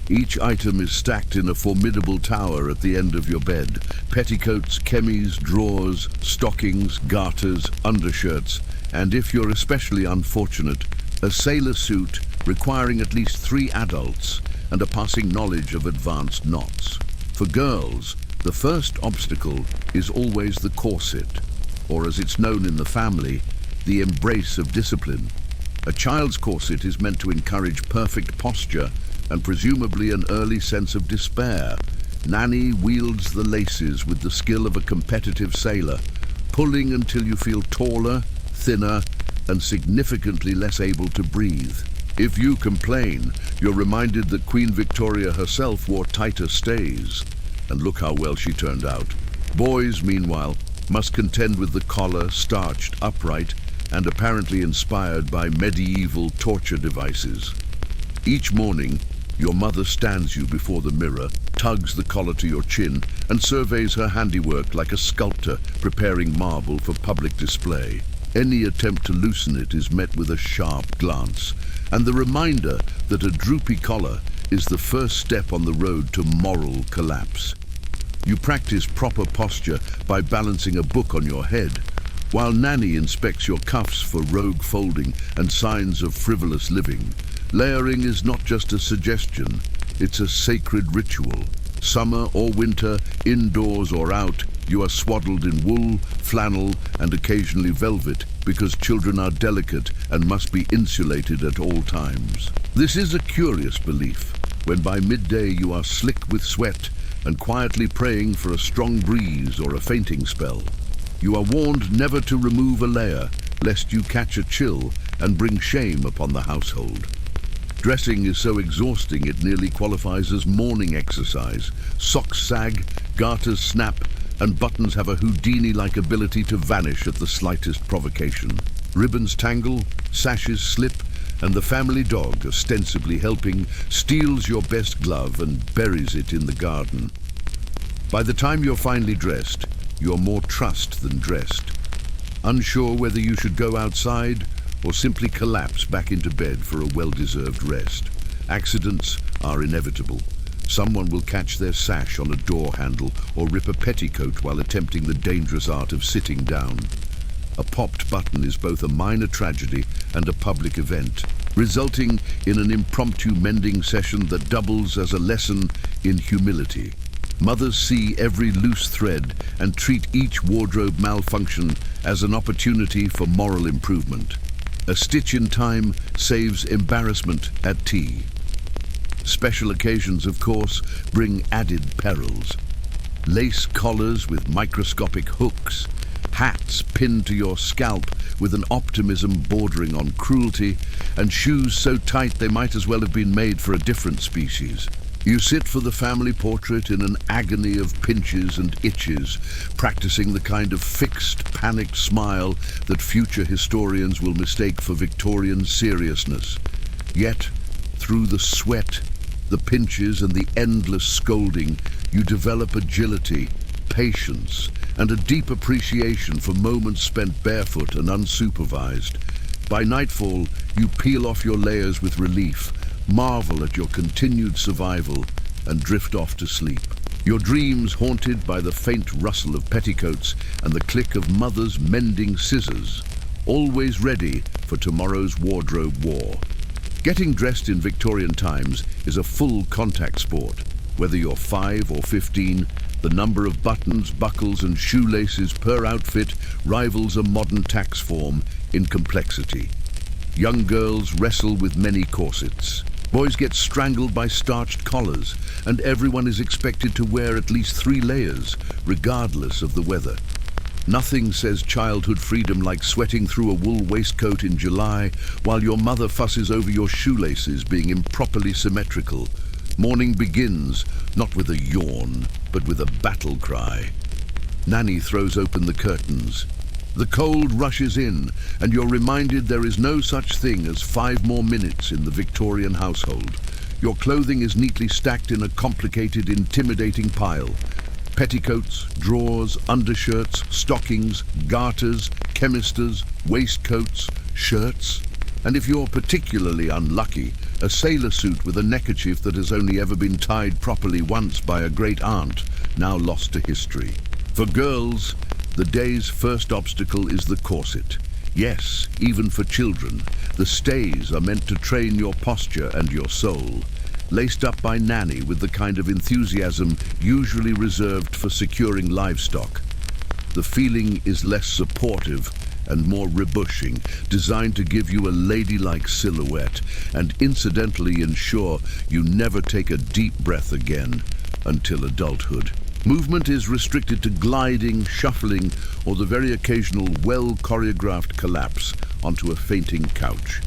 Each item is stacked in a formidable tower at the end of your bed. Petticoats, chemise, drawers, stockings, garters, undershirts, and if you're especially unfortunate, a sailor suit requiring at least 3 adults and a passing knowledge of advanced knots. For girls, the first obstacle is always the corset, or as it's known in the family, the embrace of discipline. A child's corset is meant to encourage perfect posture and presumably an early sense of despair. Nanny wields the laces with the skill of a competitive sailor, pulling until you feel taller, thinner, and significantly less able to breathe. If you complain, you're reminded that Queen Victoria herself wore tighter stays. And look how well she turned out. Boys, meanwhile, must contend with the collar, starched upright, and apparently inspired by medieval torture devices. Each morning, your mother stands you before the mirror, tugs the collar to your chin, and surveys her handiwork like a sculptor preparing marble for public display. Any attempt to loosen it is met with a sharp glance, and the reminder that a droopy collar is the first step on the road to moral collapse. You practice proper posture by balancing a book on your head, while Nanny inspects your cuffs for rogue folding and signs of frivolous living. Layering is not just a suggestion, it's a sacred ritual. Summer or winter, indoors or out, You are swaddled in wool, flannel, and occasionally velvet because children are delicate and must be insulated at all times. This is a curious belief, when by midday you are slick with sweat and quietly praying for a strong breeze or a fainting spell. You are warned never to remove a layer, lest you catch a chill and bring shame upon the household. Dressing is so exhausting it nearly qualifies as morning exercise. Socks sag, garters snap, and buttons have a Houdini-like ability to vanish at the slightest provocation. Ribbons tangle, sashes slip, and the family dog, ostensibly helping, steals your best glove and buries it in the garden. By the time you're finally dressed, you're more trussed than dressed. Unsure whether you should go outside or simply collapse back into bed for a well-deserved rest. Accidents are inevitable. Someone will catch their sash on a door handle or rip a petticoat while attempting the dangerous art of sitting down. A popped button is both a minor tragedy and a public event, resulting in an impromptu mending session that doubles as a lesson in humility. Mothers see every loose thread and treat each wardrobe malfunction as an opportunity for moral improvement. A stitch in time saves embarrassment at tea. Special occasions, of course, bring added perils. Lace collars with microscopic hooks, hats pinned to your scalp with an optimism bordering on cruelty, and shoes so tight they might as well have been made for a different species. You sit for the family portrait in an agony of pinches and itches, practicing the kind of fixed, panicked smile that future historians will mistake for Victorian seriousness. Yet, through the sweat, the pinches and the endless scolding, you develop agility, patience, and a deep appreciation for moments spent barefoot and unsupervised. By nightfall, you peel off your layers with relief, marvel at your continued survival, and drift off to sleep. Your dreams haunted by the faint rustle of petticoats and the click of mother's mending scissors, always ready for tomorrow's wardrobe war. Getting dressed in Victorian times is a full contact sport. Whether you're 5 or 15, the number of buttons, buckles, and shoelaces per outfit rivals a modern tax form in complexity. Young girls wrestle with many corsets. Boys get strangled by starched collars, and everyone is expected to wear at least 3 layers, regardless of the weather. Nothing says childhood freedom like sweating through a wool waistcoat in July while your mother fusses over your shoelaces being improperly symmetrical. Morning begins, not with a yawn, but with a battle cry. Nanny throws open the curtains. The cold rushes in, and you're reminded there is no such thing as 5 more minutes in the Victorian household. Your clothing is neatly stacked in a complicated, intimidating pile. Petticoats, drawers, undershirts, stockings, garters, chemisters, waistcoats, shirts, and if you're particularly unlucky, a sailor suit with a neckerchief that has only ever been tied properly once by a great aunt, now lost to history. For girls, the day's first obstacle is the corset. Yes, even for children, the stays are meant to train your posture and your soul. Laced up by nanny with the kind of enthusiasm usually reserved for securing livestock. The feeling is less supportive and more rebushing, designed to give you a ladylike silhouette and incidentally ensure you never take a deep breath again until adulthood. Movement is restricted to gliding, shuffling, or the very occasional well-choreographed collapse onto a fainting couch.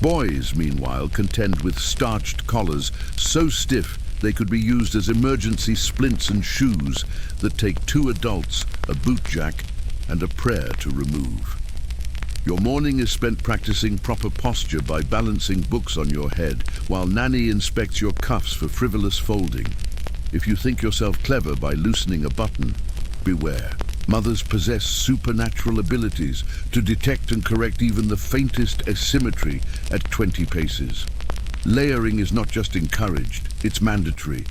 Boys, meanwhile, contend with starched collars so stiff they could be used as emergency splints and shoes that take 2 adults, a boot jack, and a prayer to remove. Your morning is spent practicing proper posture by balancing books on your head, while nanny inspects your cuffs for frivolous folding. If you think yourself clever by loosening a button, beware. Mothers possess supernatural abilities to detect and correct even the faintest asymmetry at 20 paces. Layering is not just encouraged, it's mandatory.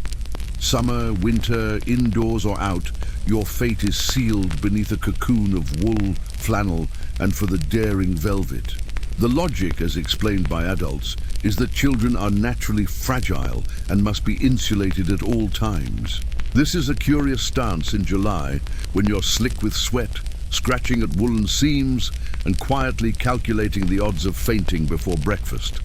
Summer, winter, indoors or out, your fate is sealed beneath a cocoon of wool, flannel, and for the daring velvet. The logic, as explained by adults, is that children are naturally fragile and must be insulated at all times. This is a curious stance in July, when you're slick with sweat, scratching at woolen seams, and quietly calculating the odds of fainting before breakfast.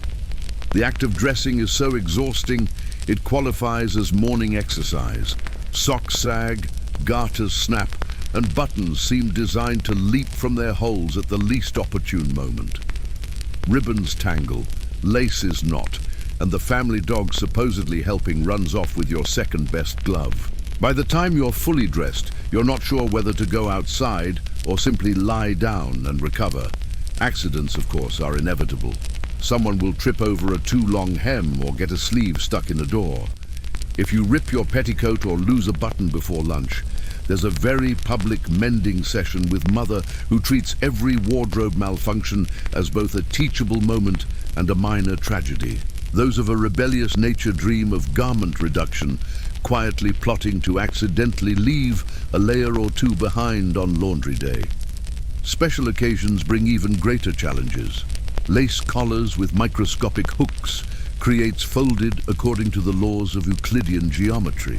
The act of dressing is so exhausting, it qualifies as morning exercise. Socks sag, garters snap, and buttons seem designed to leap from their holes at the least opportune moment. Ribbons tangle, laces knot, and the family dog supposedly helping runs off with your second best glove. By the time you're fully dressed, you're not sure whether to go outside or simply lie down and recover. Accidents, of course, are inevitable. Someone will trip over a too long hem or get a sleeve stuck in a door. If you rip your petticoat or lose a button before lunch, there's a very public mending session with mother who treats every wardrobe malfunction as both a teachable moment and a minor tragedy. Those of a rebellious nature dream of garment reduction, quietly plotting to accidentally leave a layer or two behind on laundry day. Special occasions bring even greater challenges. Lace collars with microscopic hooks creates folded according to the laws of Euclidean geometry,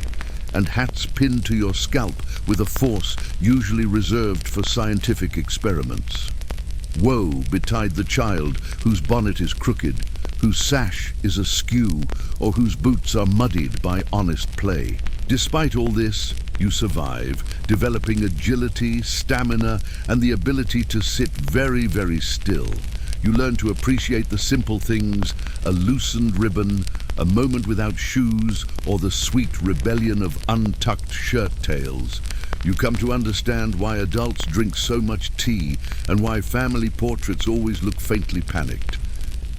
and hats pinned to your scalp with a force usually reserved for scientific experiments. Woe betide the child whose bonnet is crooked, whose sash is askew, or whose boots are muddied by honest play. Despite all this, you survive, developing agility, stamina, and the ability to sit very, very still. You learn to appreciate the simple things, a loosened ribbon, a moment without shoes, or the sweet rebellion of untucked shirt tails. You come to understand why adults drink so much tea and why family portraits always look faintly panicked.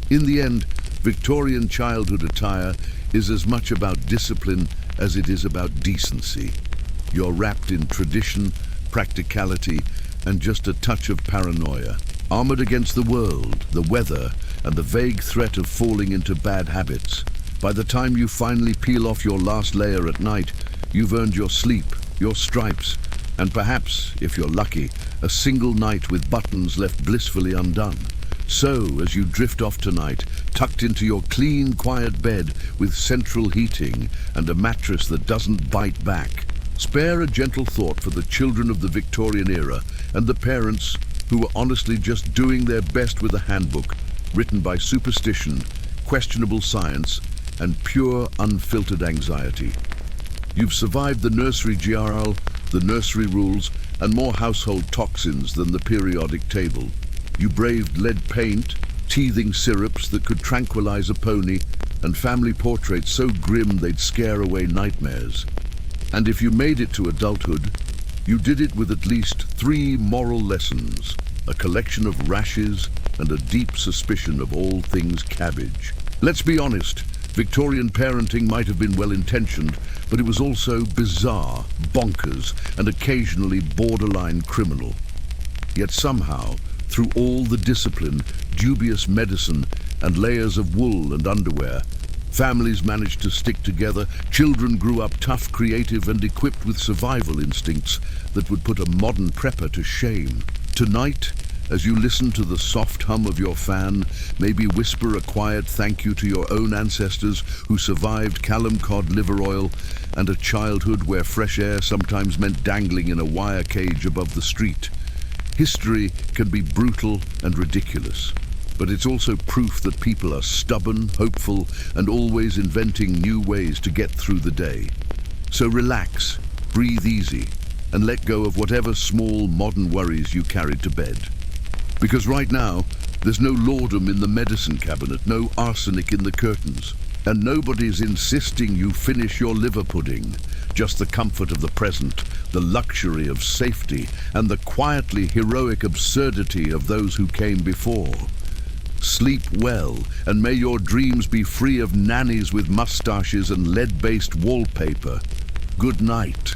In the end, Victorian childhood attire is as much about discipline as it is about decency. You're wrapped in tradition, practicality, and just a touch of paranoia. Armored against the world, the weather, and the vague threat of falling into bad habits. By the time you finally peel off your last layer at night, you've earned your sleep, your stripes, and perhaps, if you're lucky, a single night with buttons left blissfully undone. So, as you drift off tonight, tucked into your clean, quiet bed with central heating and a mattress that doesn't bite back, spare a gentle thought for the children of the Victorian era and the parents who were honestly just doing their best with a handbook written by superstition, questionable science, and pure, unfiltered anxiety. You've survived the nursery GRL, the nursery rules, and more household toxins than the periodic table. You braved lead paint, teething syrups that could tranquilize a pony, and family portraits so grim they'd scare away nightmares. And if you made it to adulthood, you did it with at least 3 moral lessons, a collection of rashes, and a deep suspicion of all things cabbage. Let's be honest, Victorian parenting might have been well-intentioned, but it was also bizarre, bonkers, and occasionally borderline criminal. Yet somehow, through all the discipline, dubious medicine, and layers of wool and underwear, families managed to stick together, children grew up tough, creative, and equipped with survival instincts that would put a modern prepper to shame. Tonight, as you listen to the soft hum of your fan, maybe whisper a quiet thank you to your own ancestors who survived cod-liver oil and a childhood where fresh air sometimes meant dangling in a wire cage above the street. History can be brutal and ridiculous, but it's also proof that people are stubborn, hopeful, and always inventing new ways to get through the day. So relax, breathe easy, and let go of whatever small modern worries you carried to bed. Because right now, there's no laudanum in the medicine cabinet, no arsenic in the curtains, and nobody's insisting you finish your liver pudding. Just the comfort of the present, the luxury of safety, and the quietly heroic absurdity of those who came before. Sleep well, and may your dreams be free of nannies with mustaches and lead-based wallpaper. Good night.